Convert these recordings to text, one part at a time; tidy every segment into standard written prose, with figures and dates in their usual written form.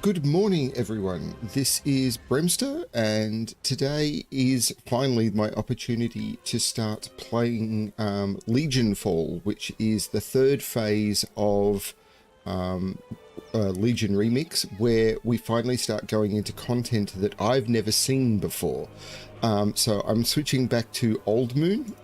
Good morning, everyone. This is Bremster, and today is finally my opportunity to start playing Legionfall, which is the third phase of Legion Remix, where we finally start going into content that I've never seen before. So I'm switching back to Old Moon.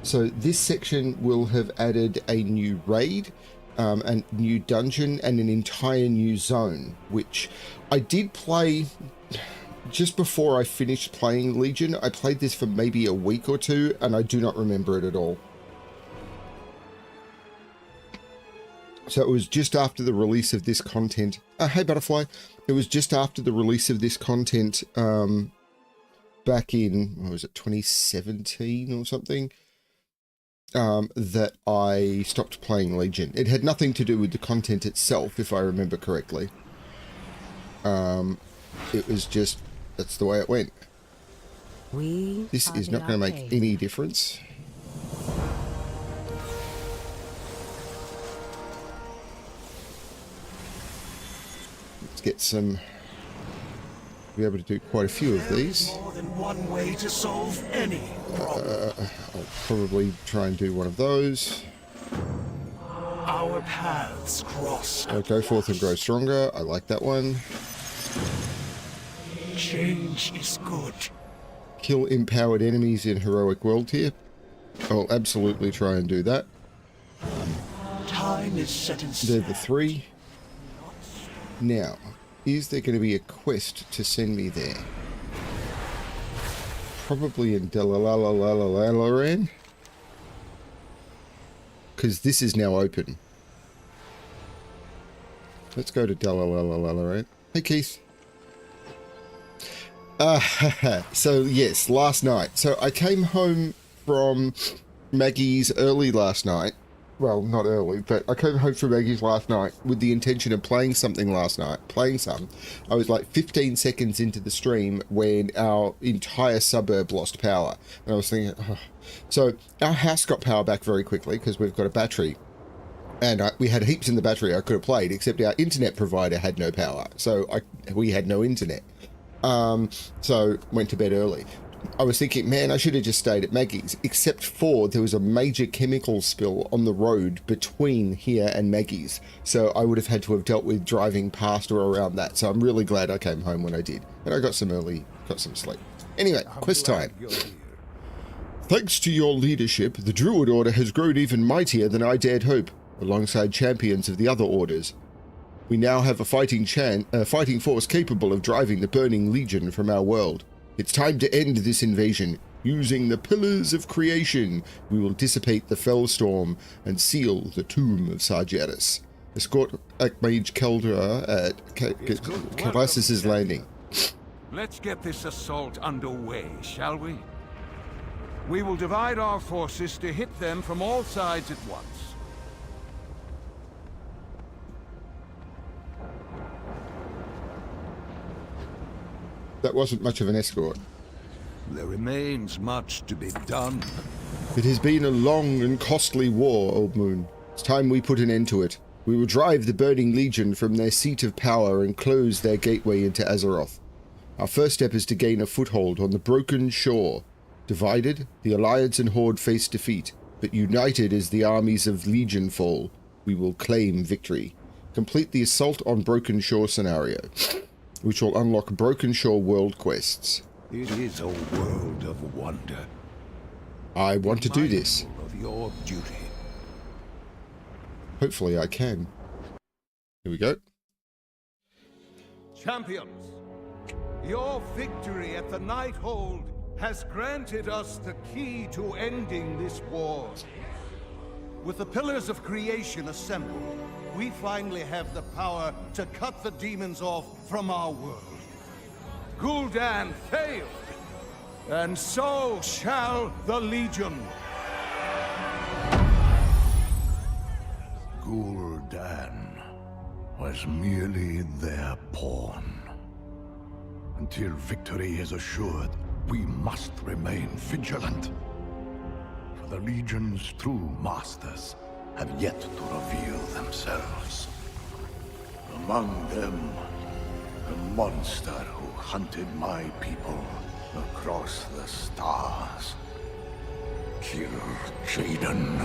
So this section will have added a new raid, a new dungeon, and an entire new zone, which I did play just before I finished playing Legion. I played this for maybe a week or two, and I do not remember it at all. So it was just after the release of this content. Hey, Butterfly. It was just after the release of this content back in, what was it, 2017 or something? That I stopped playing Legion. It had nothing to do with the content itself, if I remember correctly. It was just, that's the way it went. This is not going to make any difference. Let's get some... be able to do quite a few of these. More than one way to solve any problem. I'll probably try and do one of those. Our paths cross. Go forth and grow stronger. I like that one. Change is good. Kill empowered enemies in heroic world tier. I'll absolutely try and do that. Time is set in They're the three. Now, is there going to be a quest to send me there? Probably in Delalalalalan. Because this is now open. Let's go to Delalalalalan. Hey, Keith. So, yes, last night. So, I came home from Maggie's early last night. Well, not early, but I came home from Maggie's last night with the intention of playing something last night. I was like 15 seconds into the stream when our entire suburb lost power. And I was thinking, oh. So our house got power back very quickly because we've got a battery. And we had heaps in the battery I could have played, except our internet provider had no power. So we had no internet. So went to bed early. I was thinking, man, I should have just stayed at Maggie's, except for there was a major chemical spill on the road between here and Maggie's. So I would have had to have dealt with driving past or around that. So I'm really glad I came home when I did. And I got some sleep. Anyway, quest time. Thanks to your leadership, the Druid Order has grown even mightier than I dared hope, alongside champions of the other orders. We now have a fighting force capable of driving the Burning Legion from our world. It's time to end this invasion. Using the Pillars of Creation, we will dissipate the Fellstorm and seal the tomb of Sargeras. Escort Archmage Keldra at Kalasis' landing. Let's get this assault underway, shall we? We will divide our forces to hit them from all sides at once. That wasn't much of an escort. There remains much to be done. It has been a long and costly war, Old Moon. It's time we put an end to it. We will drive the Burning Legion from their seat of power and close their gateway into Azeroth. Our first step is to gain a foothold on the Broken Shore. Divided, the Alliance and Horde face defeat, but united as the armies of Legionfall, we will claim victory. Complete the Assault on Broken Shore scenario, which will unlock Broken Shore world quests. It is a world of wonder. I want to do this. Of your duty. Hopefully I can. Here we go. Champions, your victory at the Nighthold has granted us the key to ending this war. With the Pillars of Creation assembled, we finally have the power to cut the demons off from our world. Gul'dan failed, and so shall the Legion. Gul'dan was merely their pawn. Until victory is assured, we must remain vigilant. For the Legion's true masters have yet to reveal themselves. Among them monster who hunted my people across the stars. Kill Jaden.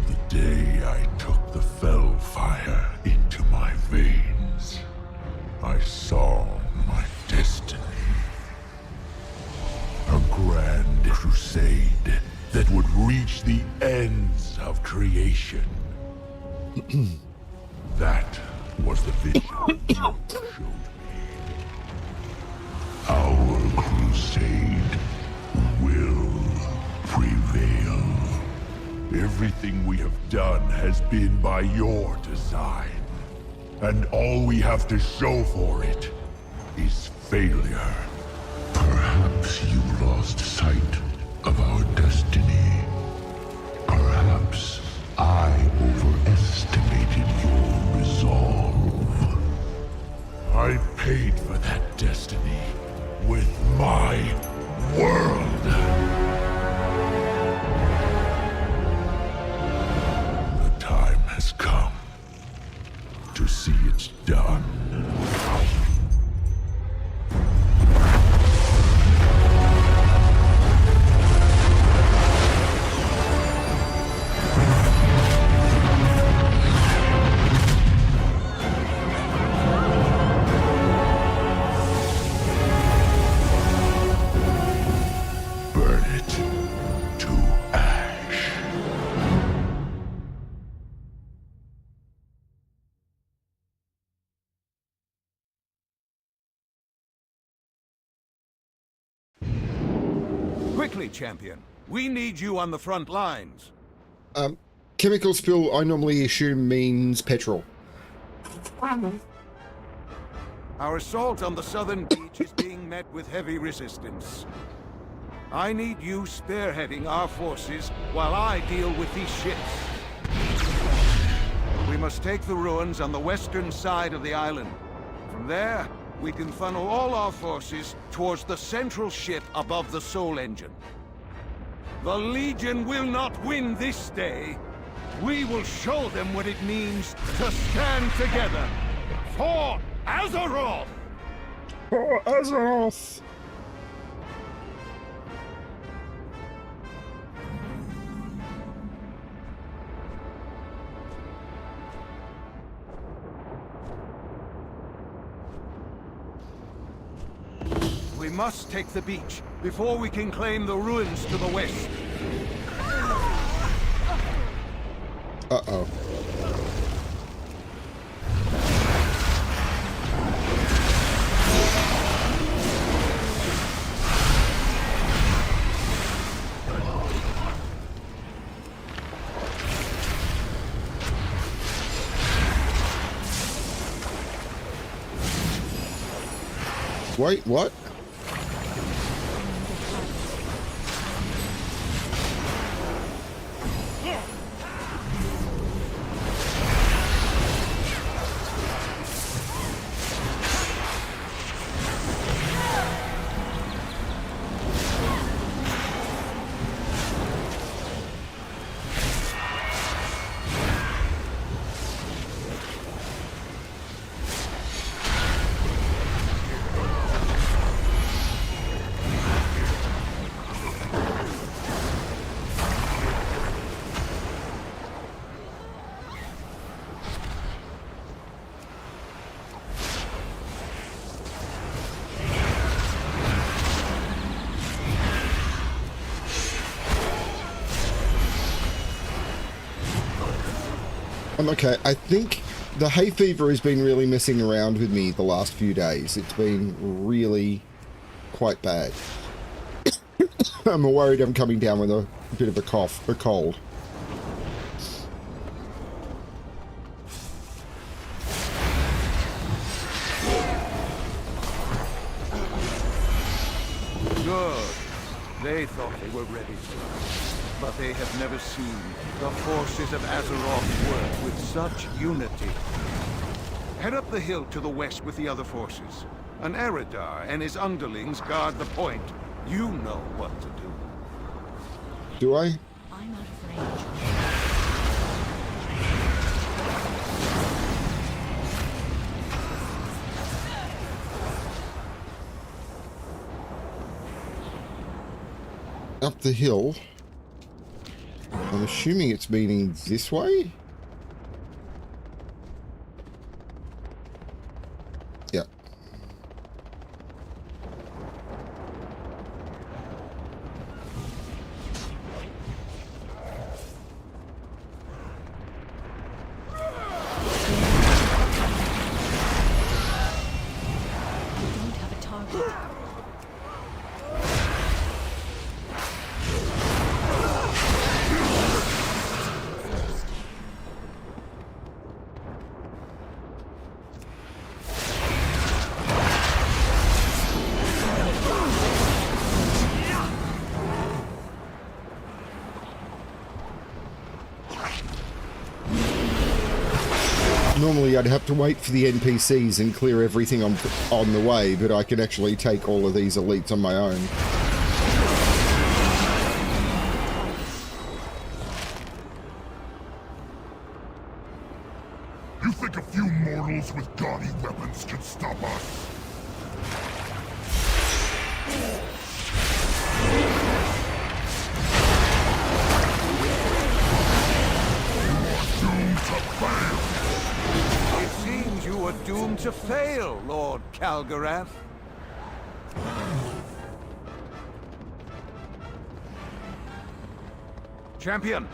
The day I took the fell fire into my veins, I saw my destiny. A grand crusade that would reach the ends of creation. That was the vision you showed me. Our crusade will prevail. Everything we have done has been by your design. And all we have to show for it is failure. Perhaps you lost sight of our destiny. Perhaps I overestimated your resolve. I paid for that destiny with my world. The time has come to see it done. Burn it to ash. Quickly, champion. We need you on the front lines. Chemical spill, I normally assume means petrol. Our assault on the southern beach is being met with heavy resistance. I need you spearheading our forces while I deal with these ships. We must take the ruins on the western side of the island. From there, we can funnel all our forces towards the central ship above the Soul Engine. The Legion will not win this day. We will show them what it means to stand together for Azeroth! For Azeroth! We must take the beach before we can claim the ruins to the west. Uh-oh. Wait, what? Okay, I think the hay fever has been really messing around with me the last few days. It's been really quite bad. I'm worried I'm coming down with a bit of a cough, a cold. Good. They thought they were ready for us. But they have never seen the forces of Azeroth work with such unity. Head up the hill to the west with the other forces. An Eridar and his underlings guard the point. You know what to do. Do I? I'm not afraid. up the hill. I'm assuming it's meaning this way? Yeah. Normally I'd have to wait for the NPCs and clear everything on the way, but I can actually take all of these elites on my own. You think a few mortals with gaudy weapons can stop us? It seems you are doomed to fail, Lord Kalgarath. Champion,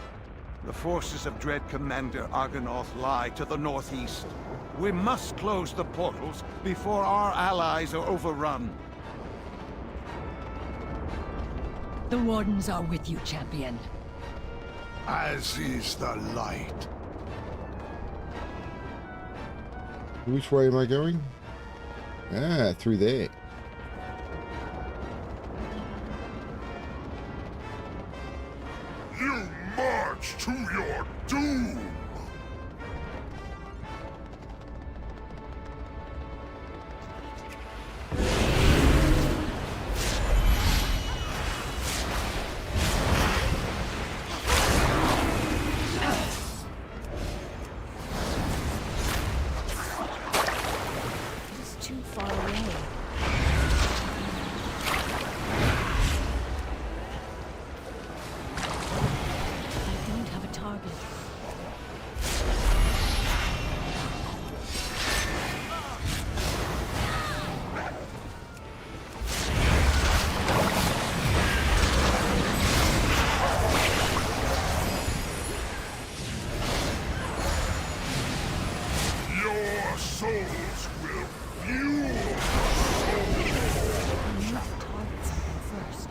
the forces of Dread Commander Argonath lie to the northeast. We must close the portals before our allies are overrun. The Wardens are with you, Champion. As is the light. Which way am I going? Ah, through there. You march to your doom! It's too far away. I don't have a target. Your souls will fuel! I need to target something first.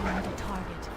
I need a target.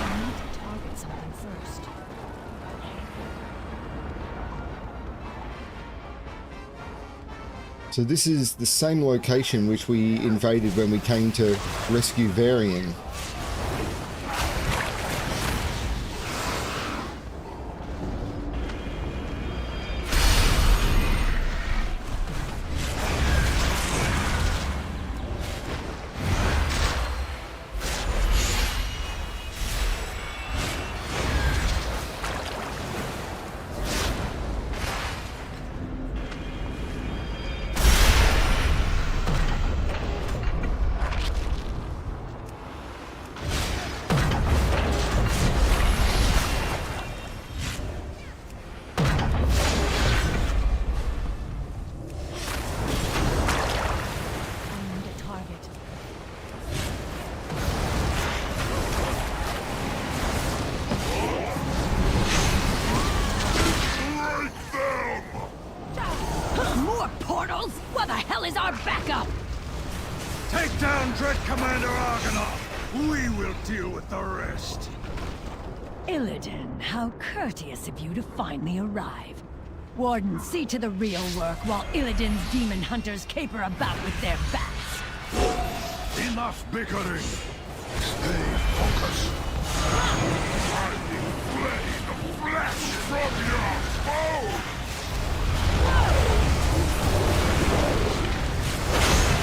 I need to target something first. So this is the same location which we invaded when we came to rescue Varian. I need a target. Break them! More portals? What the hell is our backup? Take down Dread Commander Argonath. We will deal with the rest. Illidan, how courteous of you to finally arrive. Warden, see to the real work while Illidan's demon hunters caper about with their bats. Enough bickering! Stay focused! I will flay the flesh from your bones!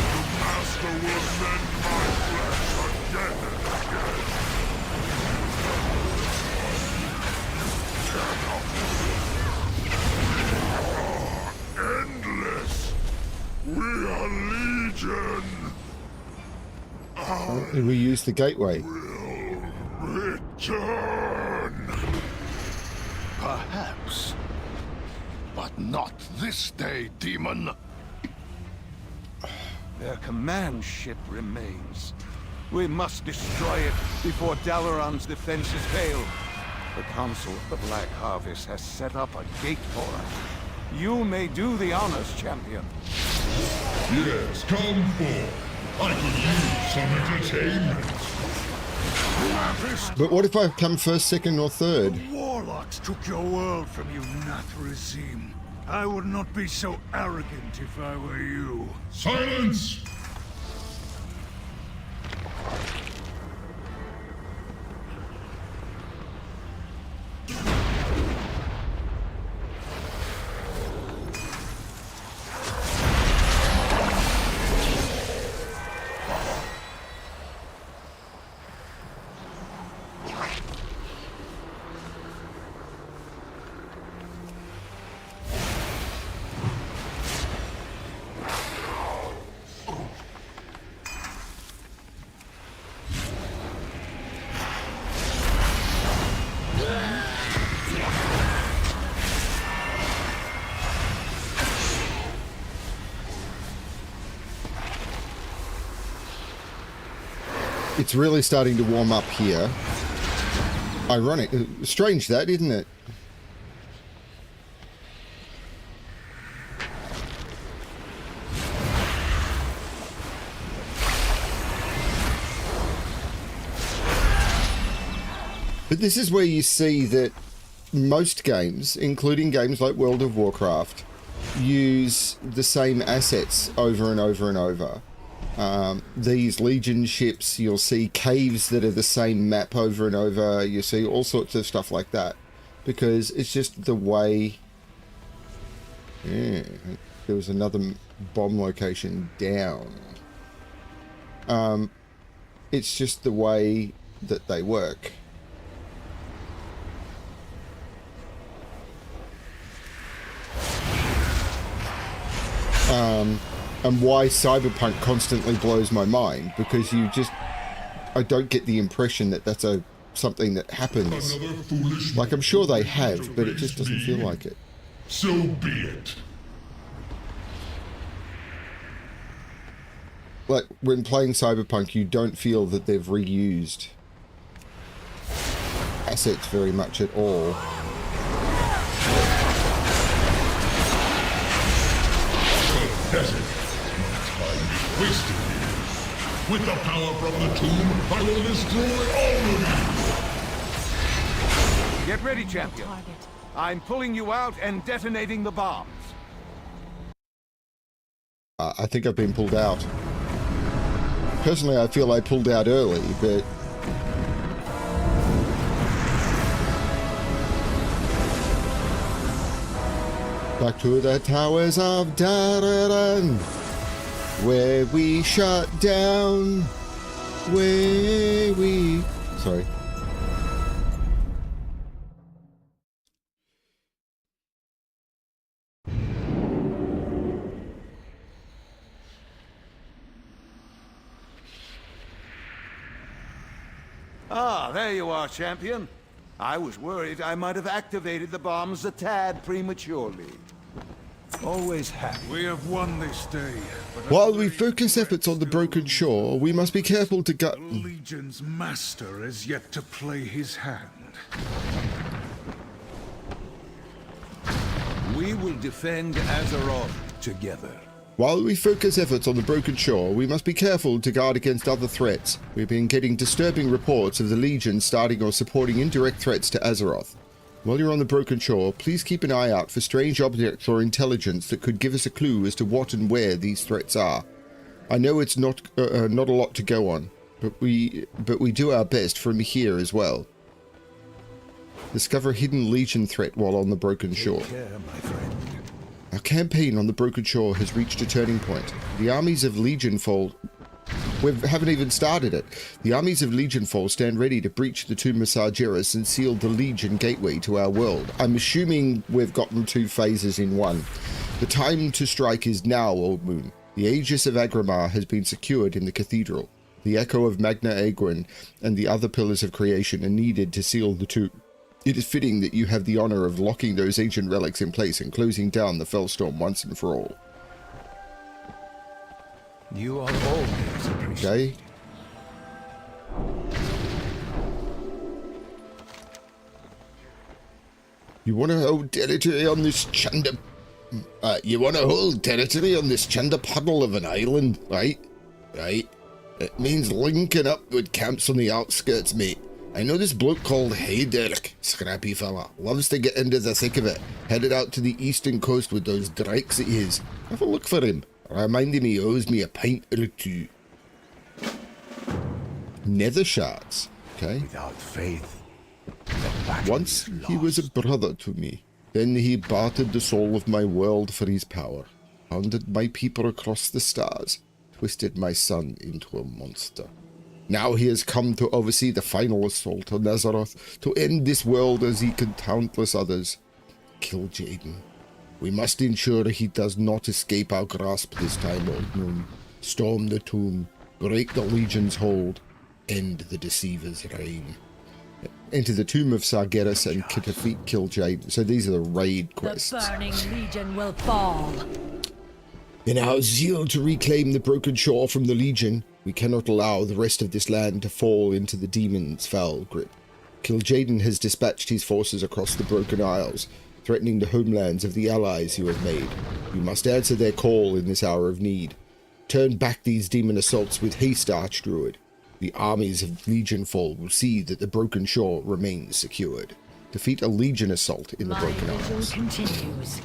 The Master will mend my flesh again and again! Endless! We are Legion! We use the gateway. Return! Perhaps. But not this day, demon! Their command ship remains. We must destroy it before Dalaran's defenses fail. The Council of the Black Harvest has set up a gate for us. You may do the honors, champion. Yes, come forth. I could use some entertainment. But what if I come first, second, or third? The warlocks took your world from you, Nathrazim. I would not be so arrogant if I were you. Silence! It's really starting to warm up here. Ironic. Strange that, isn't it? But this is where you see that most games, including games like World of Warcraft, use the same assets over and over and over. These Legion ships, you'll see caves that are the same map over and over. You see all sorts of stuff like that. Because it's just the way... Yeah, there was another bomb location down. It's just the way that they work. And why Cyberpunk constantly blows my mind, because I don't get the impression that that's something that happens. Like, I'm sure they have, but it just doesn't feel like it. So be it. Like, when playing Cyberpunk, you don't feel that they've reused assets very much at all. Desert. Time wasted here. With the power from the tomb, I will destroy all of you! Get ready, champion. I'm pulling you out and detonating the bombs. I think I've been pulled out. Personally, I feel I pulled out early, but... Back to the towers of Dararan, where we shut down, where we... Sorry. Ah, there you are, champion. I was worried I might have activated the bombs a tad prematurely. Always happy. We have won this day. But While we focus efforts on the broken shore, we must be careful to the Legion's master has yet to play his hand. We will defend Azeroth together. While we focus efforts on the broken shore, we must be careful to guard against other threats. We've been getting disturbing reports of the Legion starting or supporting indirect threats to Azeroth. While you're on the Broken Shore, please keep an eye out for strange objects or intelligence that could give us a clue as to what and where these threats are. I know it's not a lot to go on, but we do our best from here as well. Discover a hidden Legion threat while on the Broken Shore. Take care, my friend. Our campaign on the Broken Shore has reached a turning point. The armies of Legionfall... We haven't even started it. The armies of Legionfall stand ready to breach the Tomb of Sargeras and seal the Legion gateway to our world. I'm assuming we've gotten 2 phases in one. The time to strike is now, Old Moon. The Aegis of Agrimar has been secured in the cathedral. The echo of Magna Aegrin and the other pillars of creation are needed to seal the tomb. It is fitting that you have the honor of locking those ancient relics in place and closing down the Fellstorm once and for all. You are always appreciated. Okay. You want to hold territory on this Chanda... you want to hold territory on this Chanda puddle of an island, right? Right. It means linking up with camps on the outskirts, mate. I know this bloke called Hayderk, scrappy fella, loves to get into the thick of it, headed out to the eastern coast with those drakes of his. Have a look for him. Remind him he owes me a pint or 2. Nether shards, okay. Without faith, Once he was a brother to me. Then he bartered the soul of my world for his power, hounded my people across the stars, twisted my son into a monster. Now he has come to oversee the final assault on Nazareth, to end this world as he could countless others. Kill Jaden. We must ensure he does not escape our grasp this time, Old Moon. Storm the tomb, break the Legion's hold, end the Deceiver's reign. Enter the tomb of Sargeras and defeat Kill Jaden. So these are the raid quests. The burning Legion will fall. In our zeal to reclaim the Broken Shore from the Legion, we cannot allow the rest of this land to fall into the demon's foul grip. Kil'jaeden has dispatched his forces across the Broken Isles, threatening the homelands of the allies you have made. You must answer their call in this hour of need. Turn back these demon assaults with haste, Archdruid. The armies of Legionfall will see that the Broken Shore remains secured. Defeat a Legion assault in the Broken Isles. Continues.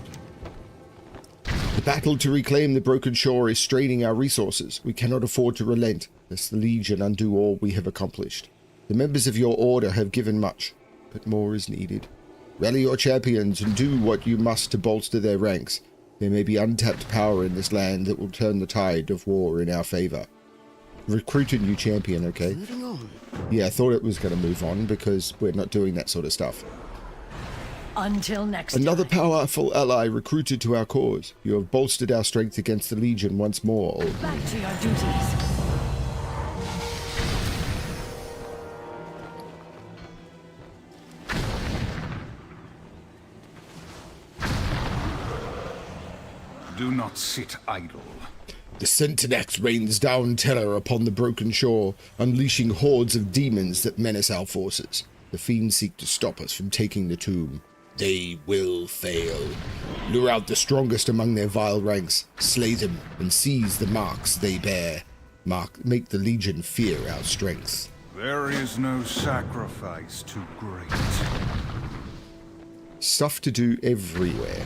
The battle to reclaim the Broken Shore is straining our resources. We cannot afford to relent, lest the Legion undo all we have accomplished. The members of your order have given much, but more is needed. Rally your champions and do what you must to bolster their ranks. There may be untapped power in this land that will turn the tide of war in our favor. Recruit a new champion, okay? Moving on. Yeah, I thought it was going to move on because we're not doing that sort of stuff. Until next Another time. powerful ally recruited to our cause. You have bolstered our strength against the Legion once more, Old Man. Back to your duties. Do not sit idle. The Centinax rains down terror upon the Broken Shore, unleashing hordes of demons that menace our forces. The fiends seek to stop us from taking the tomb. They will fail. Lure out the strongest among their vile ranks, slay them, and seize the marks they bear. Make the Legion fear our strength. There is no sacrifice too great. Stuff to do everywhere.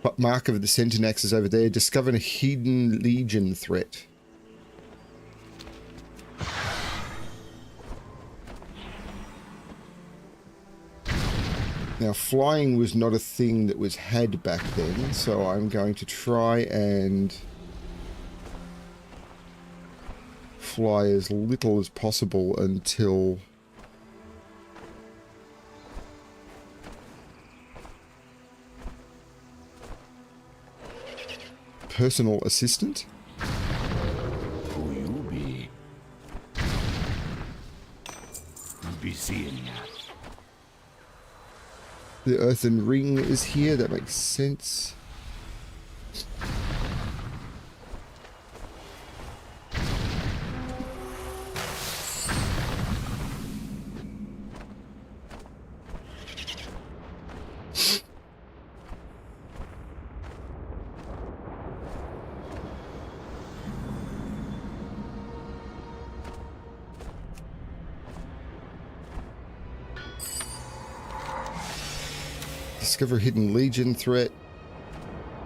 But mark of the Centinax is over there. Discover a hidden Legion threat. Now, flying was not a thing that was had back then, so I'm going to try and fly as little as possible until personal assistant. Who you be? Be seeing that. The earthen ring is here, that makes sense. Discover hidden Legion threat.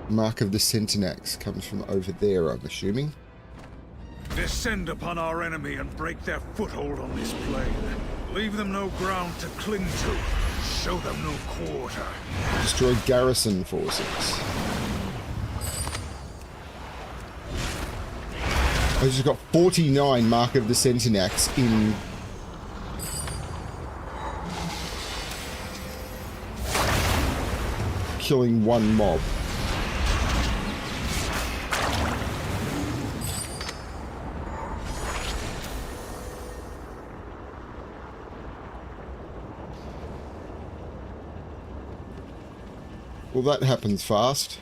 Mark of the Centinax comes from over there, I'm assuming. Descend upon our enemy and break their foothold on this plane. Leave them no ground to cling to. Show them no quarter. Destroy garrison forces. I just got 49 Mark of the Centinax in... killing one mob. Well, that happens fast.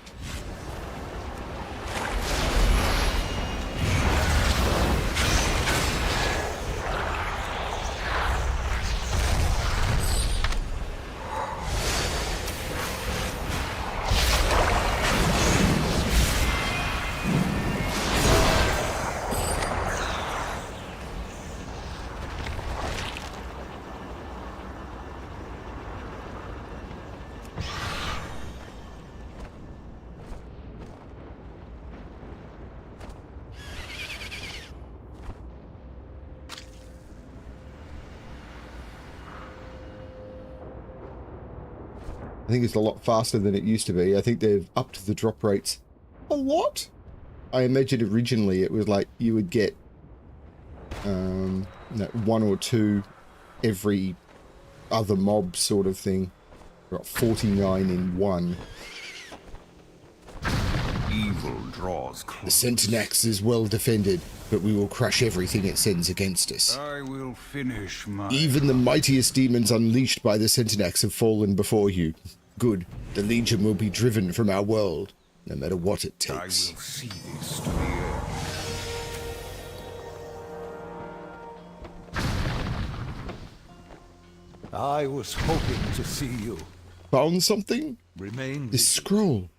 I think it's a lot faster than it used to be. I think they've upped the drop rates a lot. I imagine originally it was like you would get one or two every other mob sort of thing. Got 49 in one. Evil draws close. The Centinax is well defended, but we will crush everything it sends against us. I will finish my... Even the mightiest demons unleashed by the Centinax have fallen before you. Good. The Legion will be driven from our world, no matter what it takes. I will see this to the end. I was hoping to see you. Found something? Remain This scroll.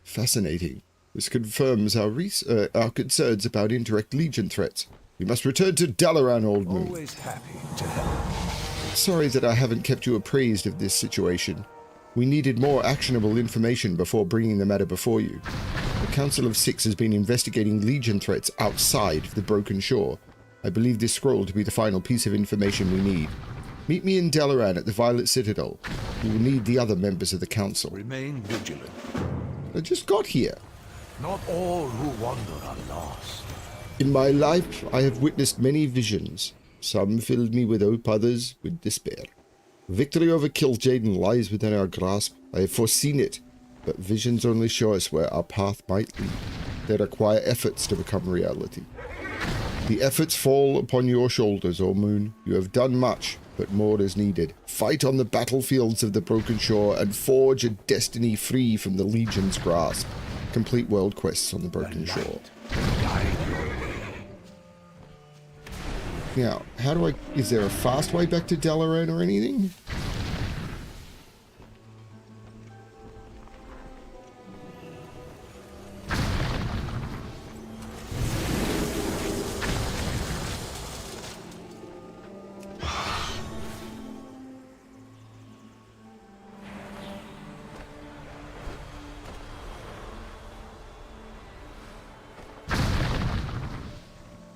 Fascinating. This confirms our concerns about indirect Legion threats. We must return to Dalaran, Old Moon. always happy to help. Sorry that I haven't kept you appraised of this situation. We needed more actionable information before bringing the matter before you. The Council of Six has been investigating Legion threats outside of the Broken Shore. I believe this scroll to be the final piece of information we need. Meet me in Dalaran at the Violet Citadel. We will need the other members of the Council. Remain vigilant. I just got here. Not all who wander are lost. In my life, I have witnessed many visions. Some filled me with hope, others with despair. Victory over Kil'jaeden lies within our grasp. I have foreseen it, but visions only show us where our path might lead. They require efforts to become reality. The efforts fall upon your shoulders, O Moon. You have done much, but more is needed. Fight on the battlefields of the Broken Shore and forge a destiny free from the Legion's grasp. Complete world quests on the Broken Shore. Now, how do I... Is there a fast way back to Dalaran or anything?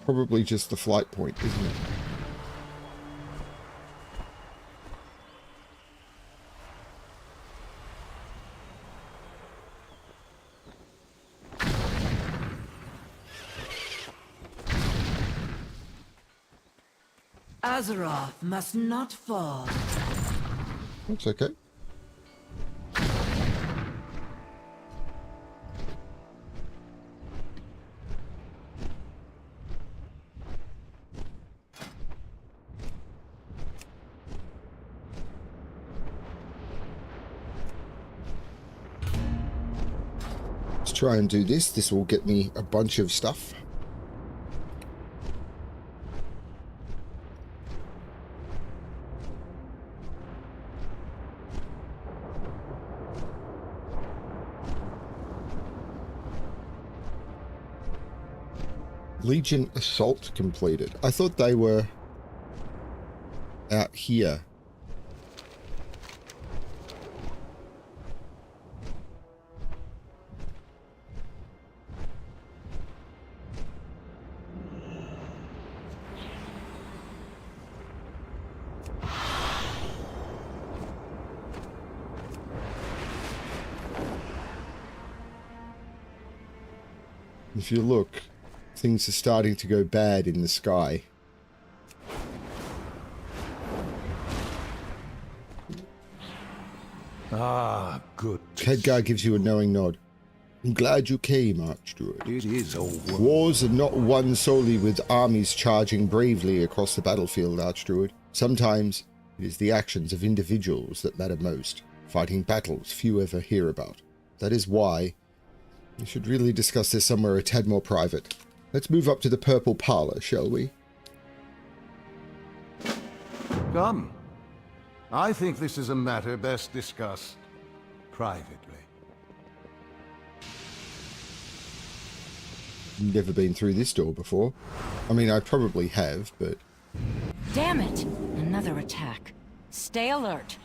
Probably just the flight point, isn't it? Azeroth must not fall. That's okay. Try and do this. This will get me a bunch of stuff. Legion assault completed. I thought they were out here. If you look, things are starting to go bad in the sky. Ah, good. Khadgar gives you a knowing nod. I'm glad you came, Archdruid. It is old work. Wars are not won solely with armies charging bravely across the battlefield, Archdruid. Sometimes it is the actions of individuals that matter most, fighting battles few ever hear about. That is why we should really discuss this somewhere a tad more private. Let's move up to the purple parlor, shall we? Come. I think this is a matter best discussed privately. Never been through this door before. I mean, I probably have, but... Damn it! Another attack. Stay alert.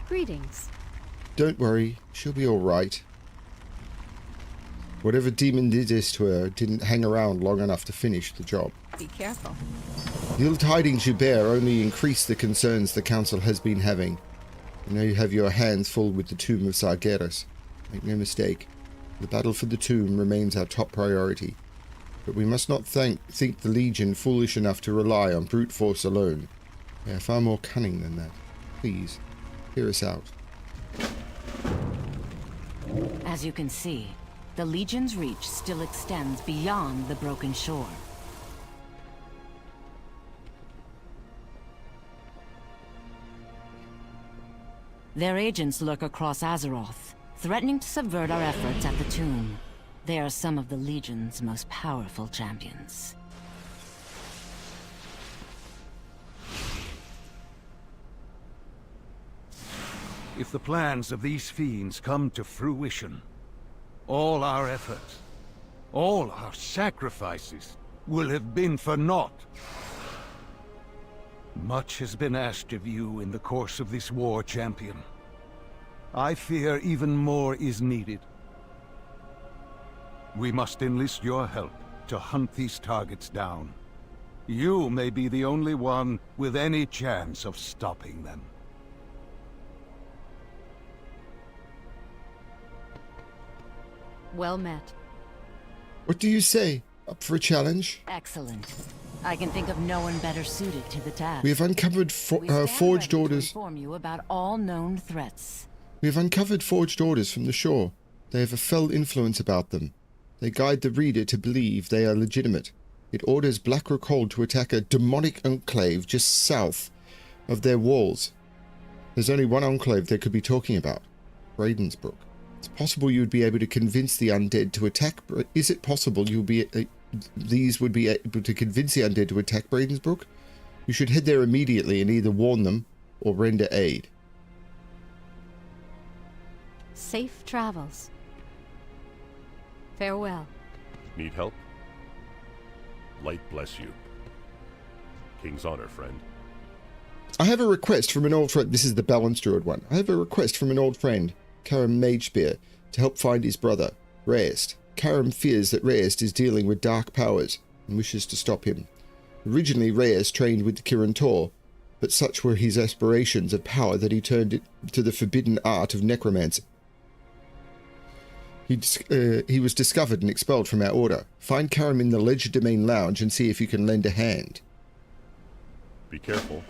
Greetings. Don't worry, she'll be alright. Whatever demon did this to her didn't hang around long enough to finish the job. Be careful. The ill tidings you bear only increase the concerns the Council has been having. You know you have your hands full with the tomb of Sargeras. Make no mistake, the battle for the tomb remains our top priority. But we must not think the Legion foolish enough to rely on brute force alone. They are far more cunning than that. Please, hear us out. As you can see, the Legion's reach still extends beyond the broken shore. Their agents lurk across Azeroth, threatening to subvert our efforts at the tomb. They are some of the Legion's most powerful champions. If the plans of these fiends come to fruition, all our efforts, all our sacrifices, will have been for naught. Much has been asked of you in the course of this war, champion. I fear even more is needed. We must enlist your help to hunt these targets down. You may be the only one with any chance of stopping them. Well met. What do you say? Up for a challenge? Excellent. I can think of no one better suited to the task. We have uncovered We stand forged ready to orders. inform you about all known threats. We have uncovered forged orders from the shore. They have a fell influence about them. They guide the reader to believe they are legitimate. It orders Black Rockhold to attack a demonic enclave just south of their walls. There's only one enclave they could be talking about. Bradensbrook. It's possible you would be able to convince the undead to attack... Is it possible you'll be... these would be able to convince the undead to attack Bradensbrook? You should head there immediately and either warn them or render aid. Safe travels. Farewell. Need help? Light bless you. King's honor, friend. I have a request from an old friend. This is the balanced druid one. I have a request from an old friend, Karam Magespear, to help find his brother, Reyest. Karam fears that Reyest is dealing with dark powers and wishes to stop him. Originally, Reyest trained with the Kirin Tor, but such were his aspirations of power that he turned to the forbidden art of necromancy. He was discovered and expelled from our order. Find Karam in the Legerdemain Lounge and see if you can lend a hand. Be careful.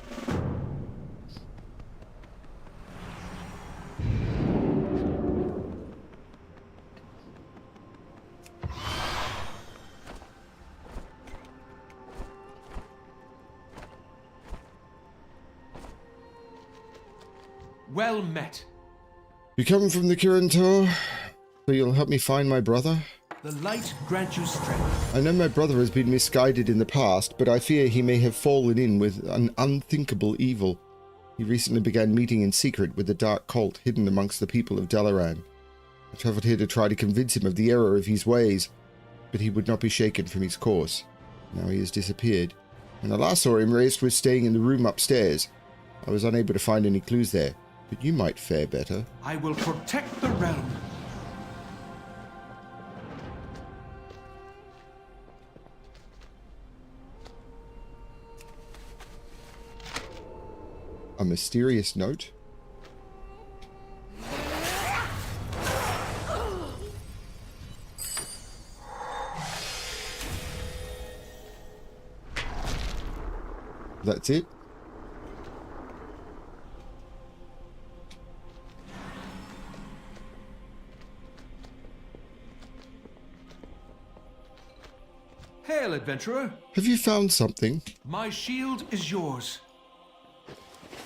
Well met. You come from the Kirin Tor, so you'll help me find my brother? The light grant you strength. I know my brother has been misguided in the past, but I fear he may have fallen in with an unthinkable evil. He recently began meeting in secret with a dark cult hidden amongst the people of Dalaran. I travelled here to try to convince him of the error of his ways, but he would not be shaken from his course. Now he has disappeared. When I last saw him, Reyest was staying in the room upstairs. I was unable to find any clues there, but you might fare better. I will protect the realm. A mysterious note? That's it. Hail, adventurer. Have you found something? My shield is yours.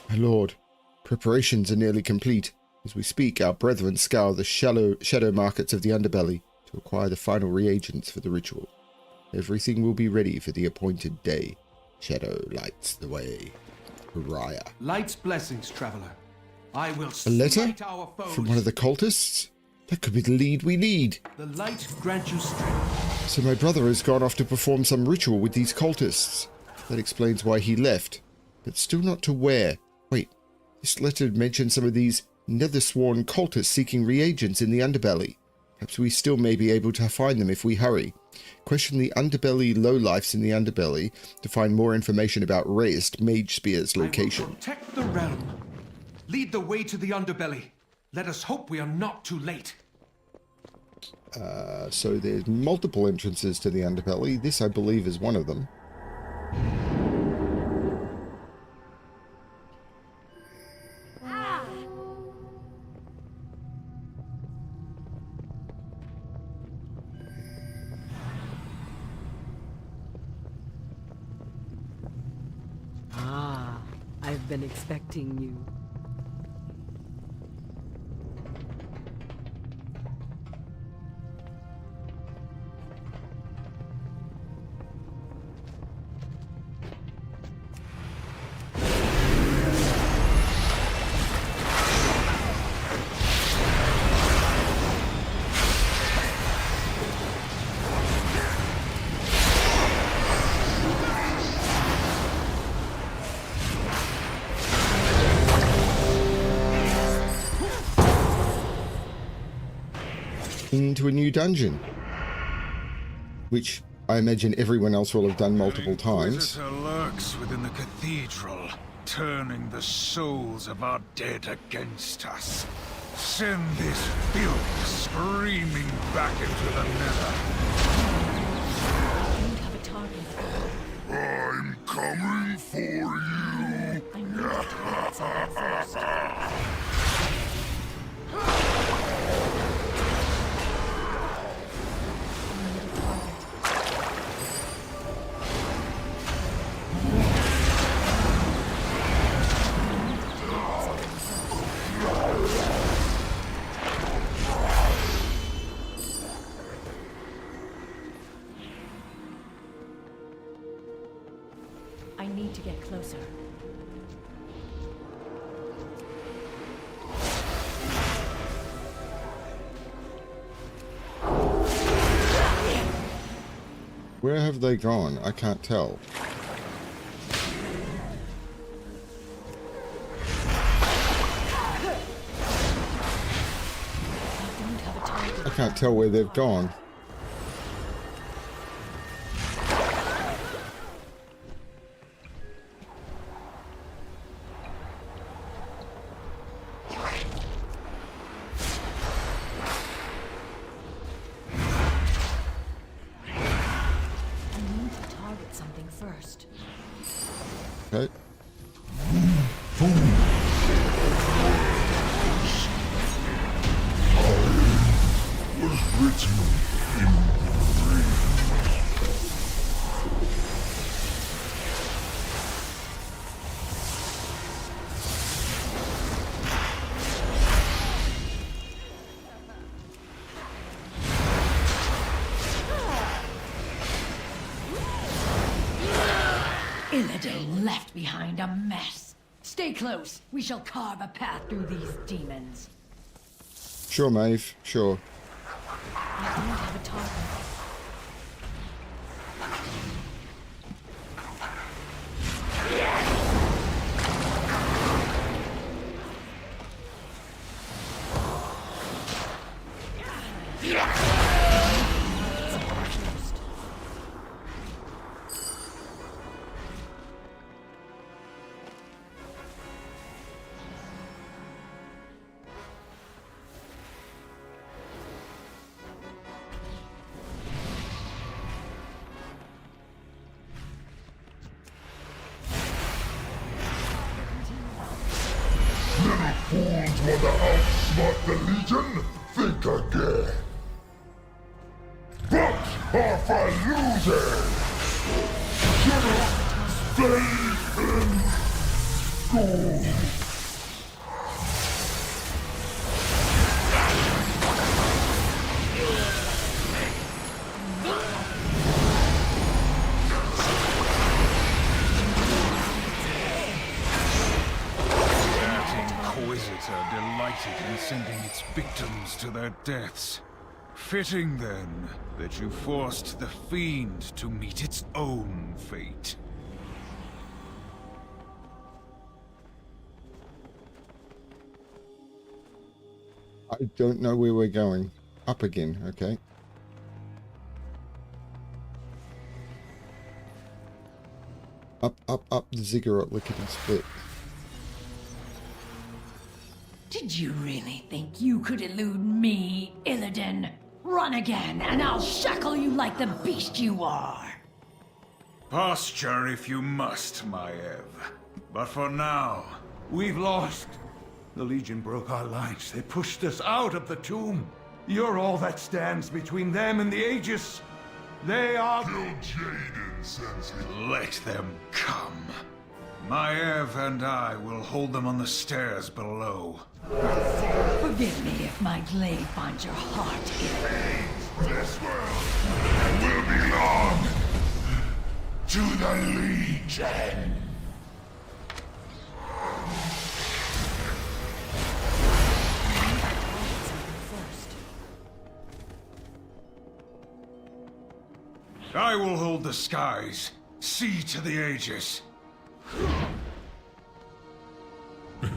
My lord, preparations are nearly complete. As we speak, our brethren scour the shadow markets of the underbelly to acquire the final reagents for the ritual. Everything will be ready for the appointed day. Shadow lights the way. Pariah. Light's blessings, traveler. I will A letter smite our foes. from one of the cultists? That could be the lead we need. The light grant you strength. So my brother has gone off to perform some ritual with these cultists. That explains why he left. But still not to where. Wait, this letter mentioned some of these nethersworn cultists seeking reagents in the underbelly. Perhaps we still may be able to find them if we hurry. Question the underbelly lowlifes in the underbelly to find more information about Reyes Mage Spear's I will location. protect the realm. Lead the way to the underbelly. Let us hope we are not too late. So there's multiple entrances to the underbelly. This, I believe, is one of them. Ah, I've been expecting you. Into a new dungeon, which I imagine everyone else will have done multiple times. The Inquisitor lurks within the cathedral, turning the souls of our dead against us. Send this filth screaming back into the nether. I don't have a target. I'm coming for you. I need to target something first. I need to get closer. Where have they gone? I can't tell. I can't tell where they've gone. Something first. Okay. Was written in the rain. Illidan left behind a mess. Stay close. We shall carve a path through these demons. Sure, Maeve. Sure. I don't have a target. But half I lose it! Faith in gold! Inquisitor delighted in sending its victims to their deaths. Fitting, then, that you forced the Fiend to meet its own fate. I don't know where we're going. Up again, okay. Up, the ziggurat lickety split. Did you really think you could elude me, Illidan? Run again, and I'll shackle you like the beast you are. Posture if you must, Maev. But for now, We've lost. The Legion broke our lines. They pushed us out of the tomb. You're all that stands between them and the Aegis. They are... Kill Jaden, Sensei. let them come. Maev and I will hold them on the stairs below. Forgive me if my glaive finds your heart ill. This world will belong to the Legion. I will hold the skies. See to the Aegis.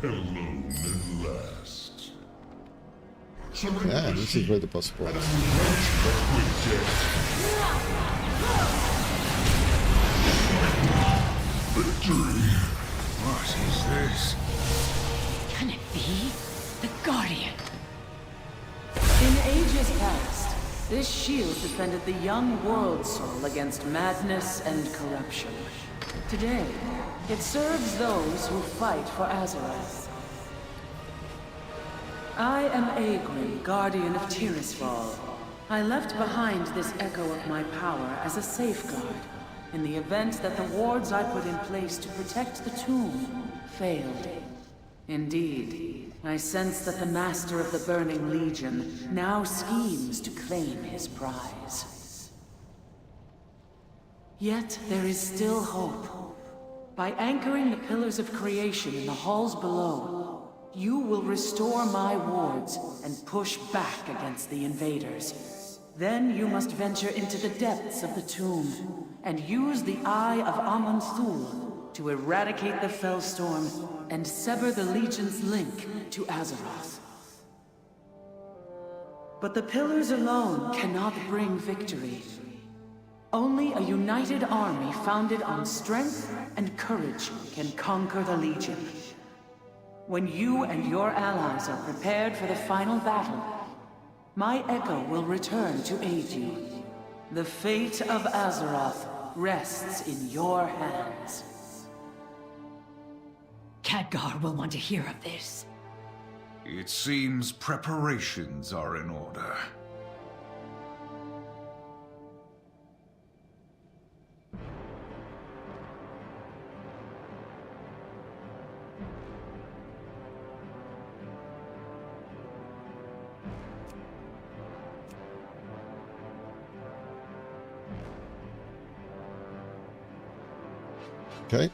Alone at last. Yeah, this is where the boss was. Victory. What is this? Can it be? The Guardian. In ages past, this shield defended the young world soul against madness and corruption. Today, it serves those who fight for Azeroth. I am Aegrin, Guardian of Tirisfal. I left behind this echo of my power as a safeguard in the event that the wards I put in place to protect the tomb failed. Indeed, I sense that the Master of the Burning Legion now schemes to claim his prize. Yet there is still hope. By anchoring the pillars of creation in the halls below, you will restore my wards and push back against the invaders. Then you must venture into the depths of the tomb and use the Eye of Aman'Thul to eradicate the Fellstorm and sever the Legion's link to Azeroth. But the pillars alone cannot bring victory. Only a united army founded on strength and courage can conquer the Legion. When you and your allies are prepared for the final battle, my echo will return to aid you. The fate of Azeroth rests in your hands. Khadgar will want to hear of this. It seems preparations are in order. Okay.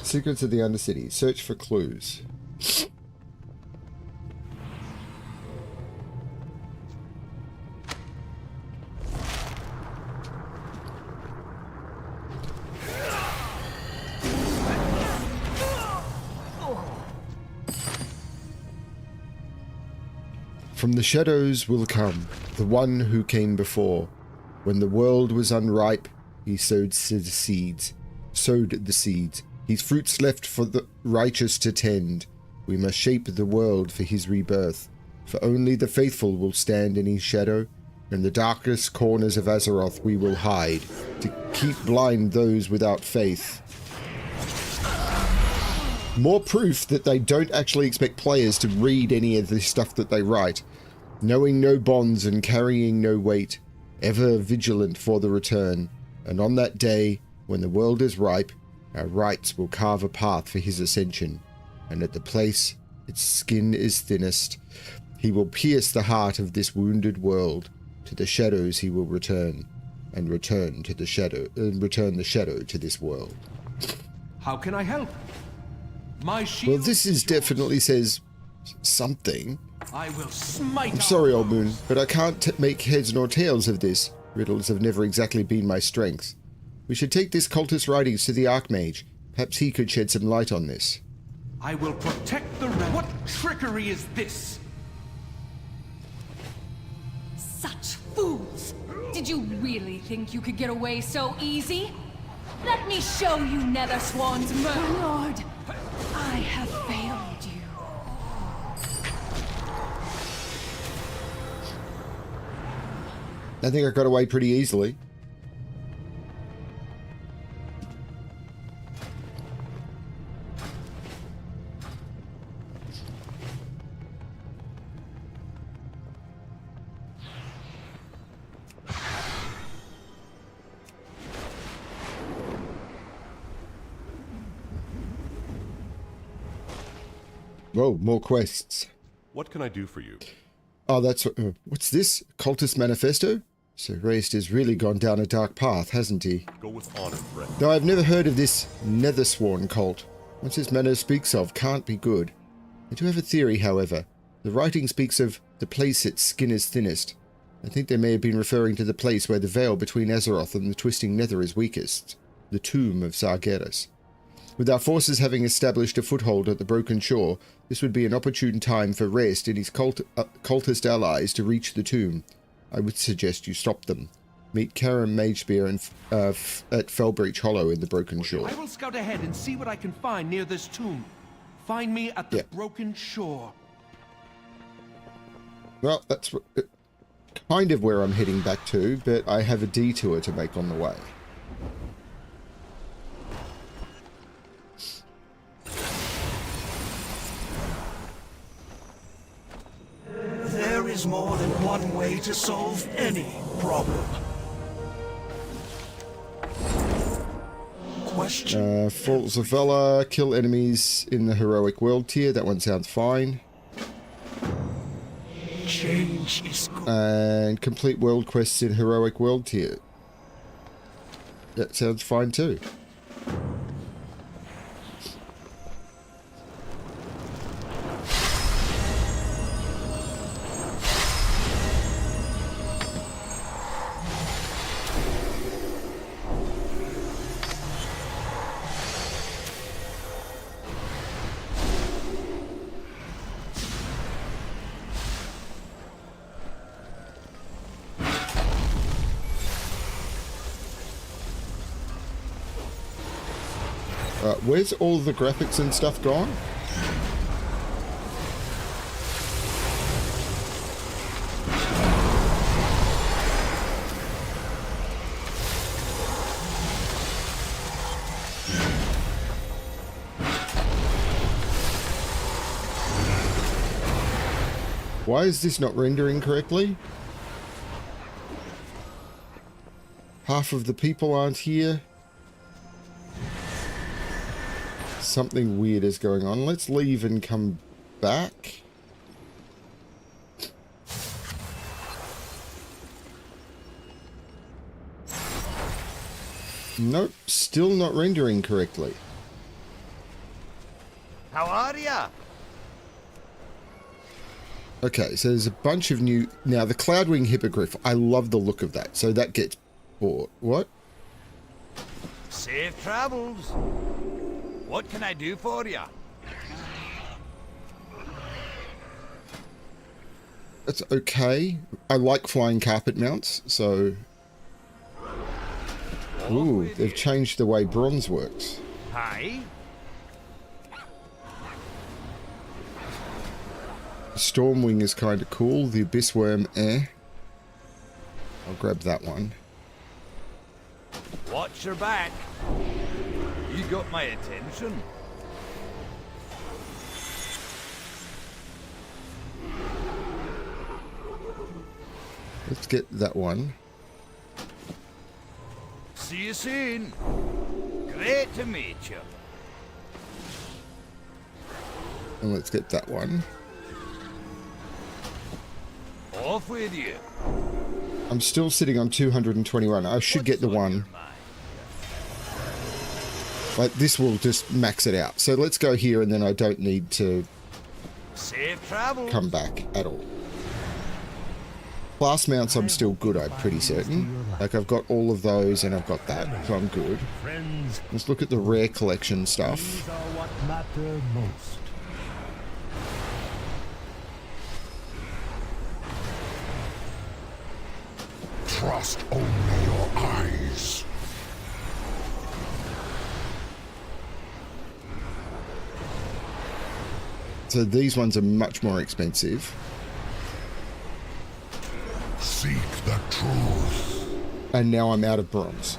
Secrets of the Undercity. Search for clues. From the shadows will come the one who came before. When the world was unripe, he sowed the seeds. His fruits left for the righteous to tend. We must shape the world for his rebirth. For only the faithful will stand in his shadow. In the darkest corners of Azeroth we will hide, to keep blind those without faith. More proof that they don't actually expect players to read any of the stuff that they write. Knowing no bonds and carrying no weight, ever vigilant for the return. And on that day, when the world is ripe, our rights will carve a path for his ascension. And at the place its skin is thinnest, he will pierce the heart of this wounded world. To the shadows he will return, and return the shadow to this world. How can I help? My shield. Well, this is definitely says something. I will smite. I'm sorry, Old Moon, but I can't make heads nor tails of this. Riddles have never exactly been my strength. We should take this cultist writings to the Archmage. Perhaps he could shed some light on this. I will protect the realm. What trickery is this? Such fools! Did you really think you could get away so easy? Let me show you Nethersworn's murder. Lord, I have failed you. I think I got away pretty easily. Whoa, more quests. What can I do for you? Oh, that's... what's this? Cultist Manifesto? So Rayst has really gone down a dark path, hasn't he? Go with honor, friend. No, I've never heard of this Nethersworn cult. What this manner speaks of can't be good. I do have a theory, however. The writing speaks of the place its skin is thinnest. I think they may have been referring to the place where the veil between Azeroth and the twisting nether is weakest. The tomb of Sargeras. With our forces having established a foothold at the Broken Shore, this would be an opportune time for Rayst and his cultist allies to reach the tomb. I would suggest you stop them. Meet Karam Magespear at Fellbreach Hollow in the Broken Shore. I will scout ahead and see what I can find near this tomb. Find me at the Broken Shore. Well, that's kind of where I'm heading back to, but I have a detour to make on the way. There is more than one way to solve any problem. Question. Faults of Valor, kill enemies in the Heroic World tier. That one sounds fine. Change is good. And complete world quests in Heroic World tier. That sounds fine too. Where's all the graphics and stuff gone? Why is this not rendering correctly? Half of the people aren't here. Something weird is going on. Let's leave and come back. Nope, still not rendering correctly. How are ya? Okay, so there's a bunch of new... Now, the Cloudwing Hippogriff, I love the look of that. So that gets bought. What? Safe travels. What can I do for ya? That's okay. I like flying carpet mounts, so... Ooh, they've changed the way bronze works. Hi. Stormwing is kind of cool. The Abyss Worm, I'll grab that one. Watch your back. You got my attention. Let's get that one. See you soon. Great to meet you. And let's get that one. Off with you. I'm still sitting on 221. I should get the one. Like, this will just max it out. So let's go here, and then I don't need to Safe travel. come back at all. Class mounts, I'm still good, I'm pretty certain. Like, I've got all of those, and I've got that, so I'm good. Let's look at the rare collection stuff. These are what matter most. Trust only your eyes. So these ones are much more expensive. Seek the truth. And now I'm out of bronze.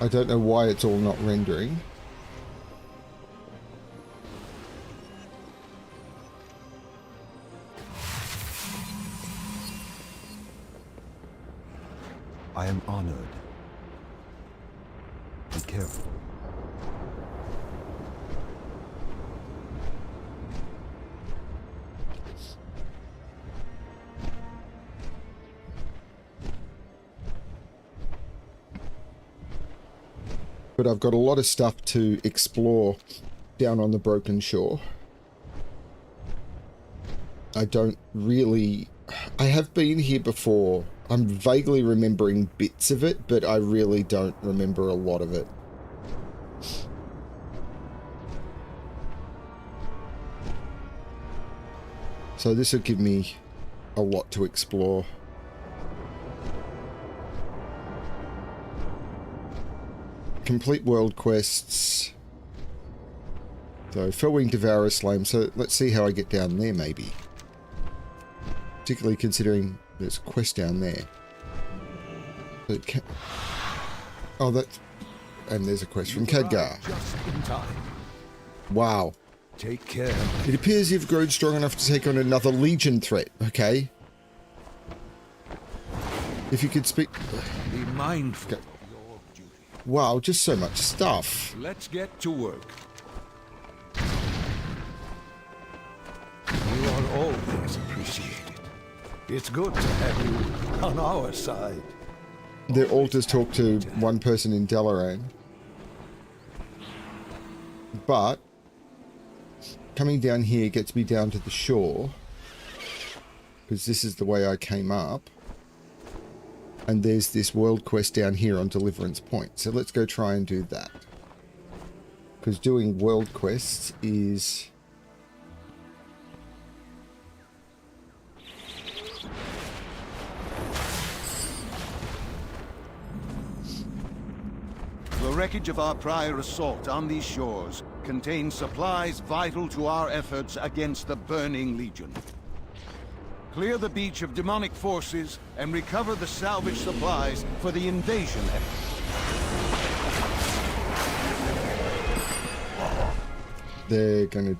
I don't know why it's all not rendering. I am honored. Be careful. But I've got a lot of stuff to explore down on the Broken Shore. I don't really... I have been here before. I'm vaguely remembering bits of it, but I really don't remember a lot of it. So this will give me a lot to explore. Complete world quests. So Fellwing Devourer Slame. So let's see how I get down there, maybe. Particularly considering there's a quest down there. Oh, that's... And there's a quest from Khadgar. Just in time. Wow. Take care. It appears you've grown strong enough to take on another Legion threat. Okay. If you could speak... Be mindful Okay. of your duty. Wow, just so much stuff. Let's get to work. You are always appreciated. It's good to have you on our side. They're all just talk to one person in Dalaran. But coming down here gets me down to the shore, because this is the way I came up. And there's this world quest down here on Deliverance Point. So let's go try and do that. Because doing world quests is... The wreckage of our prior assault on these shores contains supplies vital to our efforts against the Burning Legion. Clear the beach of demonic forces and recover the salvage supplies for the invasion effort. They're gonna...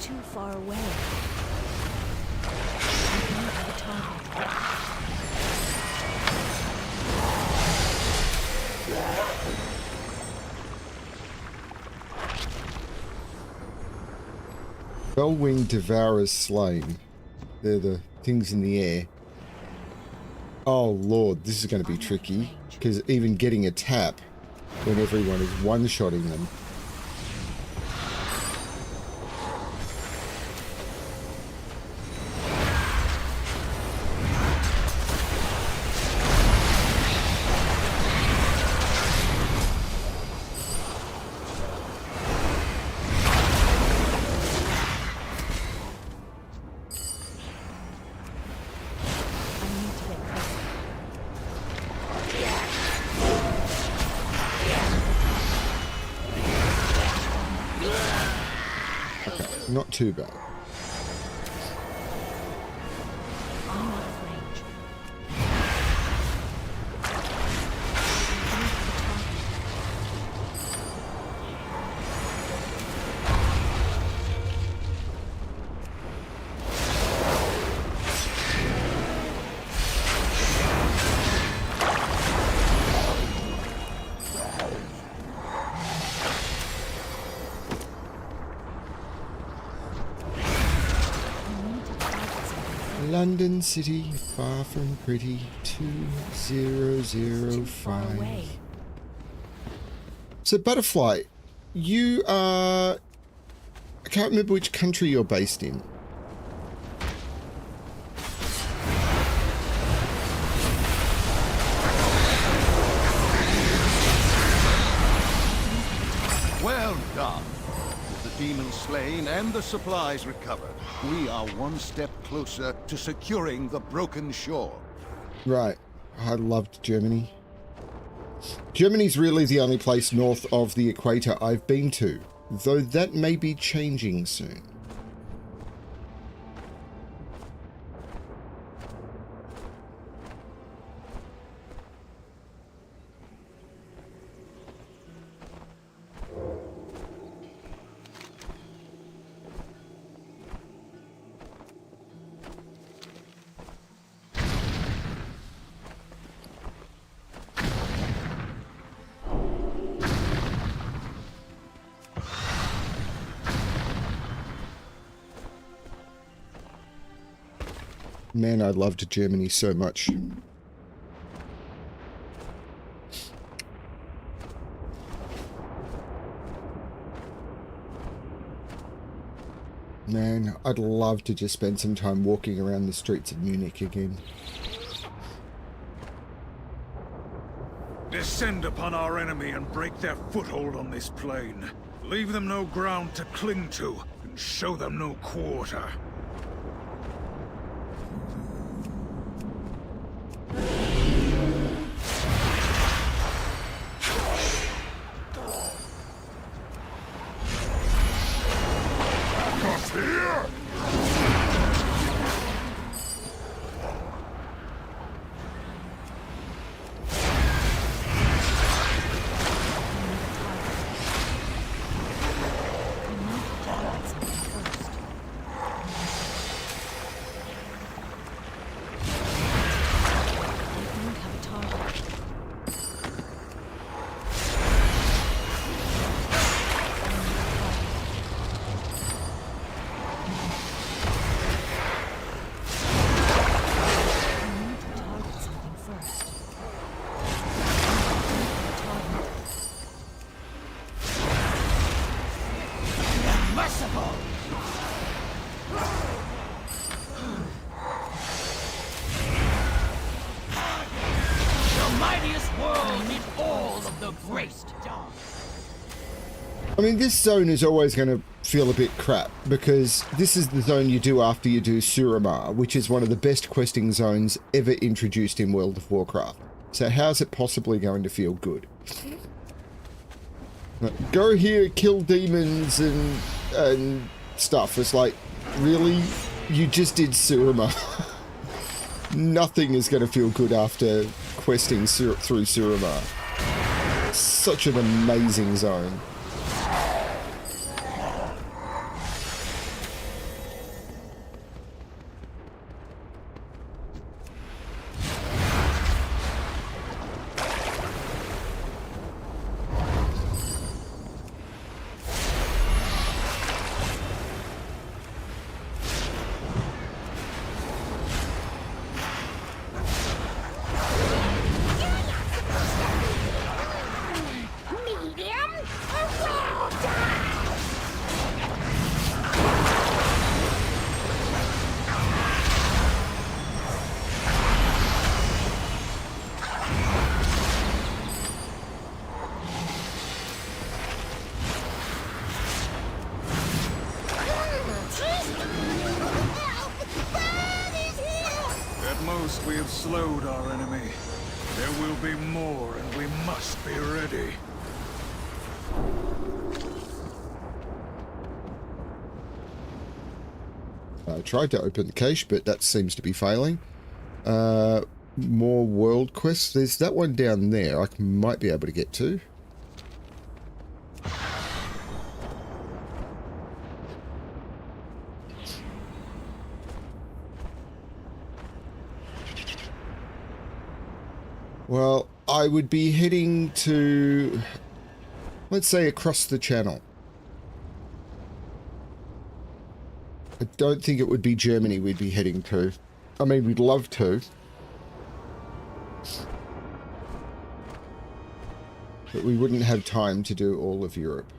too far away. I don't have a target. Bellwing Devourers slain. They're the things in the air. Oh lord, this is going to be tricky, because even getting a tap when everyone is one-shotting them. Not too bad. London City, far from pretty, 2005. So, Butterfly, you are... I can't remember which country you're based in. Well done. With the demons slain and the supplies recovered, we are one step closer to securing the broken shore. Right. I loved Germany. Germany's really the only place north of the equator I've been to, though that may be changing soon. Man, I loved Germany so much. Man, I'd love to just spend some time walking around the streets of Munich again. Descend upon our enemy and break their foothold on this plain. Leave them no ground to cling to, and show them no quarter. I mean, this zone is always going to feel a bit crap, because this is the zone you do after you do Suramar, which is one of the best questing zones ever introduced in World of Warcraft. So how's it possibly going to feel good? Go here, kill demons and stuff. It's like, really? You just did Suramar. Nothing is going to feel good after questing through Suramar. Such an we have slowed our enemy. There will be more, and we must be ready. I tried to open the cache, but that seems to be failing. More world quests. There's that one down there I might be able to get to. Well, I would be heading to, let's say, across the channel. I don't think it would be Germany we'd be heading to. I mean, we'd love to. But we wouldn't have time to do all of Europe.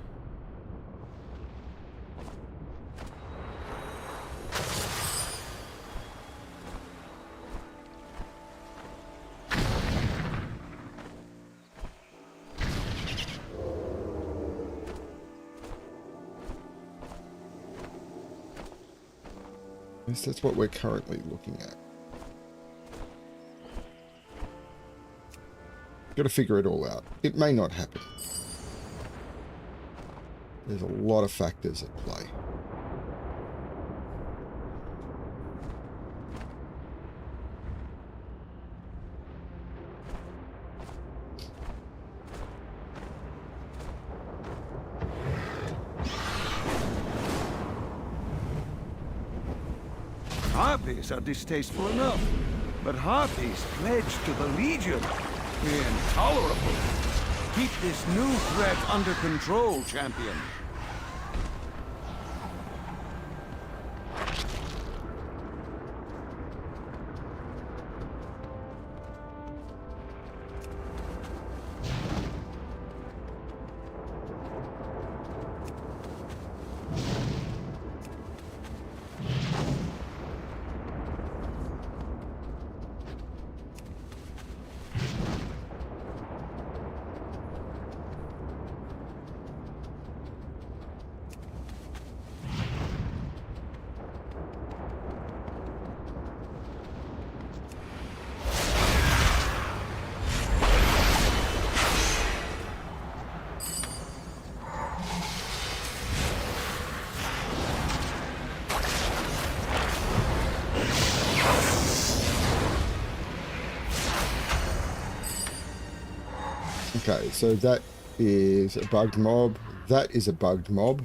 That's what we're currently looking at. Got to figure it all out. It may not happen. There's a lot of factors at play. Harpies are distasteful enough, but harpies pledged to the Legion. Intolerable. Keep this new threat under control, champion. Okay, so that is a bugged mob. That is a bugged mob.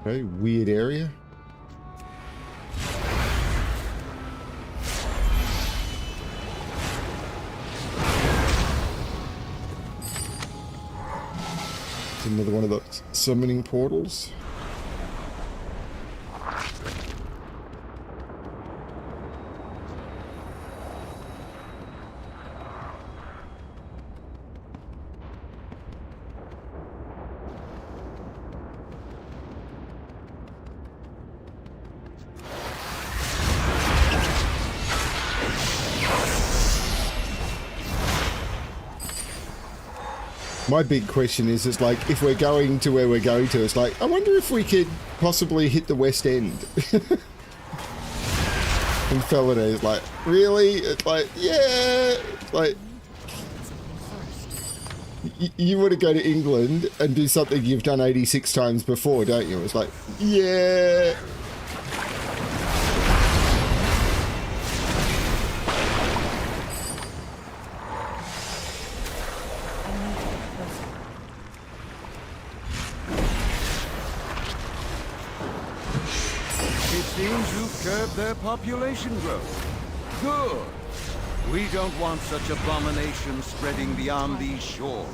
Okay, weird area. It's another one of the summoning portals. My big question is, it's like, if we're going to where we're going to, it's like, I wonder if we could possibly hit the West End. And Felina is like, really? It's like, yeah. It's like, You want to go to England and do something you've done 86 times before, don't you? It's like, yeah. It seems you've curbed their population growth. Good. We don't want such abominations spreading beyond these shores.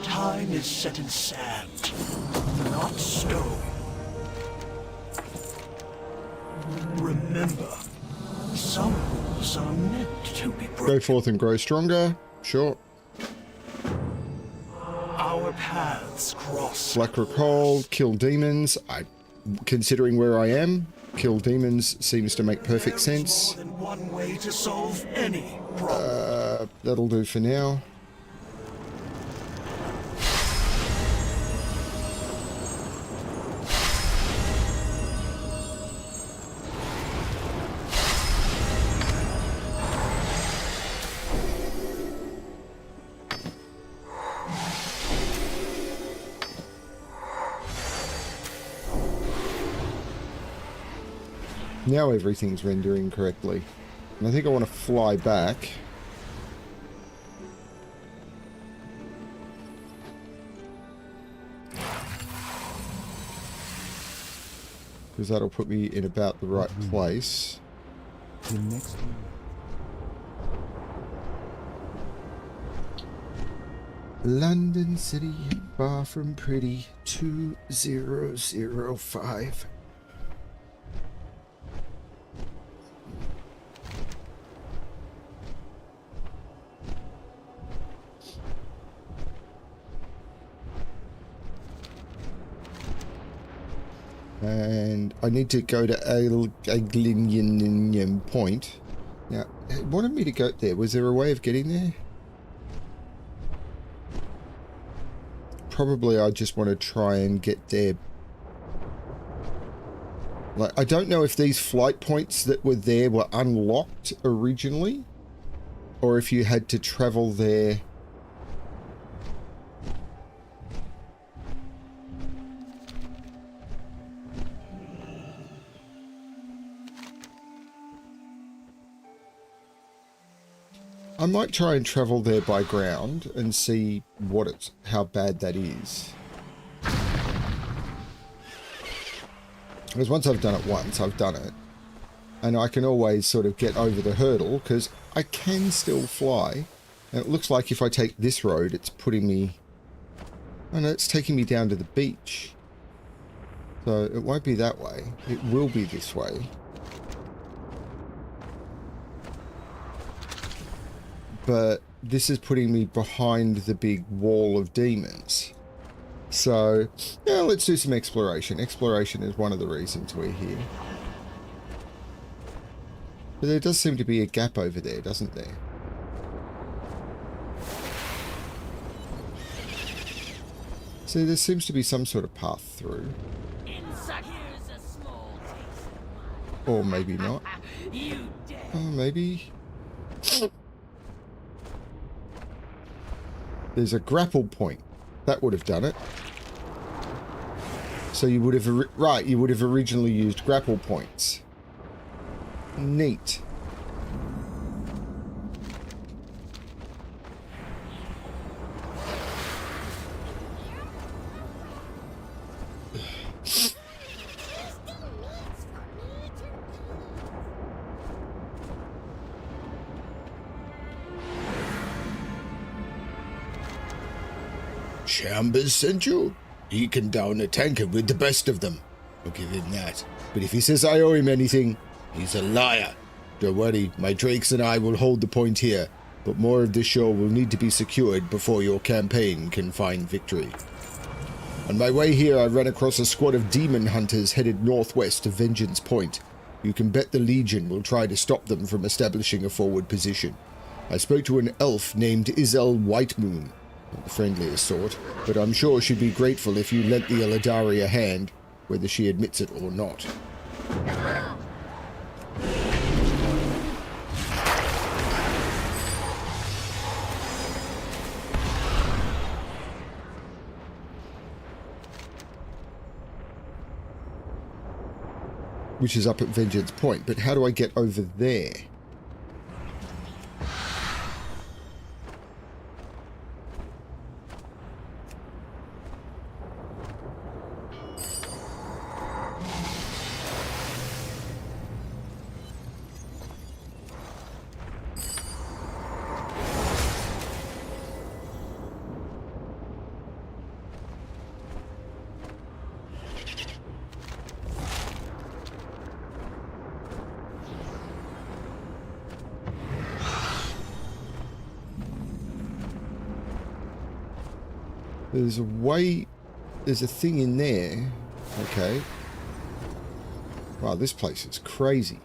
Time is set in sand, not stone. Remember, some rules are meant to be broken. Go forth and grow stronger. Sure. Our paths cross. Black Recall, kill demons. Considering where I am, kill demons seems to make perfect sense. More than one way to solve any problem. That'll do for now. Now everything's rendering correctly. And I think I want to fly back. Because that'll put me in about the right place. The next one. London City, far from pretty, 2005. And I need to go to Aglinian Point. Now, it wanted me to go there. Was there a way of getting there? Probably I just want to try and get there. Like, I don't know if these flight points that were there were unlocked originally, or if you had to travel there. I might try and travel there by ground and see how bad that is. Because once I've done it once, I've done it. And I can always sort of get over the hurdle because I can still fly. And it looks like if I take this road, it's putting me... Oh no, it's taking me down to the beach. So it won't be that way. It will be this way. But this is putting me behind the big wall of demons. So, yeah, let's do some exploration. Exploration is one of the reasons we're here. But there does seem to be a gap over there, doesn't there? See, there seems to be some sort of path through. Or maybe not. Oh, maybe... There's a grapple point. That would have done it. So you would have... Right, you would have originally used grapple points. Neat. Chambers sent you? He can down a tanker with the best of them. I'll give him that. But if he says I owe him anything, he's a liar. Don't worry, my drakes and I will hold the point here, but more of this shore will need to be secured before your campaign can find victory. On my way here, I ran across a squad of demon hunters headed northwest to Vengeance Point. You can bet the Legion will try to stop them from establishing a forward position. I spoke to an elf named Izel Whitemoon, not the friendliest sort, but I'm sure she'd be grateful if you lent the Eladari a hand, whether she admits it or not. Which is up at Vengeance Point, but how do I get over there? There's a way, there's a thing in there. Okay. Wow, this place is crazy.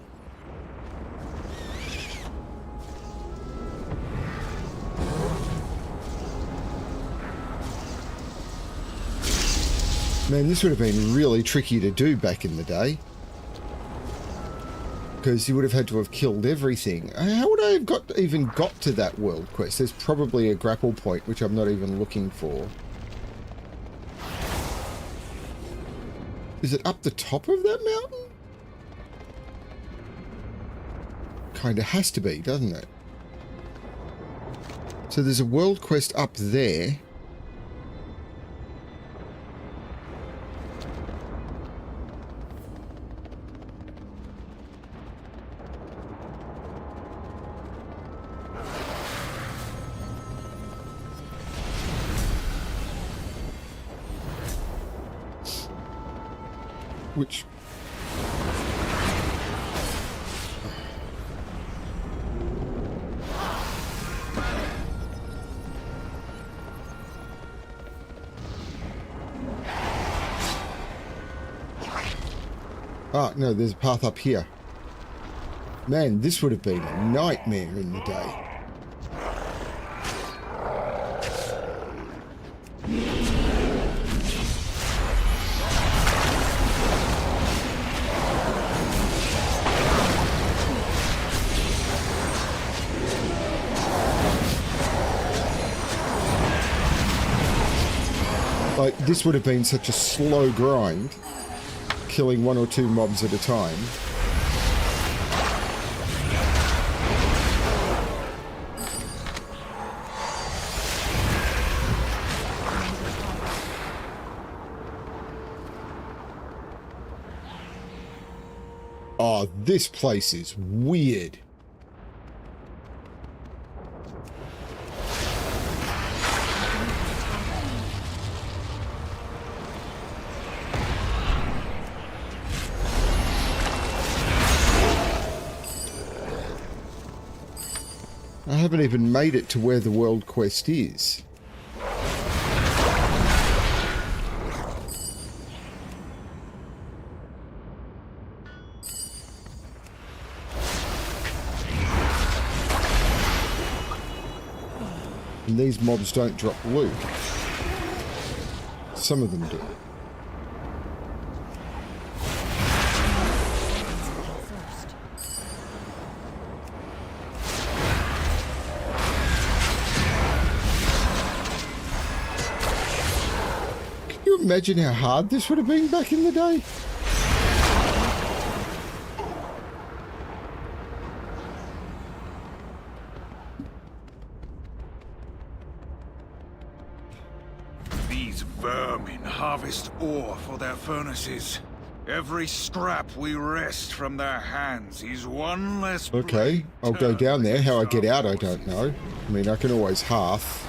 Man, this would have been really tricky to do back in the day. Because you would have had to have killed everything. How would I have even got to that world quest? There's probably a grapple point, which I'm not even looking for. Is it up the top of that mountain? Kinda has to be, doesn't it? So there's a world quest up there. Which... Ah, no, there's a path up here. Man, this would have been a nightmare in the day. Like, this would have been such a slow grind, killing 1 or 2 mobs at a time. Oh, this place is weird. I haven't even made it to where the world quest is. And these mobs don't drop loot. Some of them do. Imagine how hard this would have been back in the day. These vermin harvest ore for their furnaces. Every scrap we wrest from their hands is one less... Okay, I'll go down there. How I get out, I don't know. I mean, I can always half.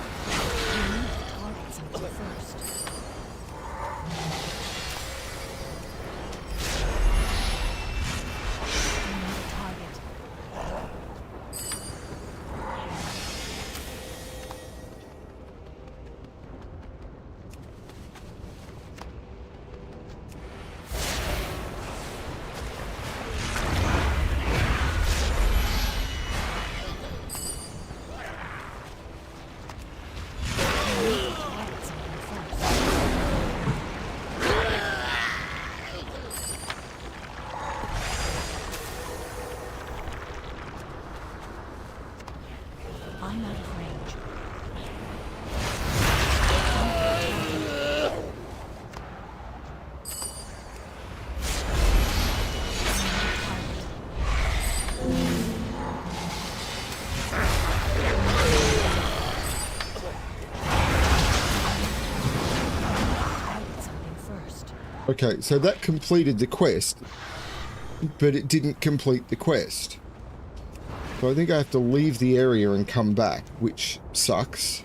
I'm out of range. Okay, so that completed the quest, but it didn't complete the quest. So I think I have to leave the area and come back, which sucks.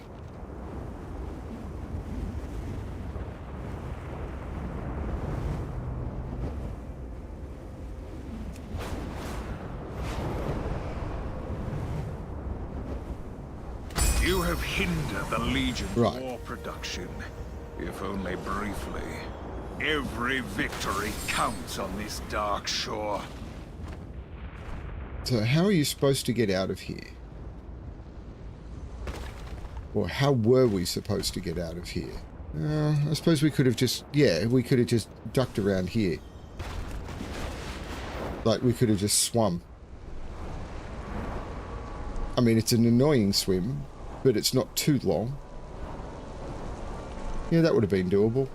You have hindered the Legion's Right. war production, if only briefly. Every victory counts on this dark shore. So how are you supposed to get out of here? Or how were we supposed to get out of here? I suppose we could have just, yeah, we could have just ducked around here. Like, we could have just swum. I mean, it's an annoying swim, but it's not too long. Yeah, that would have been doable.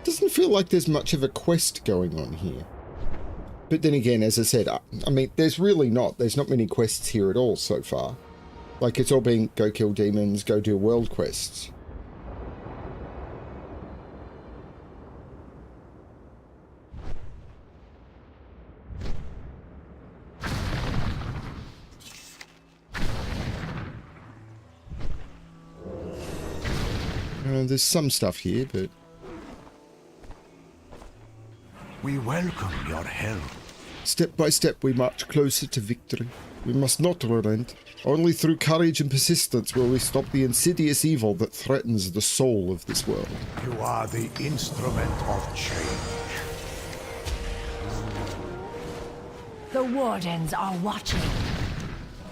Doesn't feel like there's much of a quest going on here. But then again, as I said, I mean, there's not many quests here at all so far. Like, it's all been go kill demons, go do world quests. There's some stuff here, but... We welcome your help. Step by step we march closer to victory. We must not relent. Only through courage and persistence will we stop the insidious evil that threatens the soul of this world. You are the instrument of change. The Wardens are watching.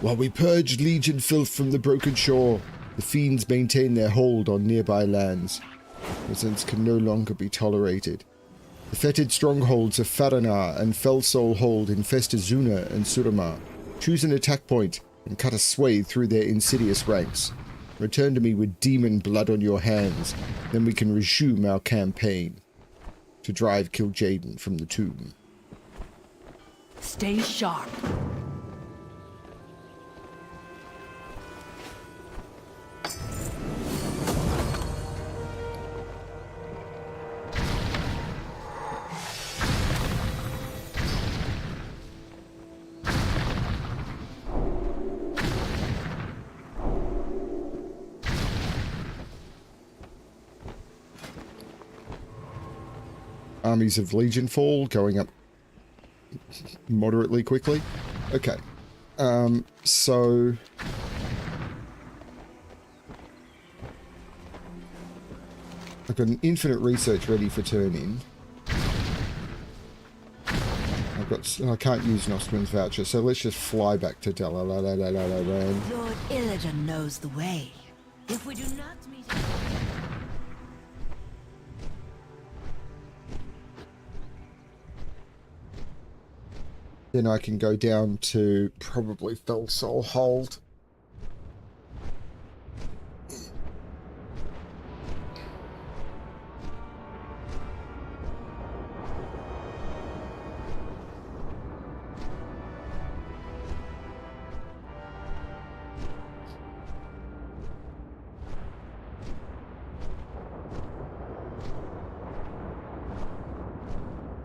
While we purge Legion filth from the broken shore, the fiends maintain their hold on nearby lands. Presence can no longer be tolerated. The fetid strongholds of Faranar and Felsoul hold infest Azuna and Suramar. Choose an attack point and cut a swathe through their insidious ranks. Return to me with demon blood on your hands, then we can resume our campaign to drive Kil'jaeden from the tomb. Stay sharp. Armies of Legionfall going up moderately quickly. Okay. So... I've got an infinite research ready for turn-in. I can't use Nostman's voucher, so let's just fly back to Dalalalalalan. Lord Illidan knows the way. If we do not meet him... Then I can go down to probably Felsoul Hold.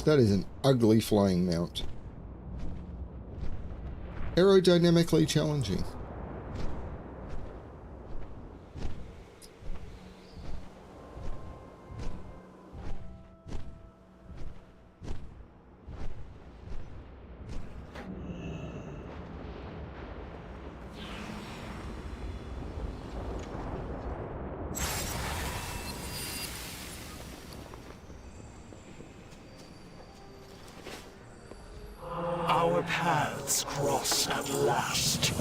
That is an ugly flying mount. Aerodynamically challenging. Our paths cross at last.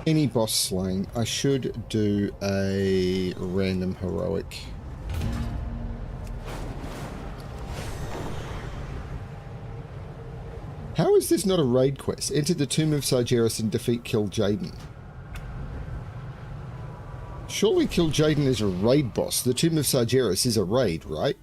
Any boss slaying, I should do a random heroic. How is this not a raid quest? Enter the Tomb of Sargeras and defeat Kill Jaden. Surely Kill Jaden is a raid boss. The Tomb of Sargeras is a raid, right?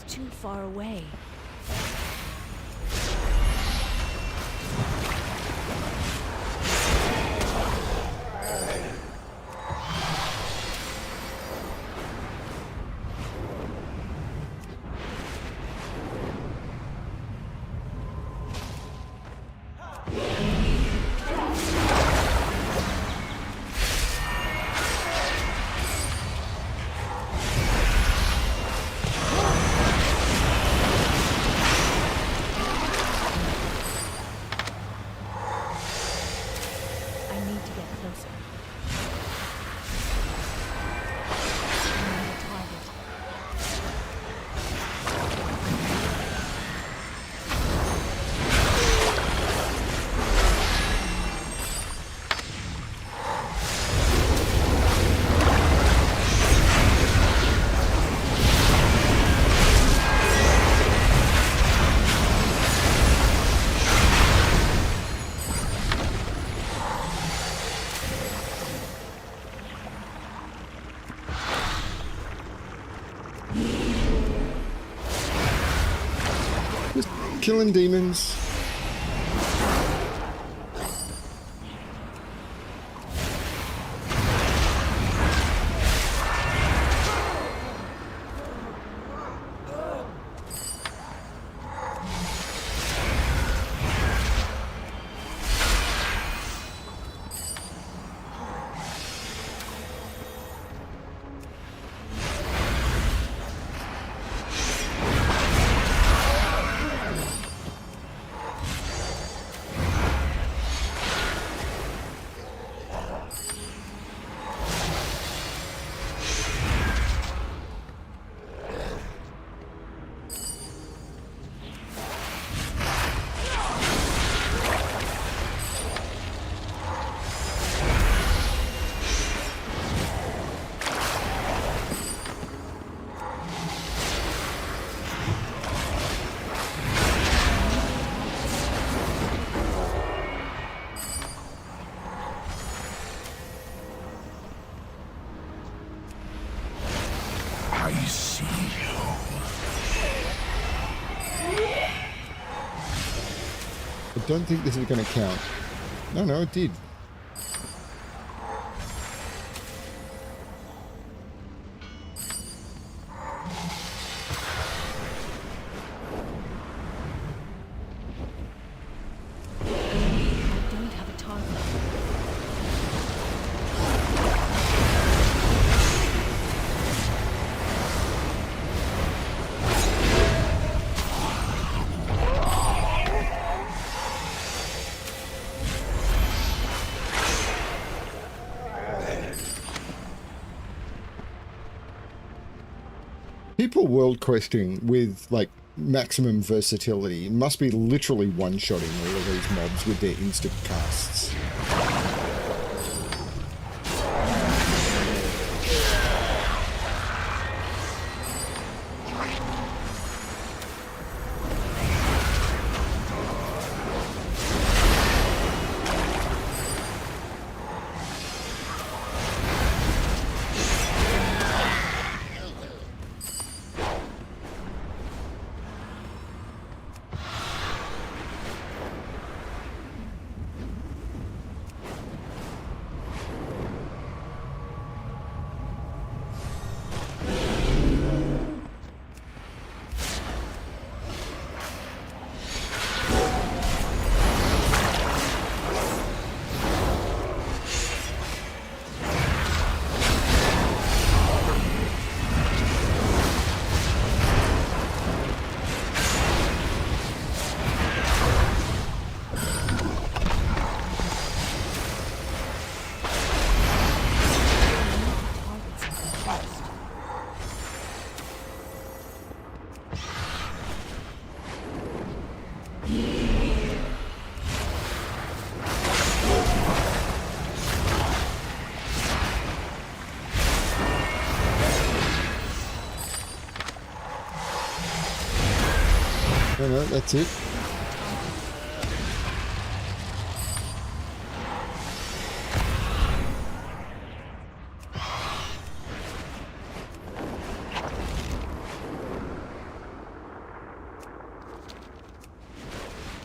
Too far away. Killing demons. I see you. I don't think this is going to count. No, it did. People world questing with like maximum versatility must be literally one-shotting all of these mobs with their instant casts. No, that's it.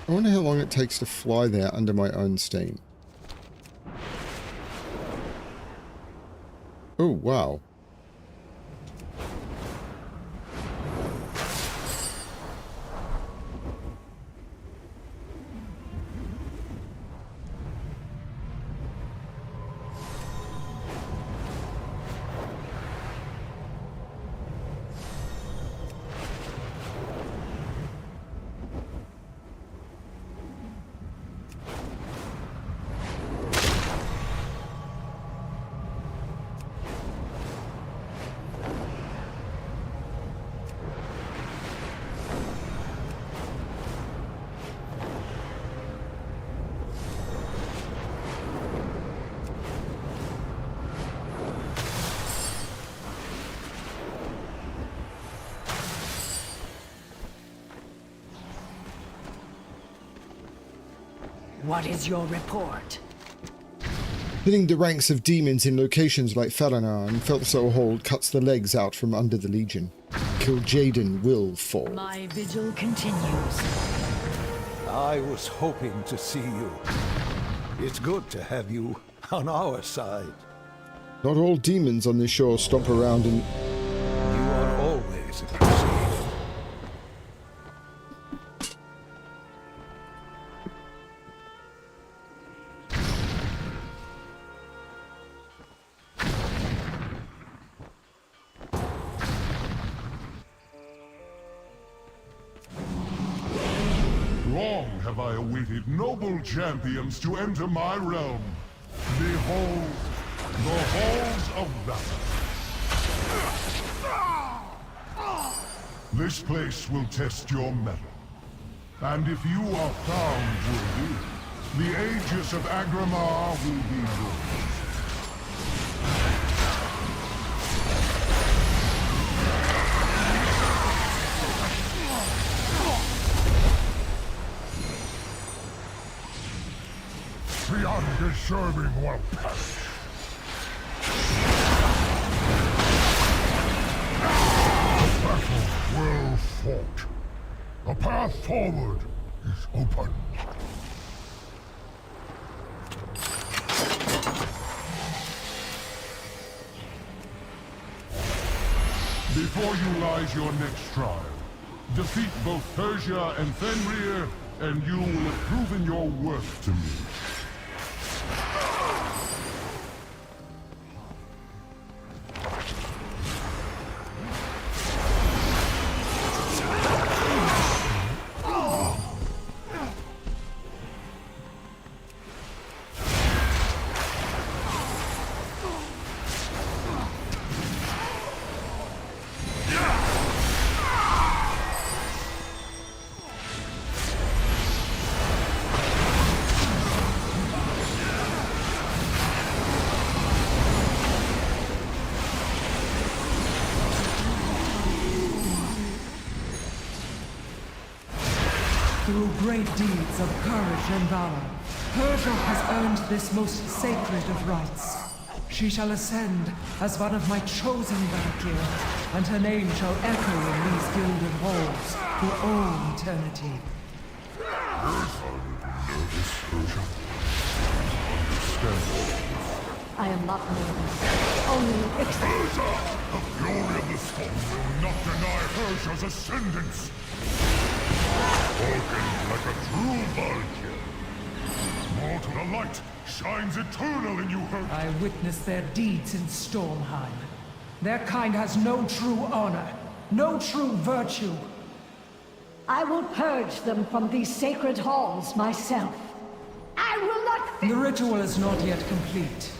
I wonder how long it takes to fly there under my own steam. Oh, wow. What is your report? Hitting the ranks of demons in locations like Faranar and Felso Hold cuts the legs out from under the Legion. Kil'jaeden will fall. My vigil continues. I was hoping to see you. It's good to have you on our side. Not all demons on this shore stomp around and... You are always appreciated. Long have I awaited noble champions to enter my realm. Behold, the halls of battle. This place will test your mettle. And if you are found worthy, the Aegis of Agramar will be yours. The undeserving will perish. path forward is open. Before you lies your next trial. Defeat both Persia and Fenrir, and you will have proven your worth to me. Through great deeds of courage and valor, Persia has earned this most sacred of rights. She shall ascend as one of my chosen Valkyr, and her name shall echo in these gilded halls for all eternity. Nervous, Persia? Understand. I am not nervous. Only excited. Persia! The fury of the storm will not deny Persia's ascendance! Spoken like a true Valkyr. More to the light shines eternal in you, Herc. I witnessed their deeds in Stormheim. Their kind has no true honor, no true virtue. I will purge them from these sacred halls myself. I will not... The ritual is not yet complete.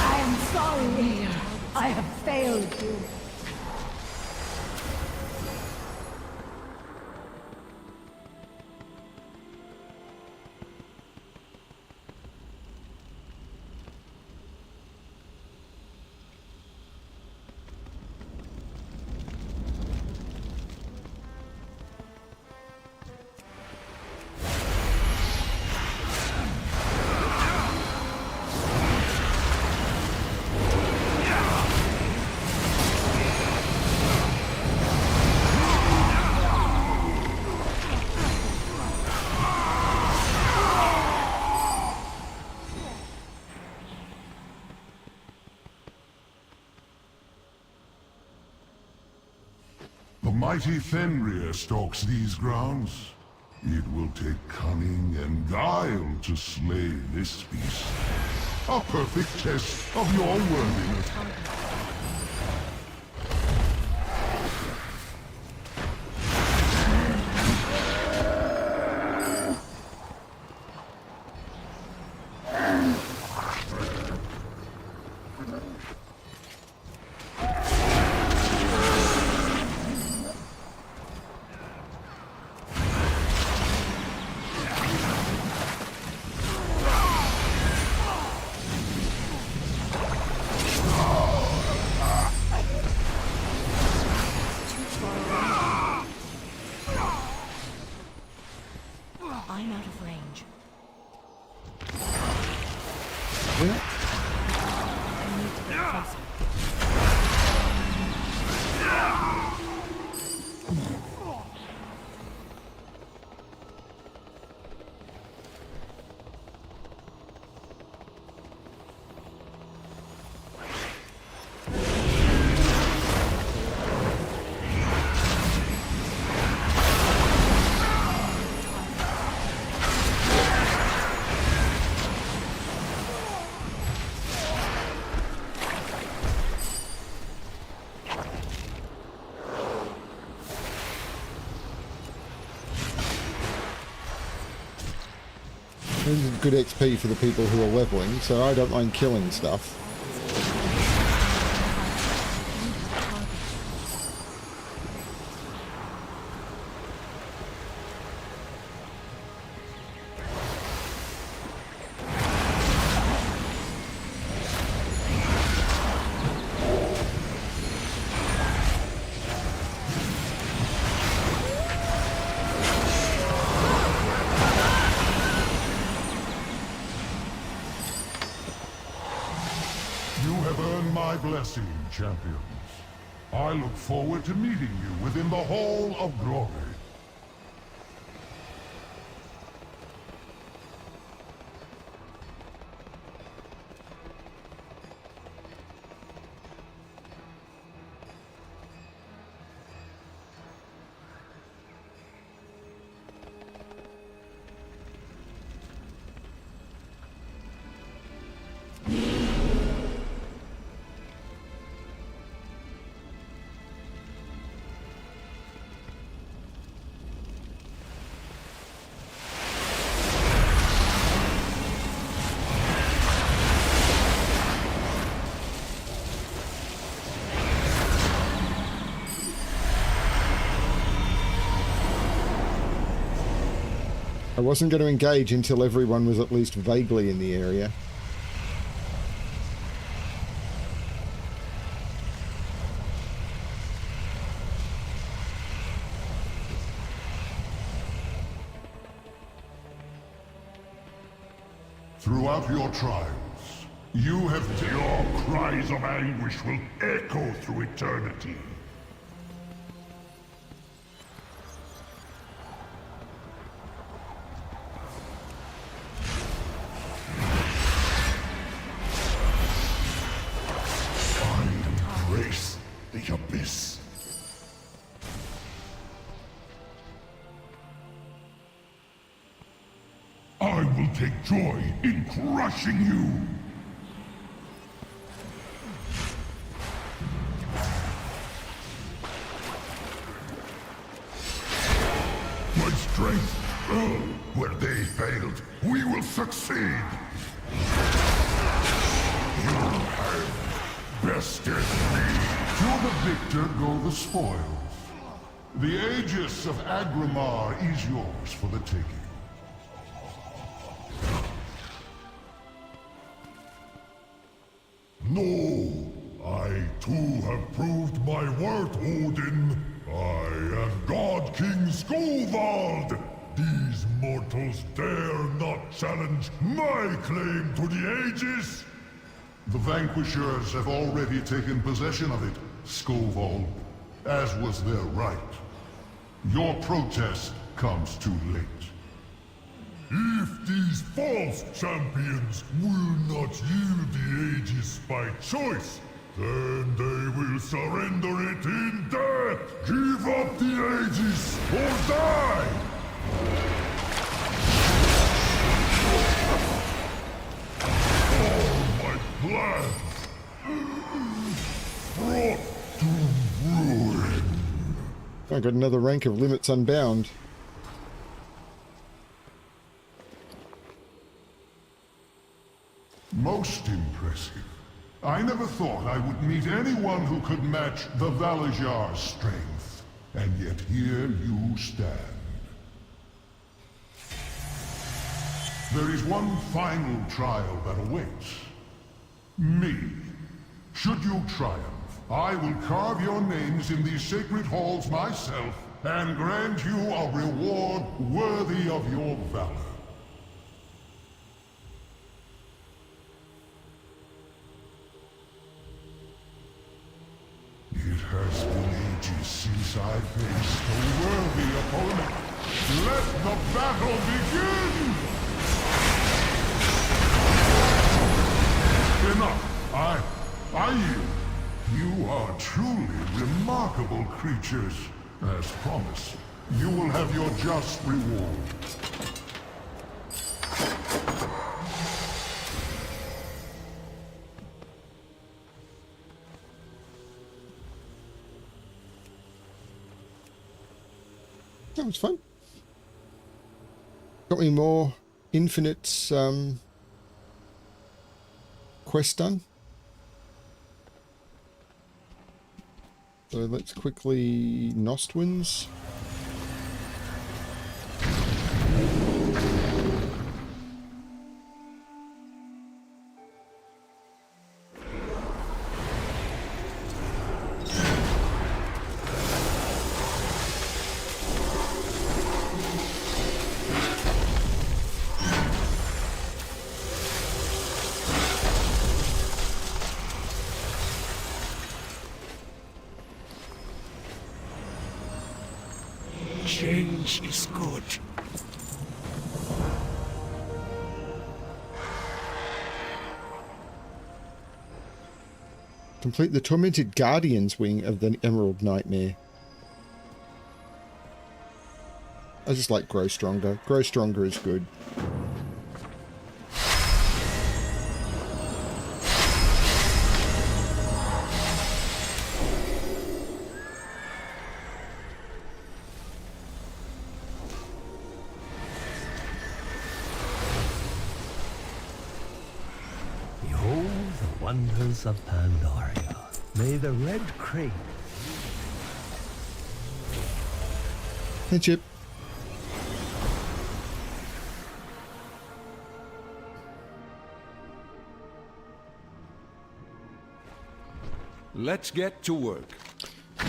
I am sorry, Air. I have failed you. The mighty Fenrir stalks these grounds. It will take cunning and guile to slay this beast. A perfect test of your worthiness. I'm out of range. I need to get closer. This is good XP for the people who are leveling, so I don't mind killing stuff. You have earned my blessing, champions. I look forward to meeting you within the Hall of Glory. I wasn't going to engage until everyone was at least vaguely in the area. Throughout your trials, you have... Your cries of anguish will echo through eternity. The abyss. I will take joy in crushing you. My strength, where they failed, we will succeed. You have bested me. To the victor go the spoils. The Aegis of Agrimar is yours for the taking. No, I too have proved my worth, Odin. I am God King Skovald. These mortals dare not challenge my claim to the Aegis. The Vanquishers have already taken possession of it, Skovald, as was their right. Your protest comes too late. If these false champions will not yield the Aegis by choice, then they will surrender it in death! Give up the Aegis, or die! All my plans brought to ruin. I got another rank of Limits Unbound. Most impressive. I never thought I would meet anyone who could match the Valajar's strength. And yet here you stand. There is one final trial that awaits. Me. Should you triumph, I will carve your names in these sacred halls myself, and grant you a reward worthy of your valor. It has been ages since I faced a worthy opponent. Let the battle begin! Enough! I yield. You are truly remarkable creatures. As promised, you will have your just reward. That was fun. Got me more infinite quest done. So let's quickly Nostwinds. Change is good. Complete the Tormented Guardians wing of the Emerald Nightmare. I just like Grow Stronger. Grow Stronger is good. Behold the wonders of Pandaria. May the red crate. Hey, Chip. Let's get to work.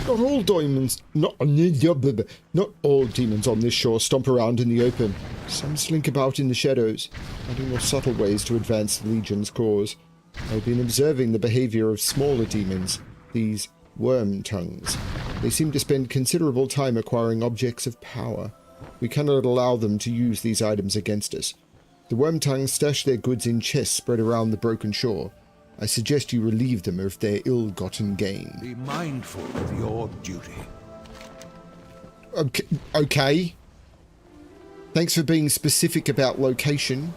Not all demons on this shore stomp around in the open. Some slink about in the shadows, finding more subtle ways to advance the Legion's cause. I've been observing the behavior of smaller demons, these worm tongues. They seem to spend considerable time acquiring objects of power. We cannot allow them to use these items against us. The worm tongues stash their goods in chests spread around the broken shore. I suggest you relieve them of their ill-gotten gain. Be mindful of your duty. Okay. Thanks for being specific about location.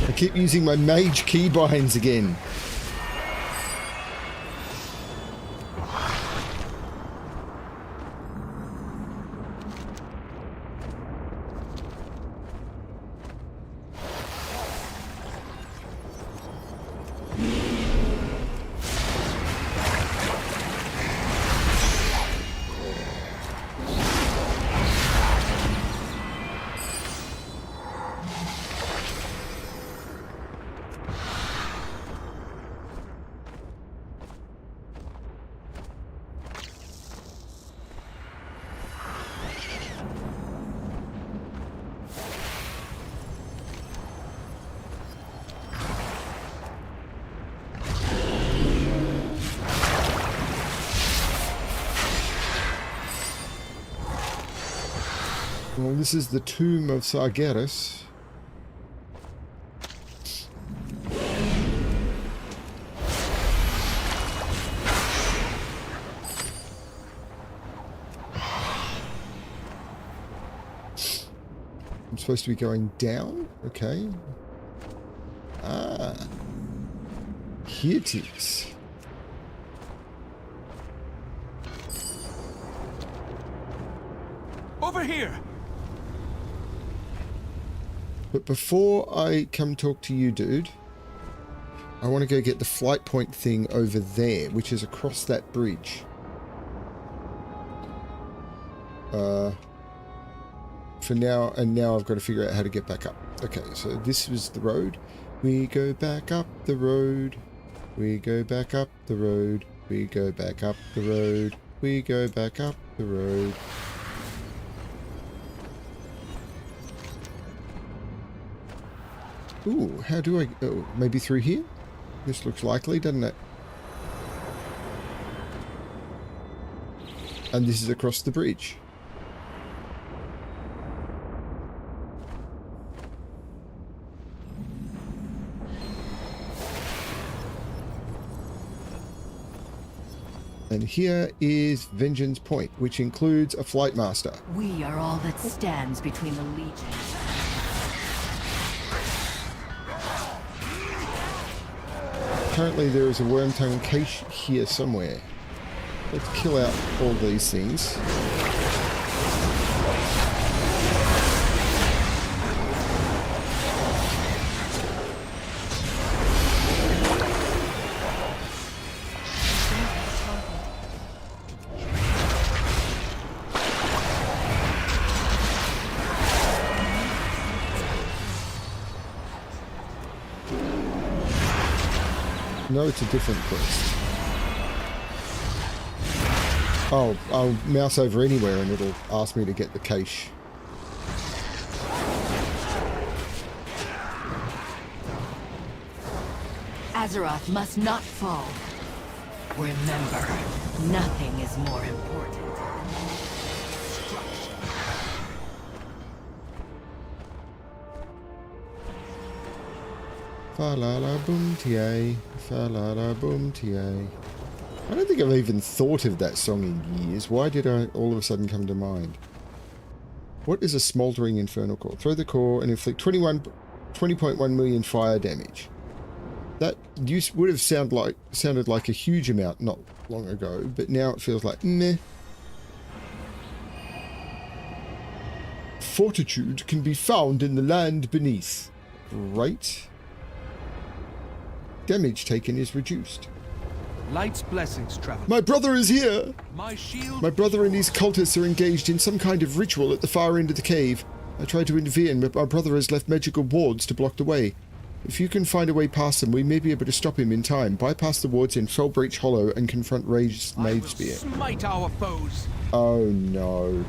I keep using my mage keybinds again. Well, this is the tomb of Sargeras. I'm supposed to be going down? Okay. Ah. Here it is. Over here! But before I come talk to you, dude, I want to go get the flight point thing over there, which is across that bridge. For now, and now I've got to figure out how to get back up. Okay, so this was the road. We go back up the road. We go back up the road. We go back up the road. We go back up the road. Ooh, how do I... Oh, maybe through here? This looks likely, doesn't it? And this is across the bridge. And here is Vengeance Point, which includes a flight master. We are all that stands between the legions. Currently there is a worm-tongue cache here somewhere. Let's kill out all these things. No, it's a different quest. Oh, I'll mouse over anywhere and it'll ask me to get the cache. Azeroth must not fall. Remember, nothing is more important than destruction. Fa la la boom tie, fa la la boom tie. I don't think I've even thought of that song in years. Why did I all of a sudden come to mind? What is a smoldering infernal core? Throw the core and inflict 20.1 million fire damage. That would have sounded like a huge amount not long ago, but now it feels like meh. Fortitude can be found in the land beneath. Right. Damage taken is reduced. Light's blessings, traveler. My brother is here! My shield. My brother and his cultists are engaged in some kind of ritual at the far end of the cave. I tried to intervene, but my brother has left magical wards to block the way. If you can find a way past them, we may be able to stop him in time. Bypass the wards in Fellbreach Hollow and confront Rage's Mage Spear. Smite our foes. Oh no.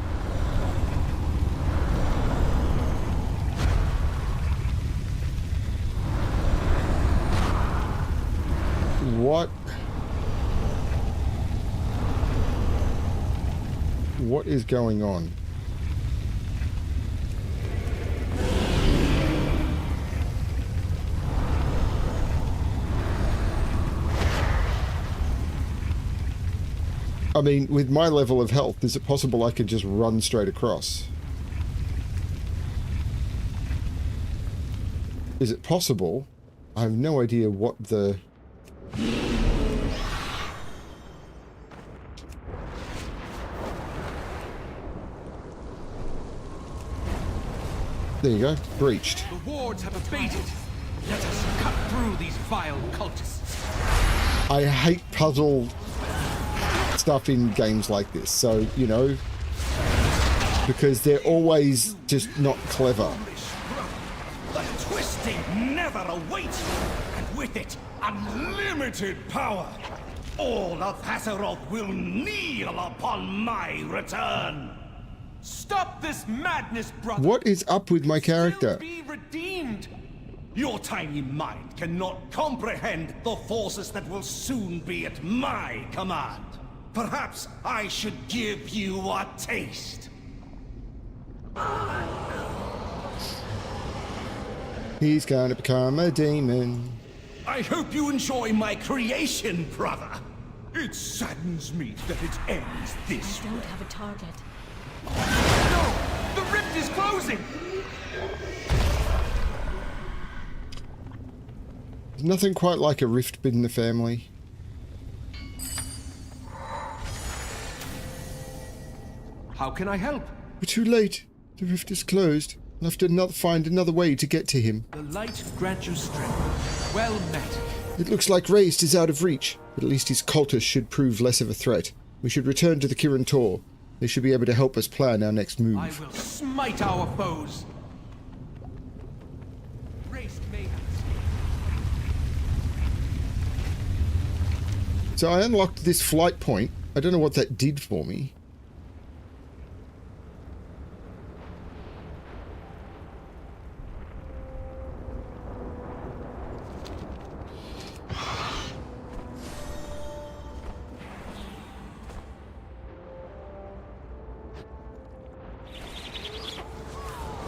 What? What is going on? I mean, with my level of health, is it possible I could just run straight across? Is it possible? I have no idea what the... There you go, breached. The wards have abated. Let us cut through these vile cultists. I hate puzzle stuff in games like this, so, you know, because they're always just not clever. The twisting never awaits, and with it, unlimited power. All of Azeroth will kneel upon my return. Stop this madness, brother. What is up with my character? Be redeemed. Your tiny mind cannot comprehend the forces that will soon be at my command. Perhaps I should give you a taste. He's gonna become a demon. I hope you enjoy my creation, brother. It saddens me that it ends this way. I don't have a target. No! The rift is closing! There's nothing quite like a rift in the family. How can I help? We're too late. The rift is closed. I'll have to find another way to get to him. The light grant you strength. Well met. It looks like Raised is out of reach, but at least his cultists should prove less of a threat. We should return to the Kirin Tor. They should be able to help us plan our next move. I will smite our foes. So I unlocked this flight point. I don't know what that did for me.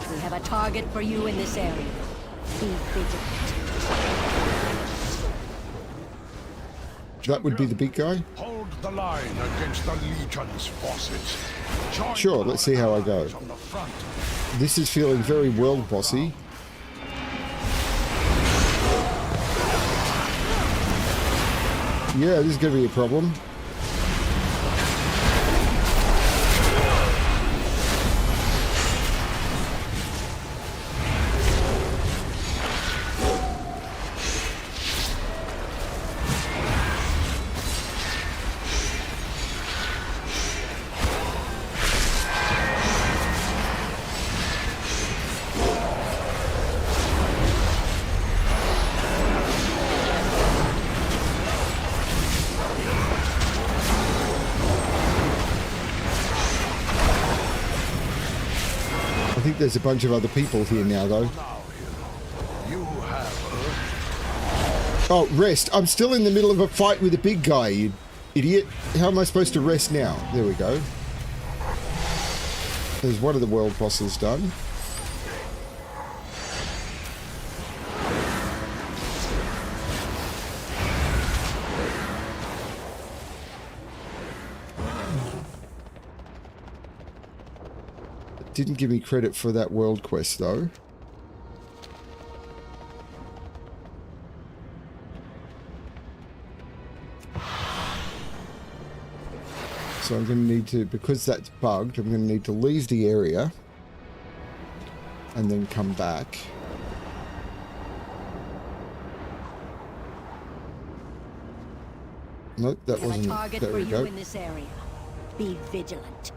We have a target for you in this area. Be vigilant. That would be the big guy. Hold Hold the line against the Legion's forces. Join Sure, let's see how I go. on the front. This is feeling very world bossy. Yeah, this is going to be a problem. I think there's a bunch of other people here now, though. Oh, rest. I'm still in the middle of a fight with a big guy, you idiot. How am I supposed to rest now? There we go. There's one of the world bosses done. Didn't give me credit for that world quest, though. So I'm going to need to, because that's bugged, I'm going to need to leave the area and then come back. Nope, that wasn't. Target There for we you go. in this area. Be vigilant.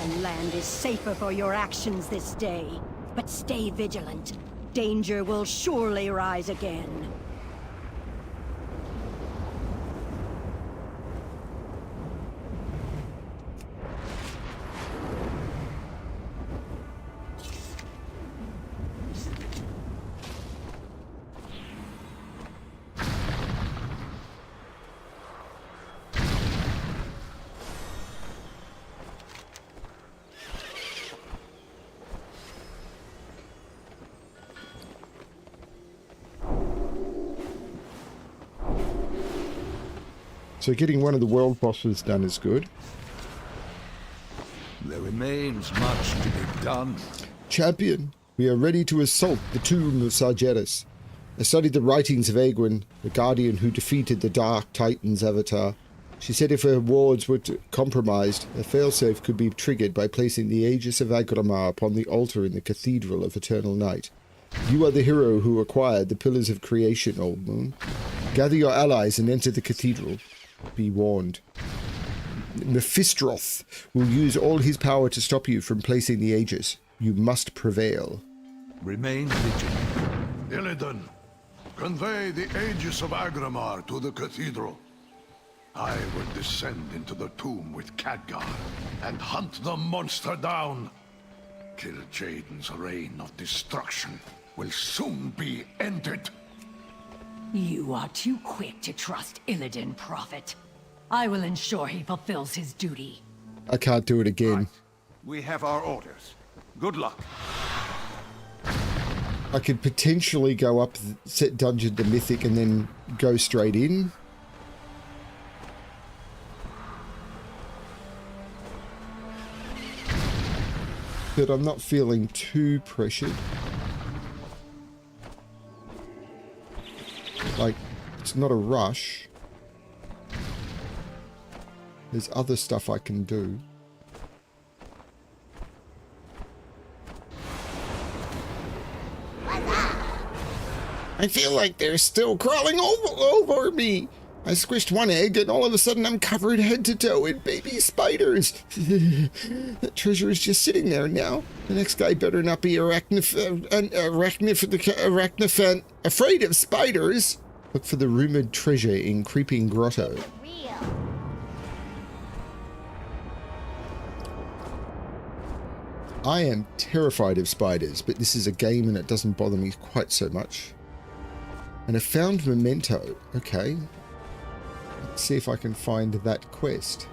The land is safer for your actions this day, but stay vigilant. Danger will surely rise again. So getting one of the world bosses done is good. There remains much to be done. Champion, we are ready to assault the tomb of Sargeras. I studied the writings of Egwene, the guardian who defeated the Dark Titan's avatar. She said if her wards were compromised, a failsafe could be triggered by placing the Aegis of Agramar upon the altar in the Cathedral of Eternal Night. You are the hero who acquired the Pillars of Creation, Old Moon. Gather your allies and enter the cathedral. Be warned. Mephistroth will use all his power to stop you from placing the Aegis. You must prevail. Remain vigilant. Illidan, convey the Aegis of Agramar to the cathedral. I will descend into the tomb with Khadgar and hunt the monster down. Kil Jaden's reign of destruction will soon be ended. You are too quick to trust Illidan, Prophet. I will ensure he fulfills his duty. I can't do it again. Right. We have our orders. Good luck. I could potentially go up, set dungeon to mythic, and then go straight in. But I'm not feeling too pressured. Like, it's not a rush. There's other stuff I can do. I feel like they're still crawling over me. I squished one egg and all of a sudden I'm covered head to toe in baby spiders. That treasure is just sitting there now. The next guy better not be arachnifan afraid of spiders. Look for the rumored treasure in Creeping Grotto. I am terrified of spiders, but this is a game and it doesn't bother me quite so much. And a found memento. Okay. Let's see if I can find that quest.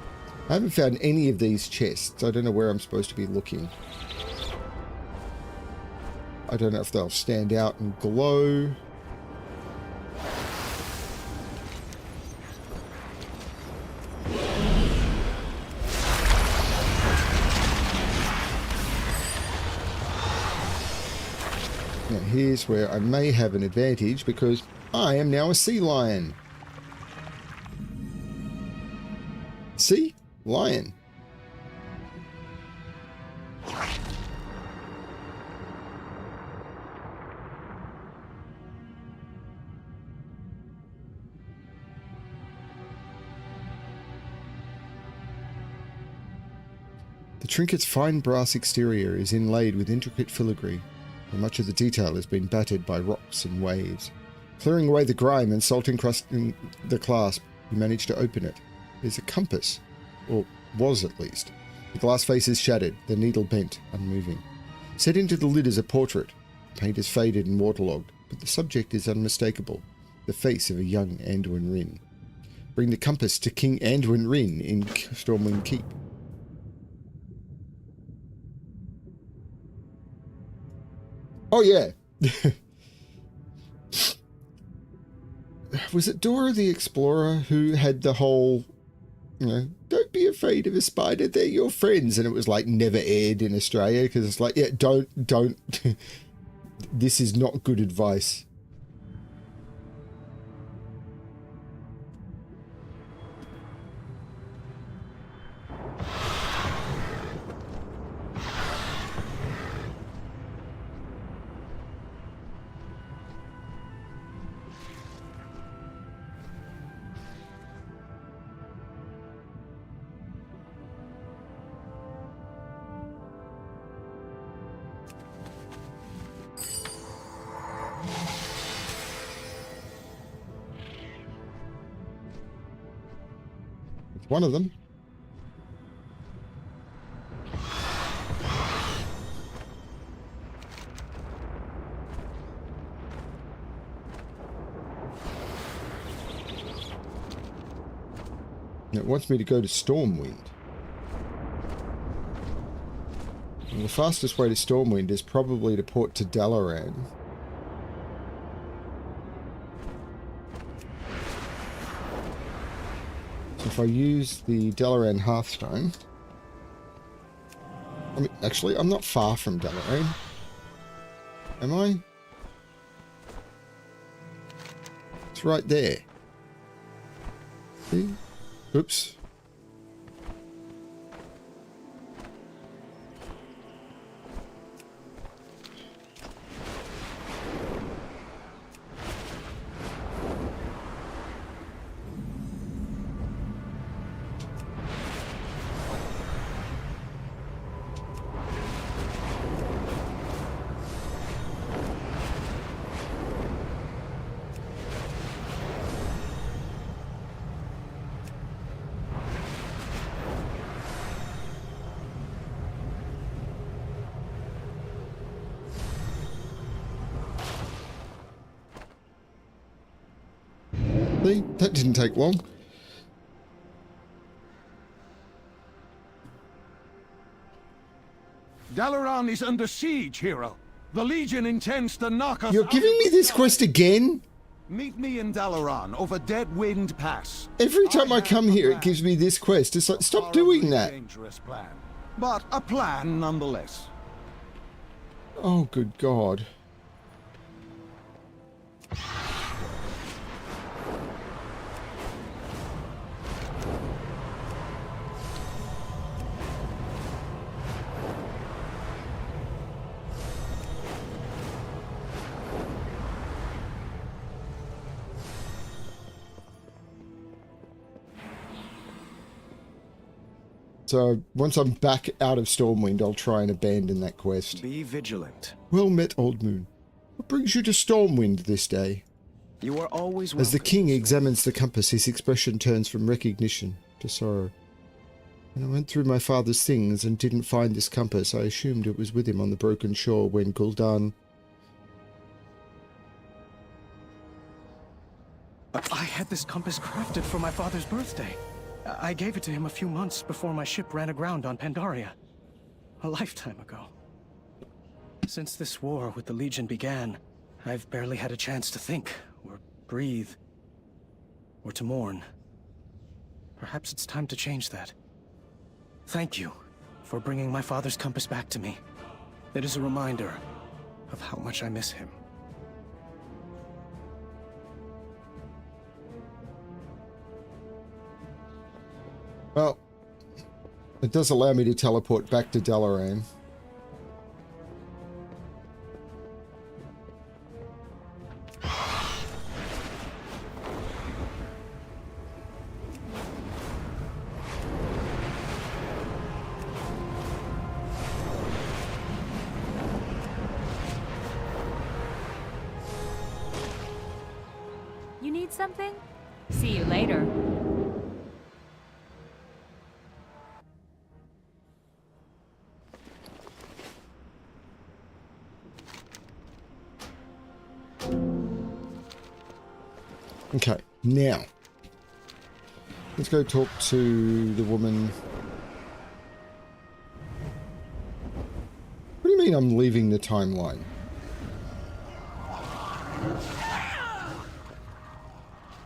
I haven't found any of these chests. I don't know where I'm supposed to be looking. I don't know if they'll stand out and glow. Now here's where I may have an advantage because I am now a sea lion. Sea lion. The trinket's fine brass exterior is inlaid with intricate filigree, and much of the detail has been battered by rocks and waves. Clearing away the grime and salt encrusting the clasp, you manage to open it. There's a compass, or was at least. The glass face is shattered, the needle bent, unmoving. Set into the lid is a portrait. The paint is faded and waterlogged, but the subject is unmistakable, the face of a young Anduin Wrynn. Bring the compass to King Anduin Wrynn in Stormwind Keep. Oh yeah. Was it Dora the Explorer who had the whole, you know, don't be afraid of a spider, they're your friends, and it was like never aired in Australia because it's like, yeah, don't this is not good advice. One of them. It wants me to go to Stormwind. And the fastest way to Stormwind is probably to port to Dalaran. So if I use the Dalaran Hearthstone... I mean, actually, I'm not far from Dalaran. Am I? It's right there. See? Oops. See? That didn't take long. Dalaran is under siege, hero. The Legion intends to knock us You're out giving me this quest again? Meet me in Dalaran over Dead Wind Pass. Every time I come here, it gives me this quest. It's like, stop doing that. Dangerous plan, but a plan nonetheless. Oh, good God. So, once I'm back out of Stormwind, I'll try and abandon that quest. Be vigilant. Well met, Old Moon. What brings you to Stormwind this day? You are always welcome. As the king examines the compass, his expression turns from recognition to sorrow. When I went through my father's things and didn't find this compass, I assumed it was with him on the broken shore when Gul'dan... I had this compass crafted for my father's birthday. I gave it to him a few months before my ship ran aground on Pandaria. A lifetime ago. Since this war with the Legion began, I've barely had a chance to think, or breathe, or to mourn. Perhaps it's time to change that. Thank you for bringing my father's compass back to me. It is a reminder of how much I miss him. Well, it does allow me to teleport back to Dalaran. You need something? See you later. Okay, now let's go talk to the woman. What do you mean I'm leaving the timeline?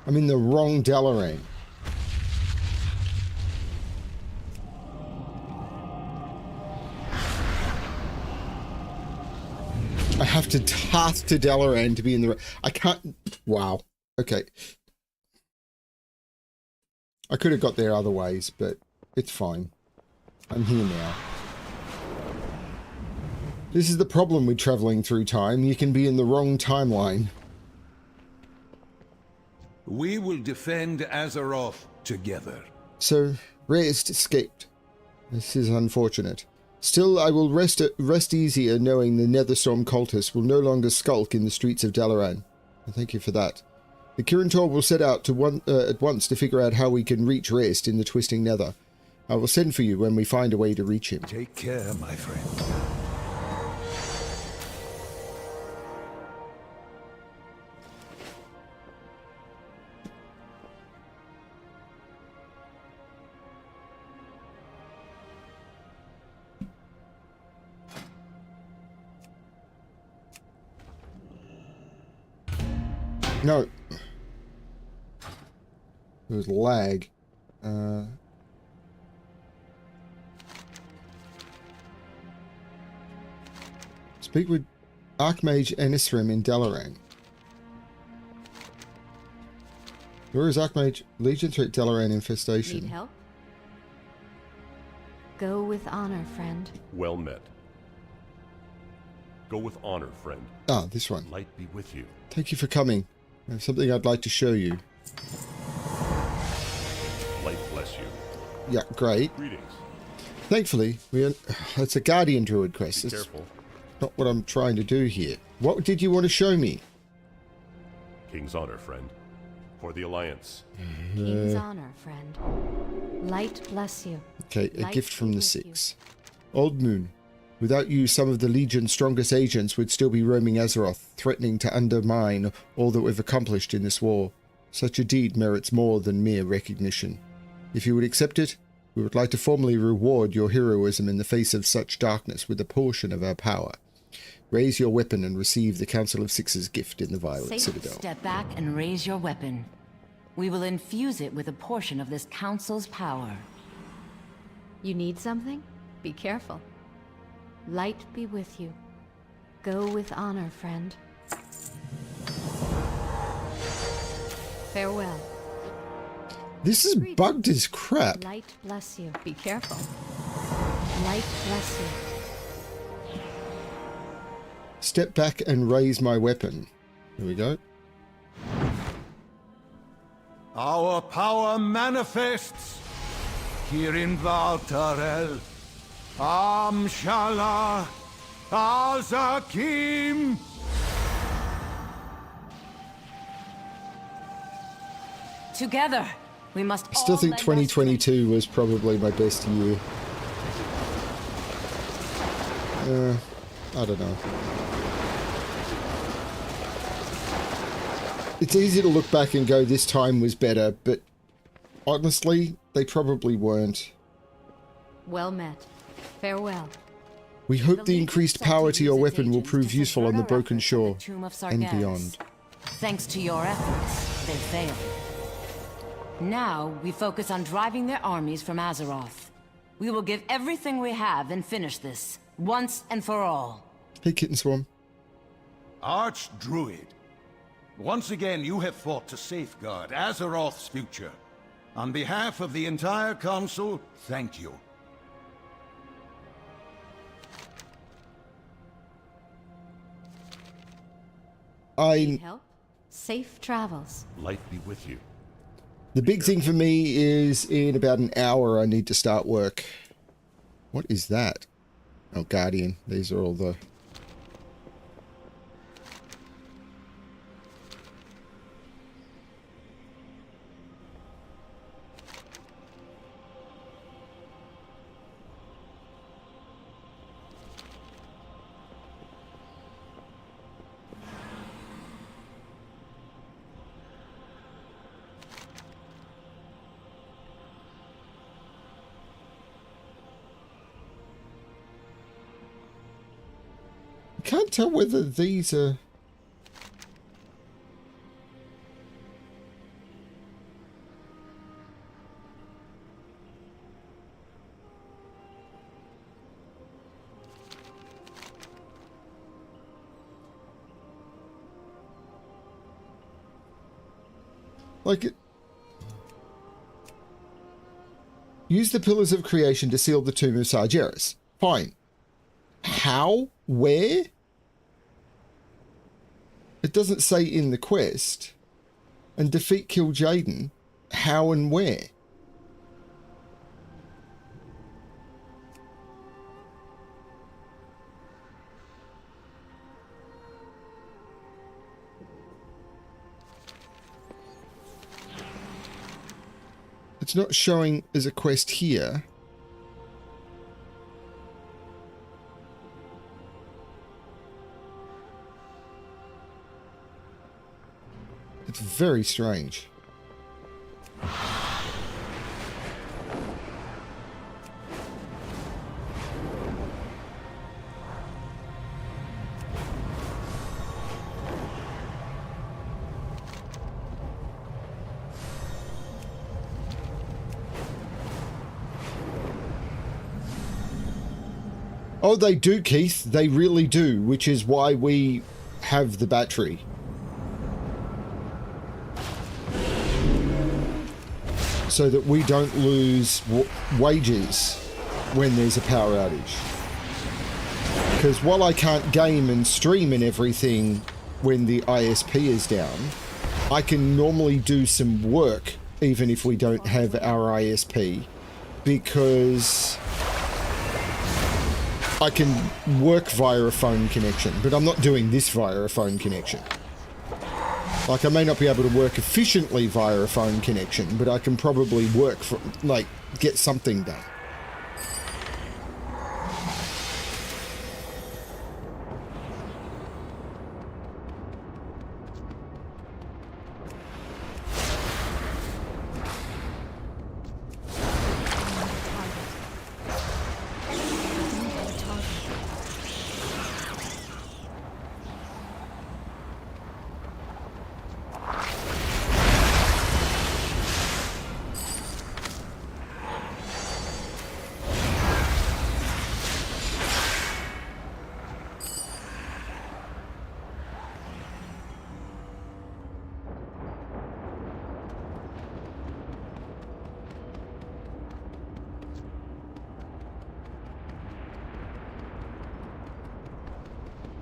I'm in the wrong Dalaran. I have to task to Dalaran to be in the... I can't... Wow. Okay. I could have got there other ways, but it's fine. I'm here now. This is the problem with traveling through time. You can be in the wrong timeline. We will defend Azeroth together. So, Reyes escaped. This is unfortunate. Still, I will rest easier knowing the Netherstorm cultists will no longer skulk in the streets of Dalaran. Thank you for that. The Kirin will set out to at once to figure out how we can reach Rest in the Twisting Nether. I will send for you when we find a way to reach him. Take care, my friend. No. There was lag. Speak with Archmage Enisrim in Dalaran. Where is Archmage? Legion threat Dalaran infestation. Need help? Go with honor, friend. Well met. Go with honor, friend. Ah, this one. Light be with you. Thank you for coming. I have something I'd like to show you. Light bless you. Yeah, great. Greetings. Thankfully, it's a Guardian Druid quest. Be It's careful. not what I'm trying to do here. What did you want to show me? King's honor, friend. For the Alliance. King's honor, friend. Light bless you. Okay, a Light gift from be the with Six. Old Moon. Without you, some of the Legion's strongest agents would still be roaming Azeroth, threatening to undermine all that we've accomplished in this war. Such a deed merits more than mere recognition. If you would accept it, we would like to formally reward your heroism in the face of such darkness with a portion of our power. Raise your weapon and receive the Council of Six's gift in the Violet Safe, Citadel. step back and raise your weapon. We will infuse it with a portion of this Council's power. You need something? Be careful. Light be with you. Go with honor, friend. Farewell. This is bugged as crap. Light bless you. Be careful. Light bless you. Step back and raise my weapon. Here we go. Our power manifests here in Valtarel. Amshala Al-Zakim. Together, we must I still think 2022 was probably my best year. I don't know. It's easy to look back and go, this time was better, but honestly, they probably weren't. Well met. Farewell. We hope the increased power to your weapon will prove useful on the Broken Shore and beyond. Thanks to your efforts, they failed. Now, we focus on driving their armies from Azeroth. We will give everything we have and finish this, once and for all. Hey, Kitten Swarm. Archdruid. Once again, you have fought to safeguard Azeroth's future. On behalf of the entire Council, thank you. Need help? Safe travels. Light be with you. The big thing for me is in about an hour I need to start work. What is that? Oh, Guardian. These are all the... Can't tell whether these are... like it... Use the Pillars of Creation to seal the Tomb of Sargeras. Fine. How? Where? It doesn't say in the quest. And defeat Kill Jaden. How and where? It's not showing as a quest here. It's very strange. Oh, they do, Keith. They really do, which is why we have the battery. So that we don't lose wages when there's a power outage. Because while I can't game and stream and everything when the ISP is down, I can normally do some work even if we don't have our ISP, because I can work via a phone connection, but I'm not doing this via a phone connection. Like, I may not be able to work efficiently via a phone connection, but I can probably work for, like, get something done.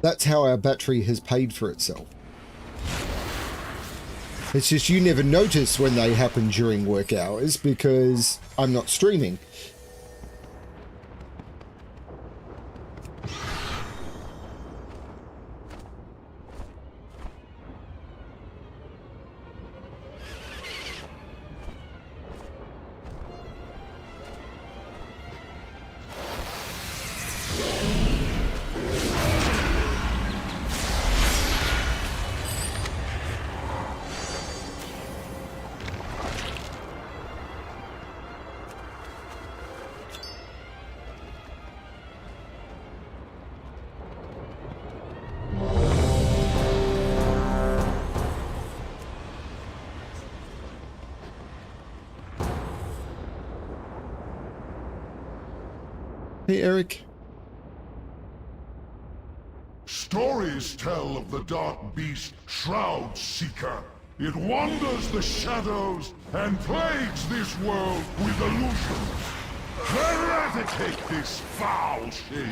That's how our battery has paid for itself. It's just you never notice when they happen during work hours because I'm not streaming. Hey, Eric. Stories tell of the dark beast Shroud Seeker. It wanders the shadows and plagues this world with illusions. Eradicate this foul shade.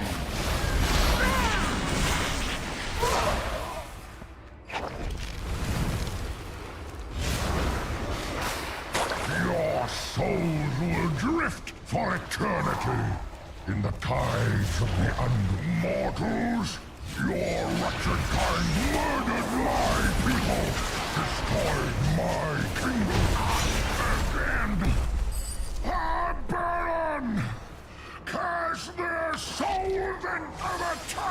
Your souls will drift for eternity in the tides of the unmortals. Your wretched kind murdered my people, destroyed my kingdom, and Baron! Cast their souls into the tides!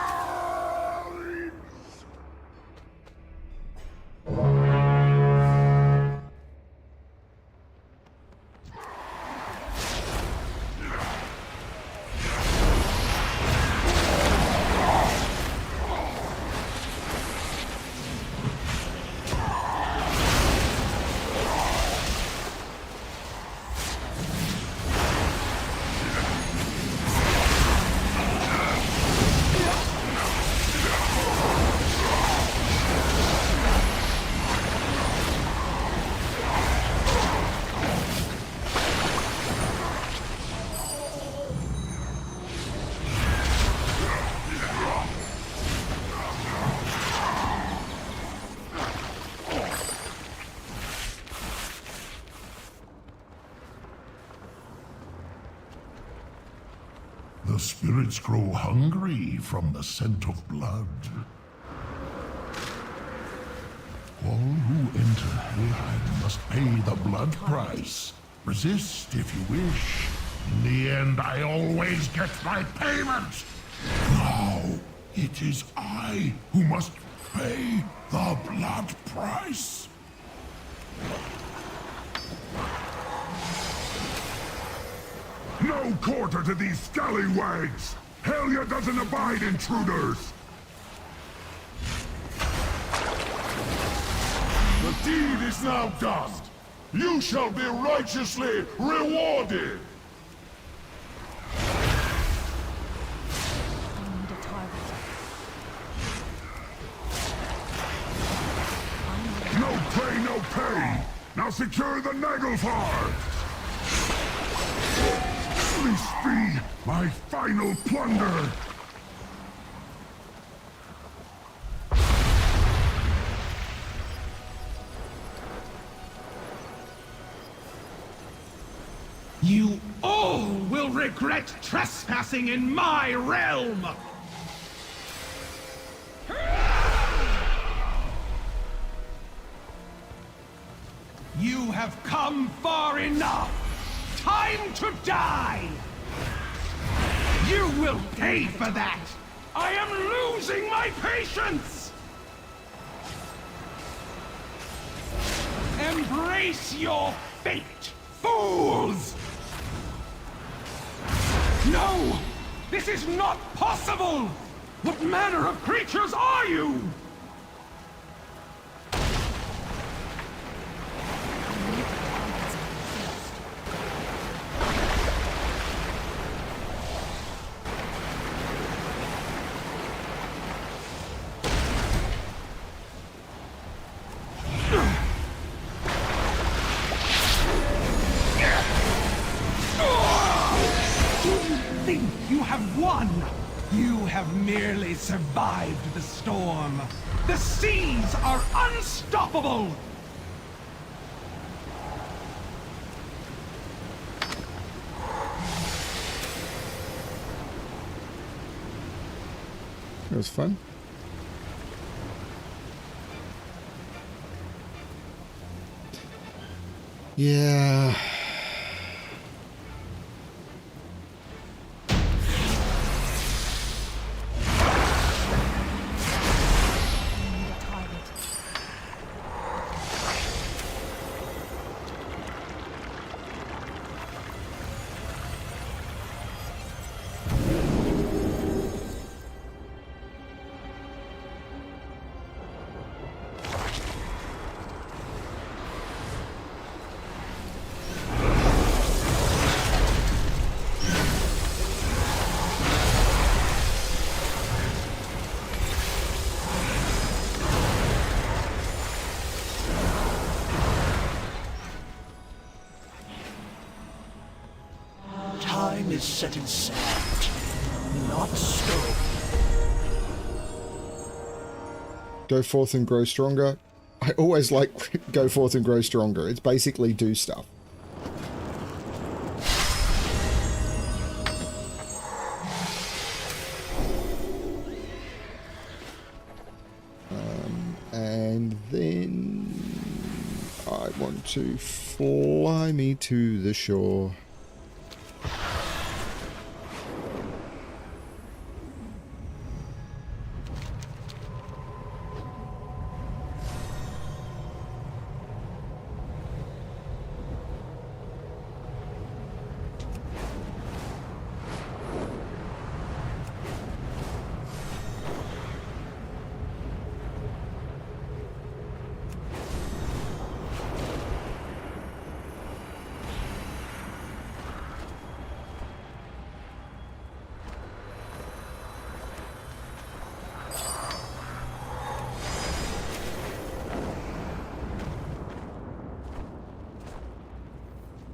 The spirits grow hungry from the scent of blood. All who enter Helheim must pay the blood price. Resist if you wish. In the end, I always get my payment. Now, it is I who must pay the blood price. No quarter to these scallywags! Helya doesn't abide intruders! The deed is now done! You shall be righteously rewarded! No pay, no pay! Now secure the Nagelfar! This be my final plunder! You all will regret trespassing in my realm! You have come far enough! Time to die! You will pay for that! I am losing my patience! Embrace your fate, fools! No! This is not possible! What manner of creatures are you? Merely survived the storm. The seas are unstoppable! It was fun. Yeah. is set in sand, not stone. Go forth and grow stronger. I always like go forth and grow stronger. It's basically do stuff. And then I want to fly me to the shore.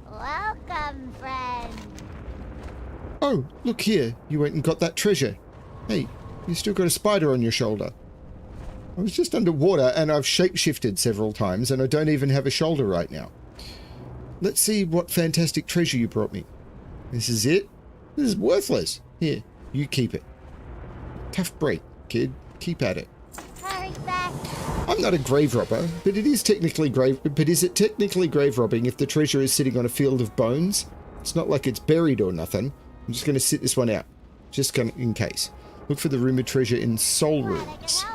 Welcome, friend. Oh, look here. You went and got that treasure. Hey, you still got a spider on your shoulder. I was just underwater and I've shapeshifted several times and I don't even have a shoulder right now. Let's see what fantastic treasure you brought me. This is it? This is worthless. Here, you keep it. Tough break, kid. Keep at it. Hurry back. I'm not a grave robber, but it is technically grave. But is it technically grave robbing if the treasure is sitting on a field of bones? It's not like it's buried or nothing. I'm just going to sit this one out, just in case. Look for the rumored treasure in soul runes.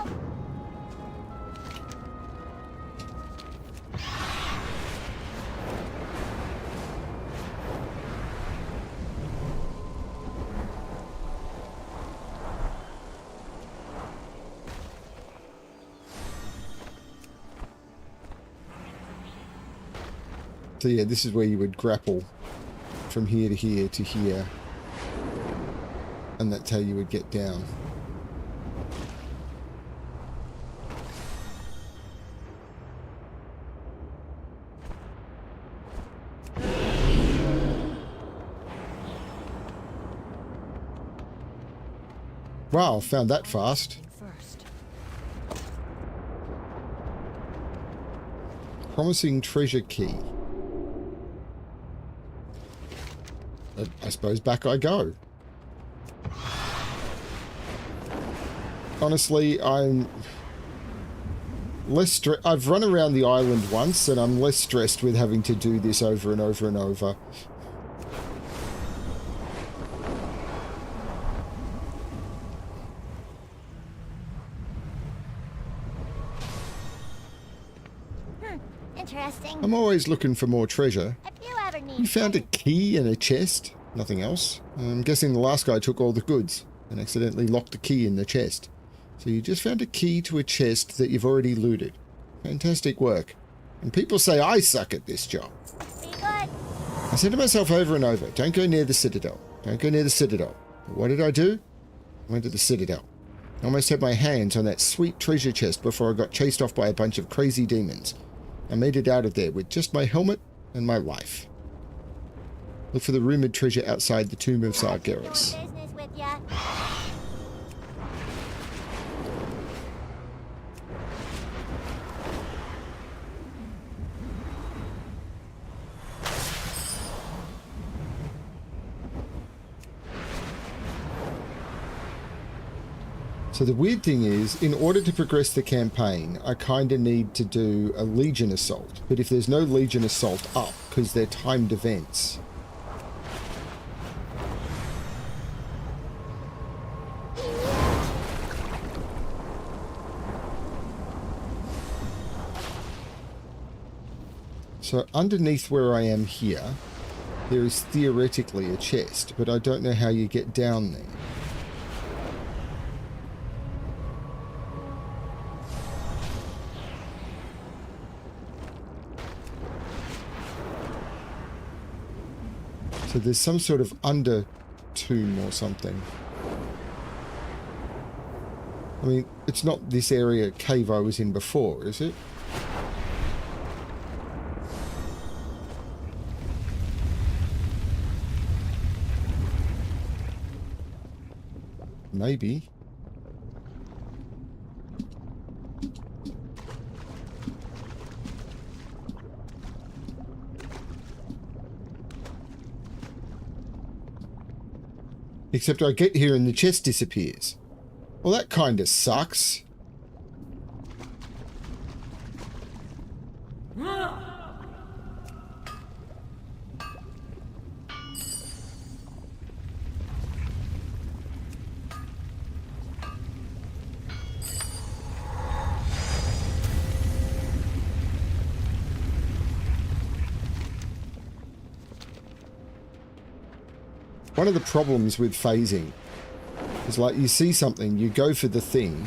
So yeah, this is where you would grapple from here to here to here. And that's how you would get down. Wow, found that fast. Promising treasure key. I suppose back I go. Honestly, I'm less I've run around the island once and I'm less stressed with having to do this over and over and over. Interesting. I'm always looking for more treasure. If you ever need You found a key in a chest? Nothing else? I'm guessing the last guy took all the goods and accidentally locked the key in the chest. So you just found a key to a chest that you've already looted. Fantastic work. And people say I suck at this job. Be good. I said to myself over and over, don't go near the Citadel. Don't go near the Citadel. But what did I do? I went to the Citadel. I almost had my hands on that sweet treasure chest before I got chased off by a bunch of crazy demons. I made it out of there with just my helmet and my life. Look for the rumored treasure outside the tomb of Sargeras. Business with ya. So the weird thing is, in order to progress the campaign, I kind of need to do a Legion Assault. But if there's no Legion Assault up, because they're timed events, so underneath where I am here, there is theoretically a chest, but I don't know how you get down there. So there's some sort of under tomb or something. I mean, it's not this area cave I was in before, is it? Maybe. Except I get here and the chest disappears. Well, that kind of sucks. One of the problems with phasing is like you see something, you go for the thing,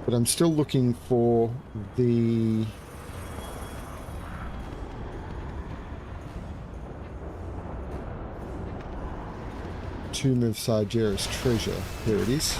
but I'm still looking for the Tomb of Sargeras treasure. There it is.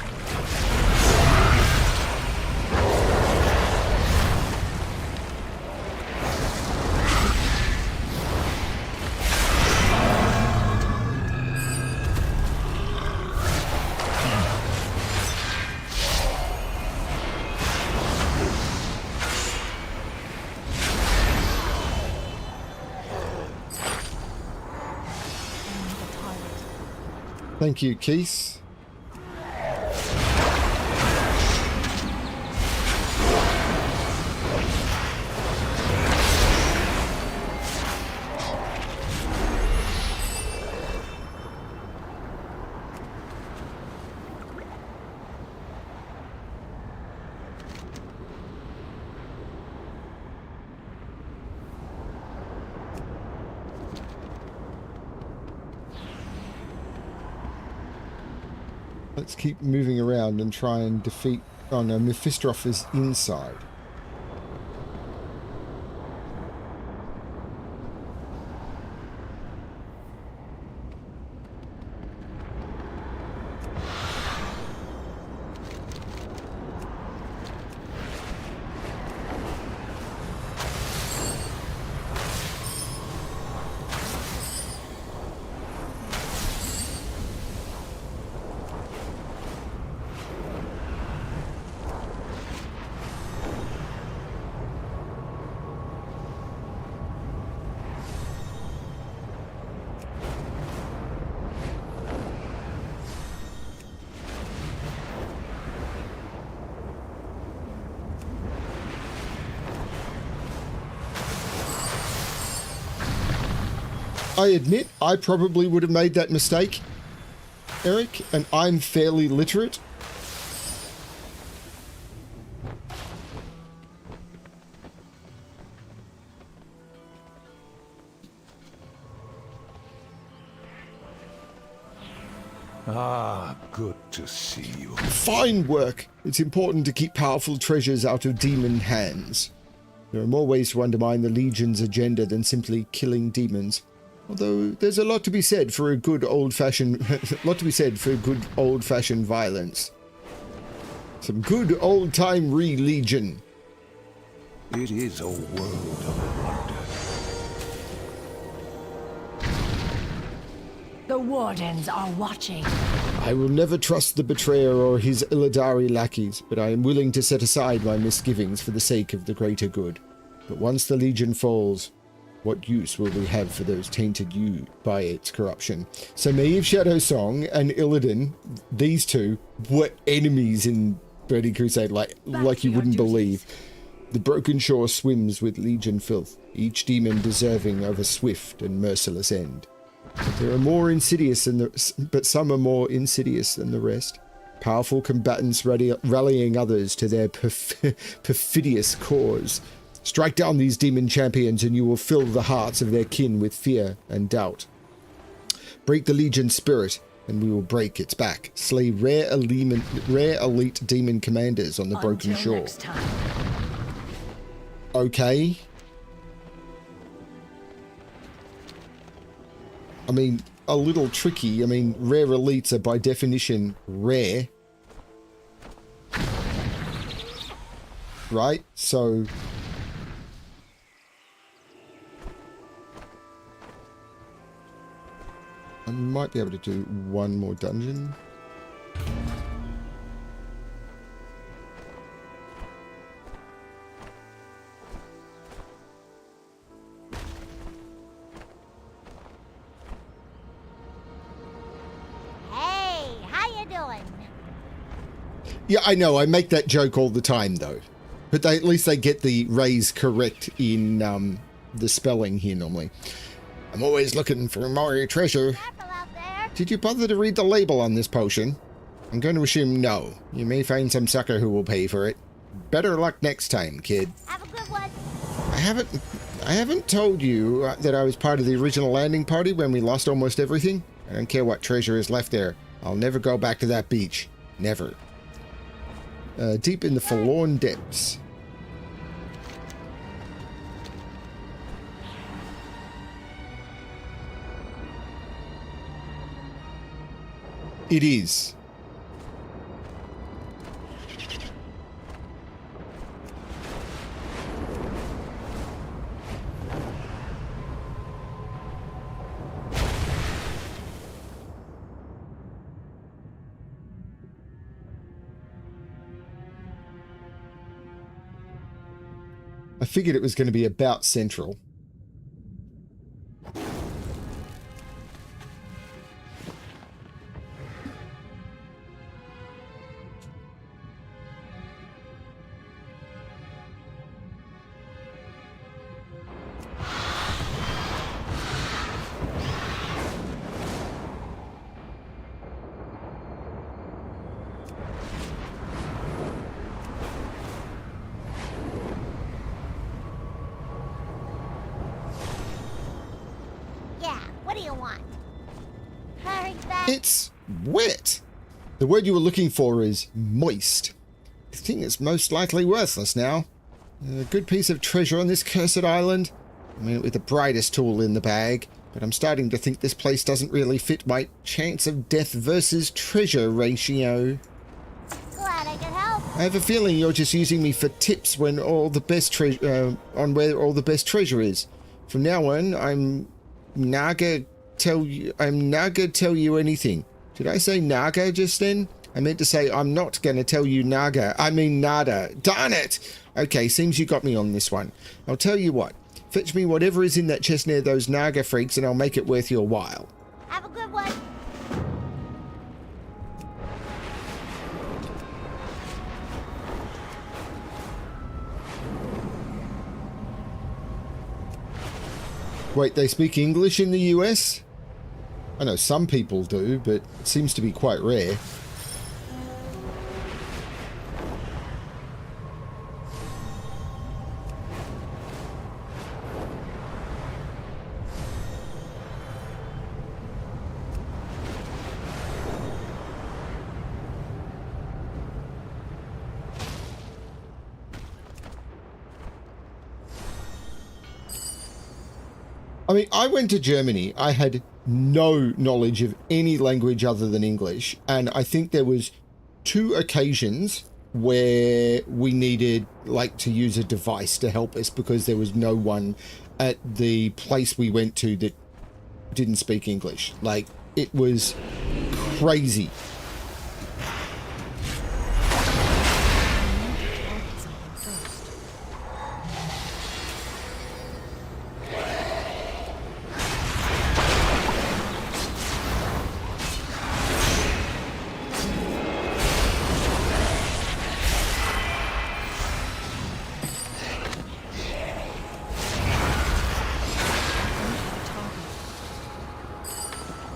Thank you, Keith. Let's keep moving around and try and defeat... Oh no, Mephistroff is inside. I admit I probably would have made that mistake, Eric, and I'm fairly literate. Ah, good to see you. Fine work. It's important to keep powerful treasures out of demon hands. There are more ways to undermine the Legion's agenda than simply killing demons. Although there's a lot to be said for a good old-fashioned violence. Some good old-time Legion. It is a world of wonder. The Wardens are watching. I will never trust the betrayer or his Illidari lackeys, but I am willing to set aside my misgivings for the sake of the greater good. But once the Legion falls, what use will we have for those tainted by its corruption? So Maeve Shadowsong and Illidan, these two, were enemies in Burning Crusade, like you wouldn't believe. The broken shore swims with legion filth, each demon deserving of a swift and merciless end. There are more insidious but some are more insidious than the rest. Powerful combatants rallying others to their perfidious cause. Strike down these demon champions and you will fill the hearts of their kin with fear and doubt. Break the legion spirit and we will break its back. Slay rare elite demon commanders on the broken shore. Next time. Okay. I mean, a little tricky. I mean, rare elites are by definition rare. Right? So... I might be able to do one more dungeon. Hey, how you doing? Yeah, I know. I make that joke all the time, though. But at least they get the raise correct in the spelling here normally. I'm always looking for more treasure. Did you bother to read the label on this potion? I'm going to assume no. You may find some sucker who will pay for it. Better luck next time, kid. Have a good one. I haven't told you that I was part of the original landing party when we lost almost everything. I don't care what treasure is left there. I'll never go back to that beach. Never. Deep in the forlorn depths. It is. I figured it was going to be about central. What do you want? Hurry back. It's wet. The word you were looking for is moist. The thing is most likely worthless now. A good piece of treasure on this cursed island. I mean, with the brightest tool in the bag, but I'm starting to think this place doesn't really fit my chance of death versus treasure ratio. Glad I could help. I have a feeling you're just using me for tips when all the best on where all the best treasure is. From now on, I'm naga tell you anything. Did I say naga just then? I meant to say I'm not going to tell you naga. I mean nada. Darn it! Okay, seems you got me on this one. I'll tell you what. Fetch me whatever is in that chest near those naga freaks and I'll make it worth your while. Have a good one. Wait, they speak English in the US? I know some people do, but it seems to be quite rare. I mean, I went to Germany. I had no knowledge of any language other than English. And I think there was 2 occasions where we needed, like, to use a device to help us because there was no one at the place we went to that didn't speak English. Like, it was crazy.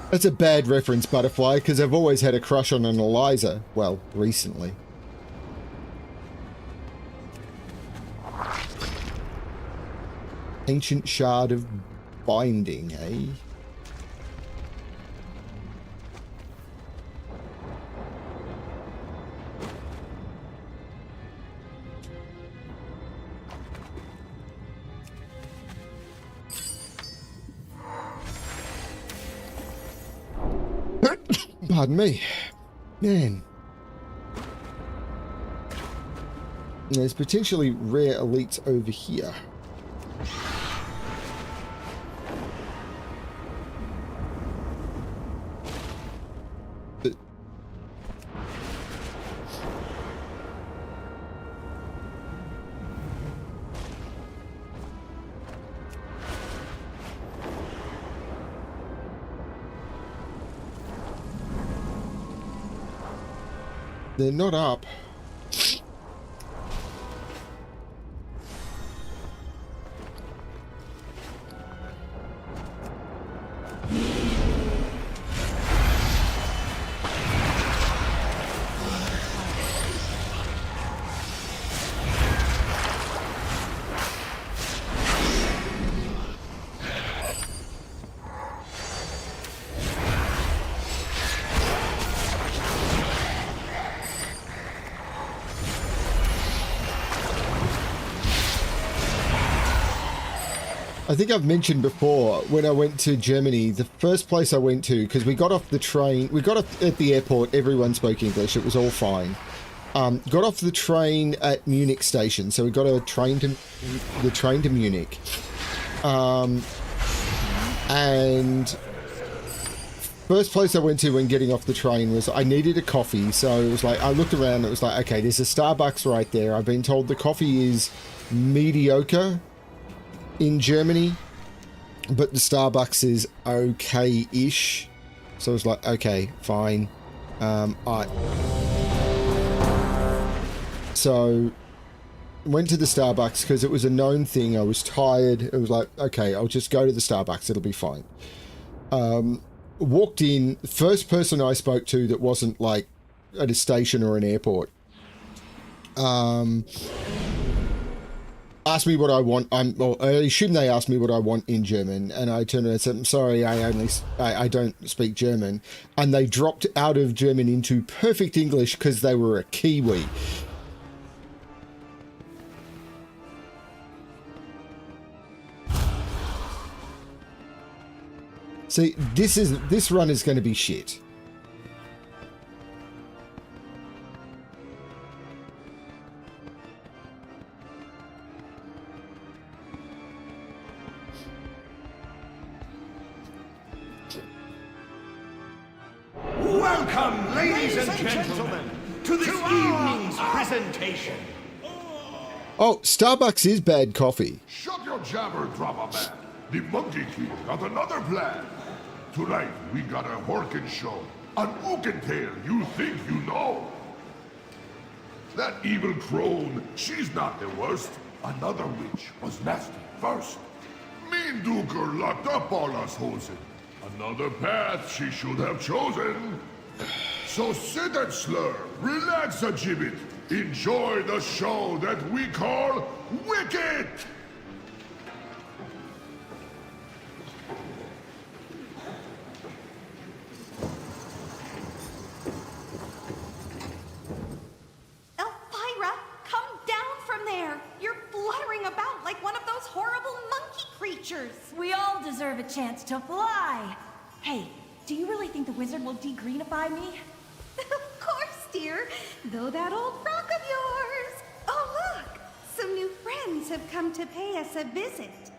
That's a bad reference, Butterfly, because I've always had a crush on an Eliza. Well, recently. Ancient Shard of Binding, eh? Pardon me. Man. There's potentially rare elites over here. But they're not up. I think I've mentioned before, when I went to Germany, the first place I went to, because we got off the train, we got off at the airport, everyone spoke English, it was all fine. Got off the train at Munich station, so we got the train to Munich. And first place I went to when getting off the train was, I needed a coffee, so it was like, I looked around, it was like, okay, there's a Starbucks right there. I've been told the coffee is mediocre in Germany, but the Starbucks is okay-ish. So I was like, okay, fine. So went to the Starbucks because it was a known thing. I was tired. It was like, okay, I'll just go to the Starbucks. It'll be fine. Walked in. First person I spoke to that wasn't like at a station or an airport. Asked me what I want. Well, I assume they asked me what I want in German, and I turned around and said, I'm sorry, I don't speak German. And they dropped out of German into perfect English because they were a Kiwi. See, this run is going to be shit. Welcome, ladies and gentlemen, to this evening's presentation. Oh, Starbucks is bad coffee. Shut your jabber, drama man. The Monkey King got another plan. Tonight, we got a Horkin show. An Ookin tale you think you know. That evil crone, she's not the worst. Another witch was nasty first. Mean Duker locked up all us hosen. Another path she should have chosen. So sit and slur, relax a gibbet. Enjoy the show that we call Wicked! Elvira, come down from there! You're fluttering about like one of those horrible monkey creatures! We all deserve a chance to fly. Hey, do you really think the wizard will degreenify me? Of course, dear. Though that old frock of yours. Oh, look! Some new friends have come to pay us a visit.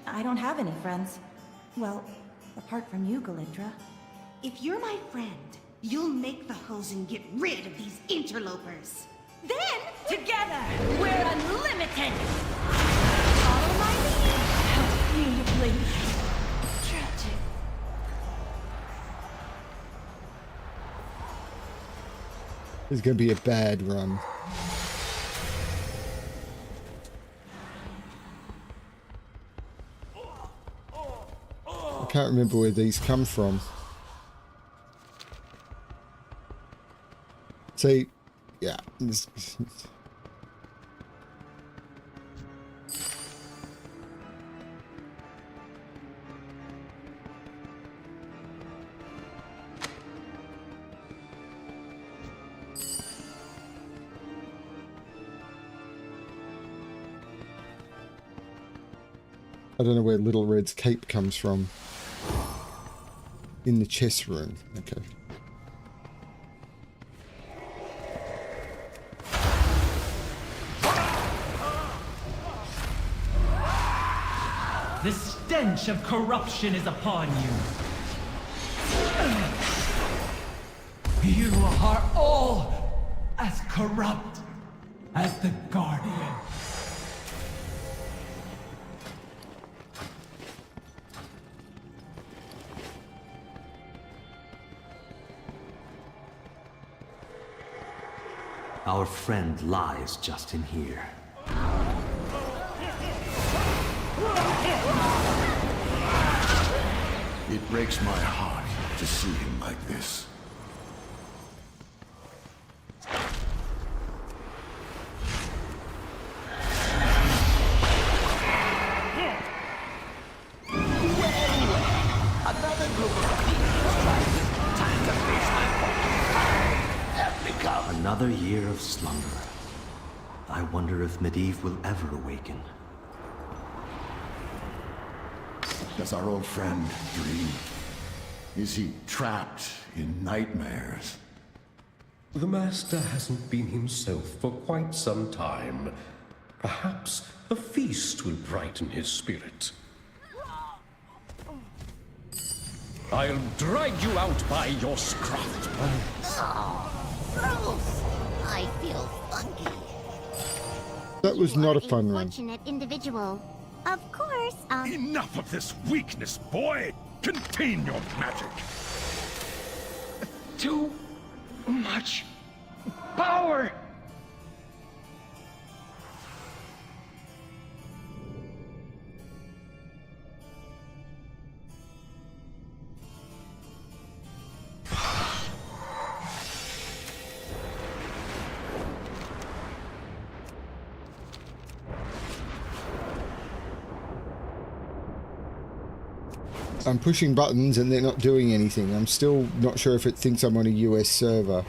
I don't have any friends. Well, apart from you, Galindra. If you're my friend, you'll make the Hosen get rid of these interlopers. Then, together, we're unlimited! Follow my lead! How beautifully tragic. This is going to be a bad run. I can't remember where these come from. See, yeah. I don't know where Little Red's cape comes from. In the chess room. Okay. The stench of corruption is upon you. You are all as corrupt as the Guardian. Our friend lies just in here. It breaks my heart to see him like this. Another group of thieves trying this time to face my have become. Another year of slumber. I wonder if Medivh will ever awaken. Does our old friend dream? Is he trapped in nightmares? The Master hasn't been himself for quite some time. Perhaps a feast will brighten his spirit. I'll drag you out by your scruff. Oh, gross. I feel funky. That was not a fun run. Fortunate individual. Of course, Enough of this weakness, boy! Contain your magic! Too much power! I'm pushing buttons and they're not doing anything. I'm still not sure if it thinks I'm on a US server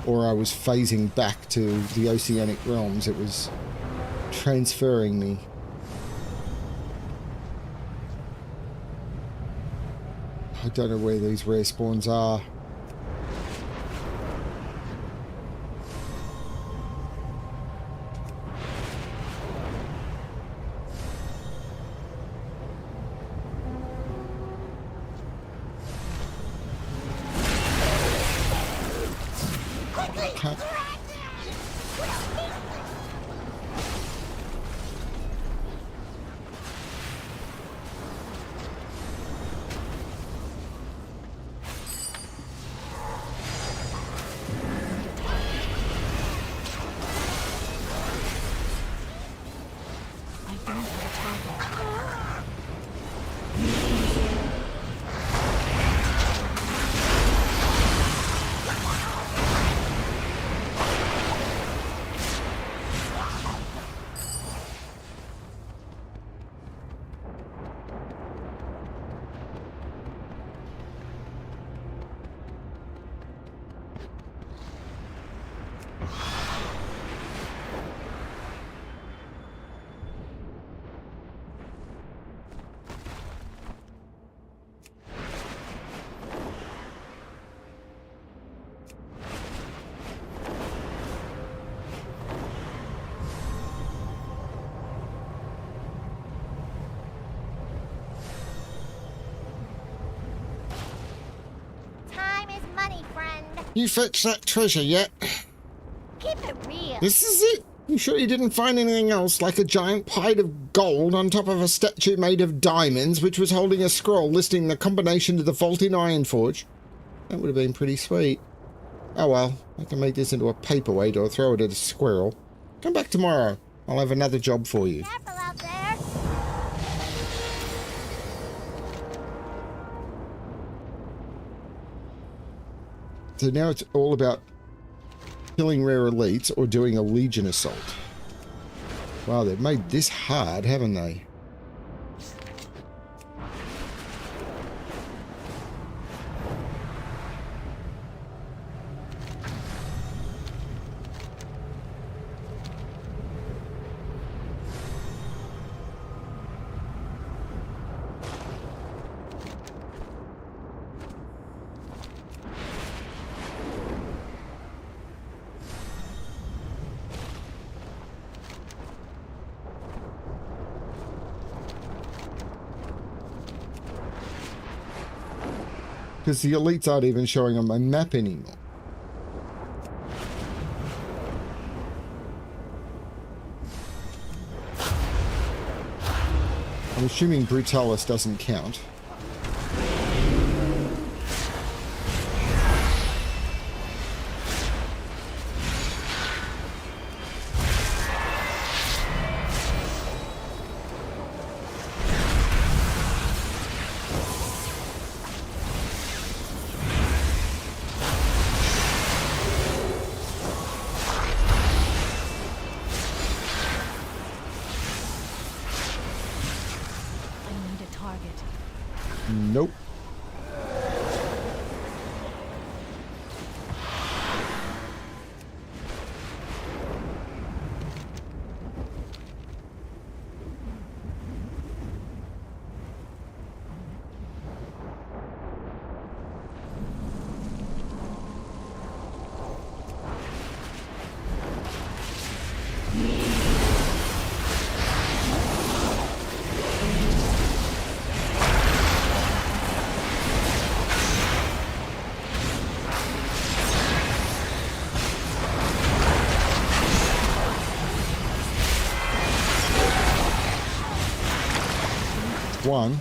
or I was phasing back to the Oceanic Realms. It was transferring me. I don't know where these rare spawns are. You fetched that treasure yet? Keep it real. This is it? You sure you didn't find anything else, like a giant pile of gold on top of a statue made of diamonds, which was holding a scroll listing the combination to the vault in Ironforge? That would have been pretty sweet. Oh well, I can make this into a paperweight or throw it at a squirrel. Come back tomorrow. I'll have another job for you. Careful out there. So now it's all about killing rare elites or doing a Legion assault. Wow, they've made this hard, haven't they? Because the elites aren't even showing on my map anymore. I'm assuming Brutalis doesn't count. Nope. One.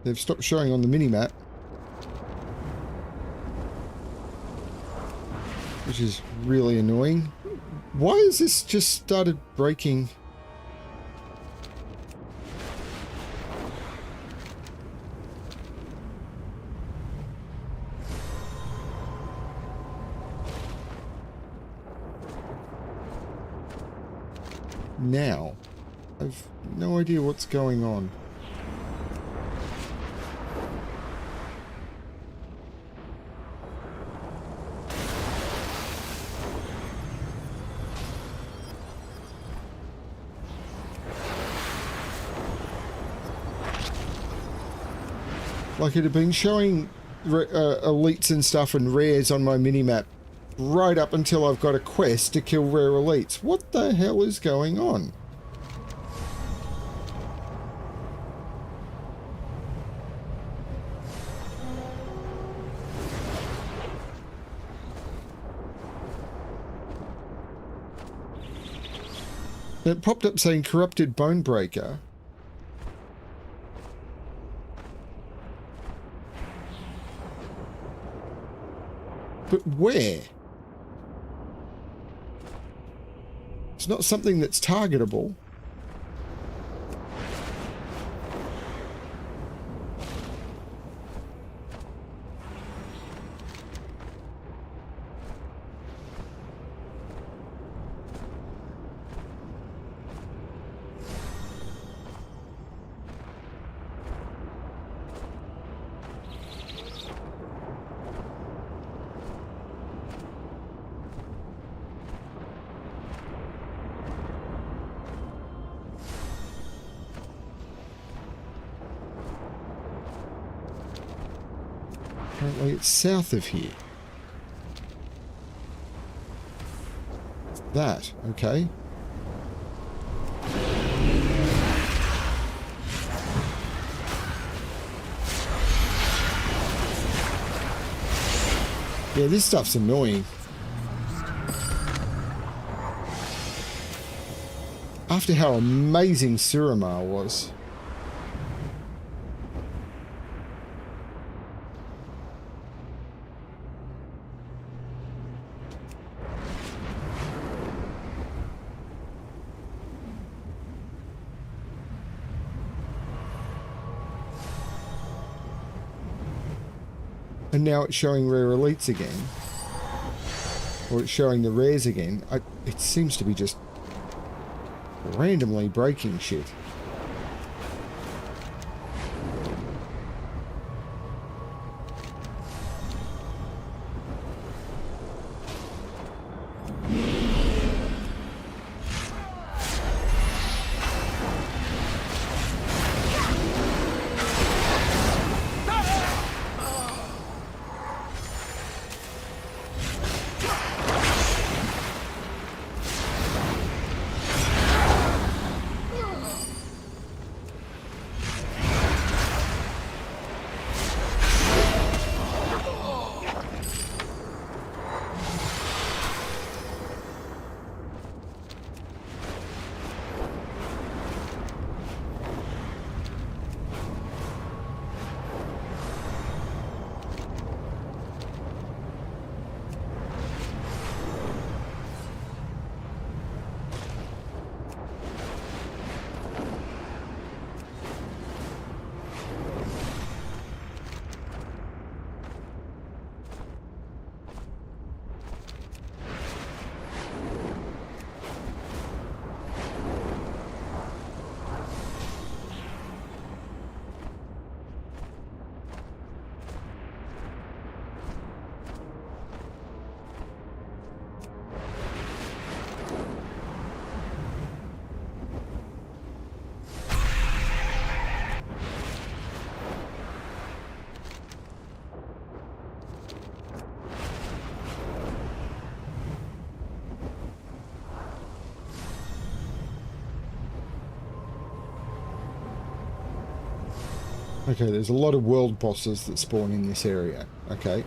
They've stopped showing on the minimap, which is really annoying. Why has this just started breaking? Now, I've no idea what's going on. Like, it had been showing elites and stuff and rares on my minimap right up until I've got a quest to kill rare elites. What the hell is going on? It popped up saying corrupted Bonebreaker. But where? It's not something that's targetable. Apparently it's south of here. That, okay. Yeah, this stuff's annoying. After how amazing Suramar was. And now it's showing rare elites again. Or it's showing the rares again. It seems to be just randomly breaking shit. Okay, there's a lot of world bosses that spawn in this area. Okay.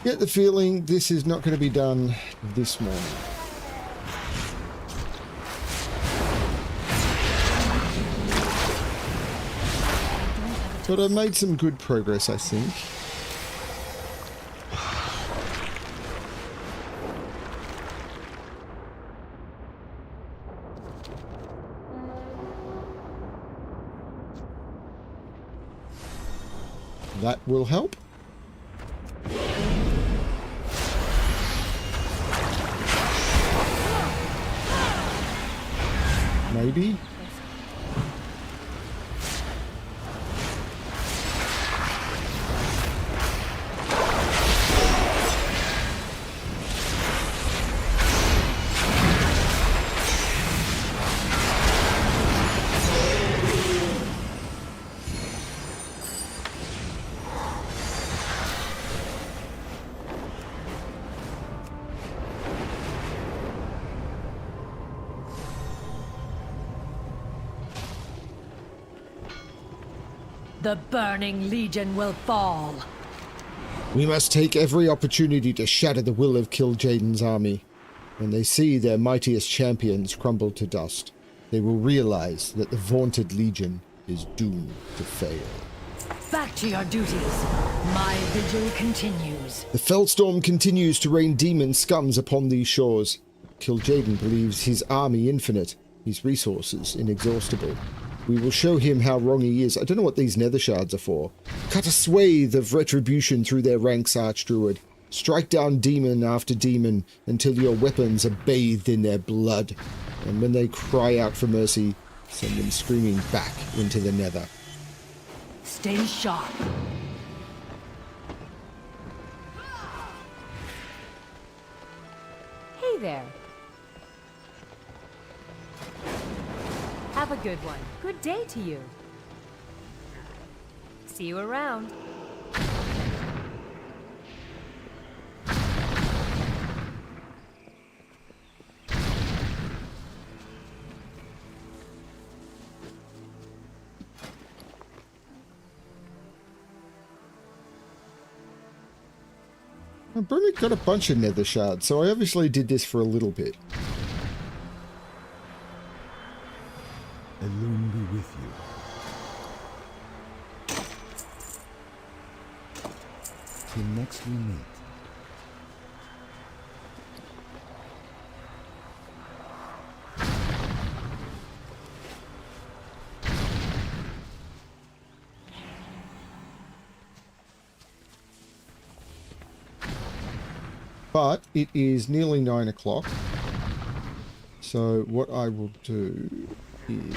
Get the feeling this is not going to be done this morning. But I've made some good progress, I think. That will help. Maybe. the Burning Legion will fall. We must take every opportunity to shatter the will of Kil'jaeden's army. When they see their mightiest champions crumble to dust, they will realize that the vaunted Legion is doomed to fail. Back to your duties. My vigil continues. The Fellstorm continues to rain demon scums upon these shores. Kil'jaeden believes his army infinite, his resources inexhaustible. We will show him how wrong he is. I don't know what these nether shards are for. Cut a swathe of retribution through their ranks, Archdruid. Strike down demon after demon until your weapons are bathed in their blood. And when they cry out for mercy, send them screaming back into the nether. Stay sharp. Hey there. Have a good one. Good day to you. See you around. I've only got a bunch of nether shards, so I obviously did this for a little bit. Elune be with you. Till next we meet. But it is nearly 9 o'clock. So what I will do is...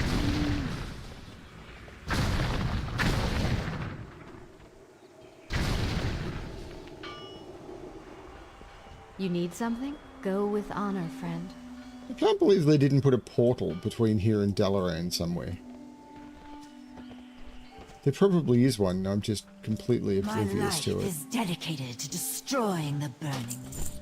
You need something? Go with honor, friend. I can't believe they didn't put a portal between here and Dalaran somewhere. There probably is one, I'm just completely oblivious to it. My life is dedicated to destroying the Burning Legion.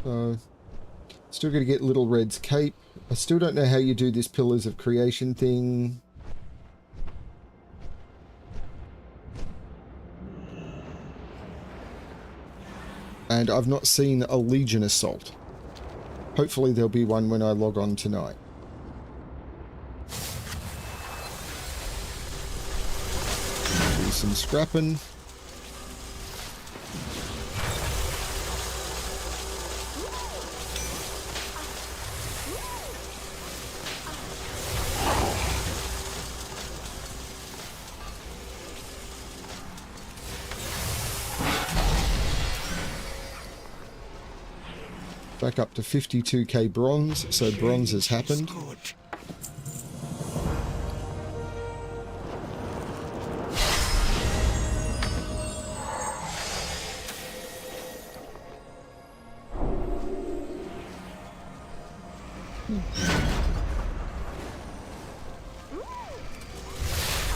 So, still got to get Little Red's cape. I still don't know how you do this Pillars of Creation thing. And I've not seen a Legion Assault. Hopefully there'll be one when I log on tonight. Do some scrapping. Back up to 52k bronze, so bronze has happened.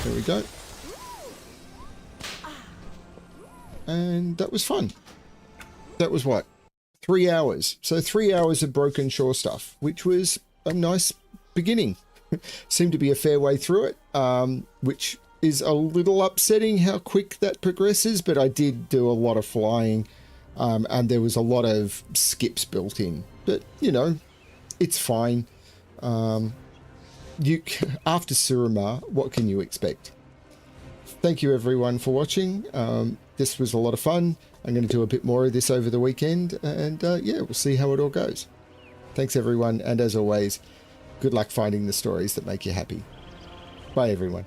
There we go. And that was fun. That was what? 3 hours. So 3 hours of Broken Shore stuff, which was a nice beginning. Seemed to be a fair way through it, which is a little upsetting how quick that progresses, but I did do a lot of flying, and there was a lot of skips built in. But, you know, it's fine. After Suramar, what can you expect? Thank you everyone for watching. This was a lot of fun. I'm going to do a bit more of this over the weekend, and yeah, we'll see how it all goes. Thanks everyone, and as always, good luck finding the stories that make you happy. Bye everyone.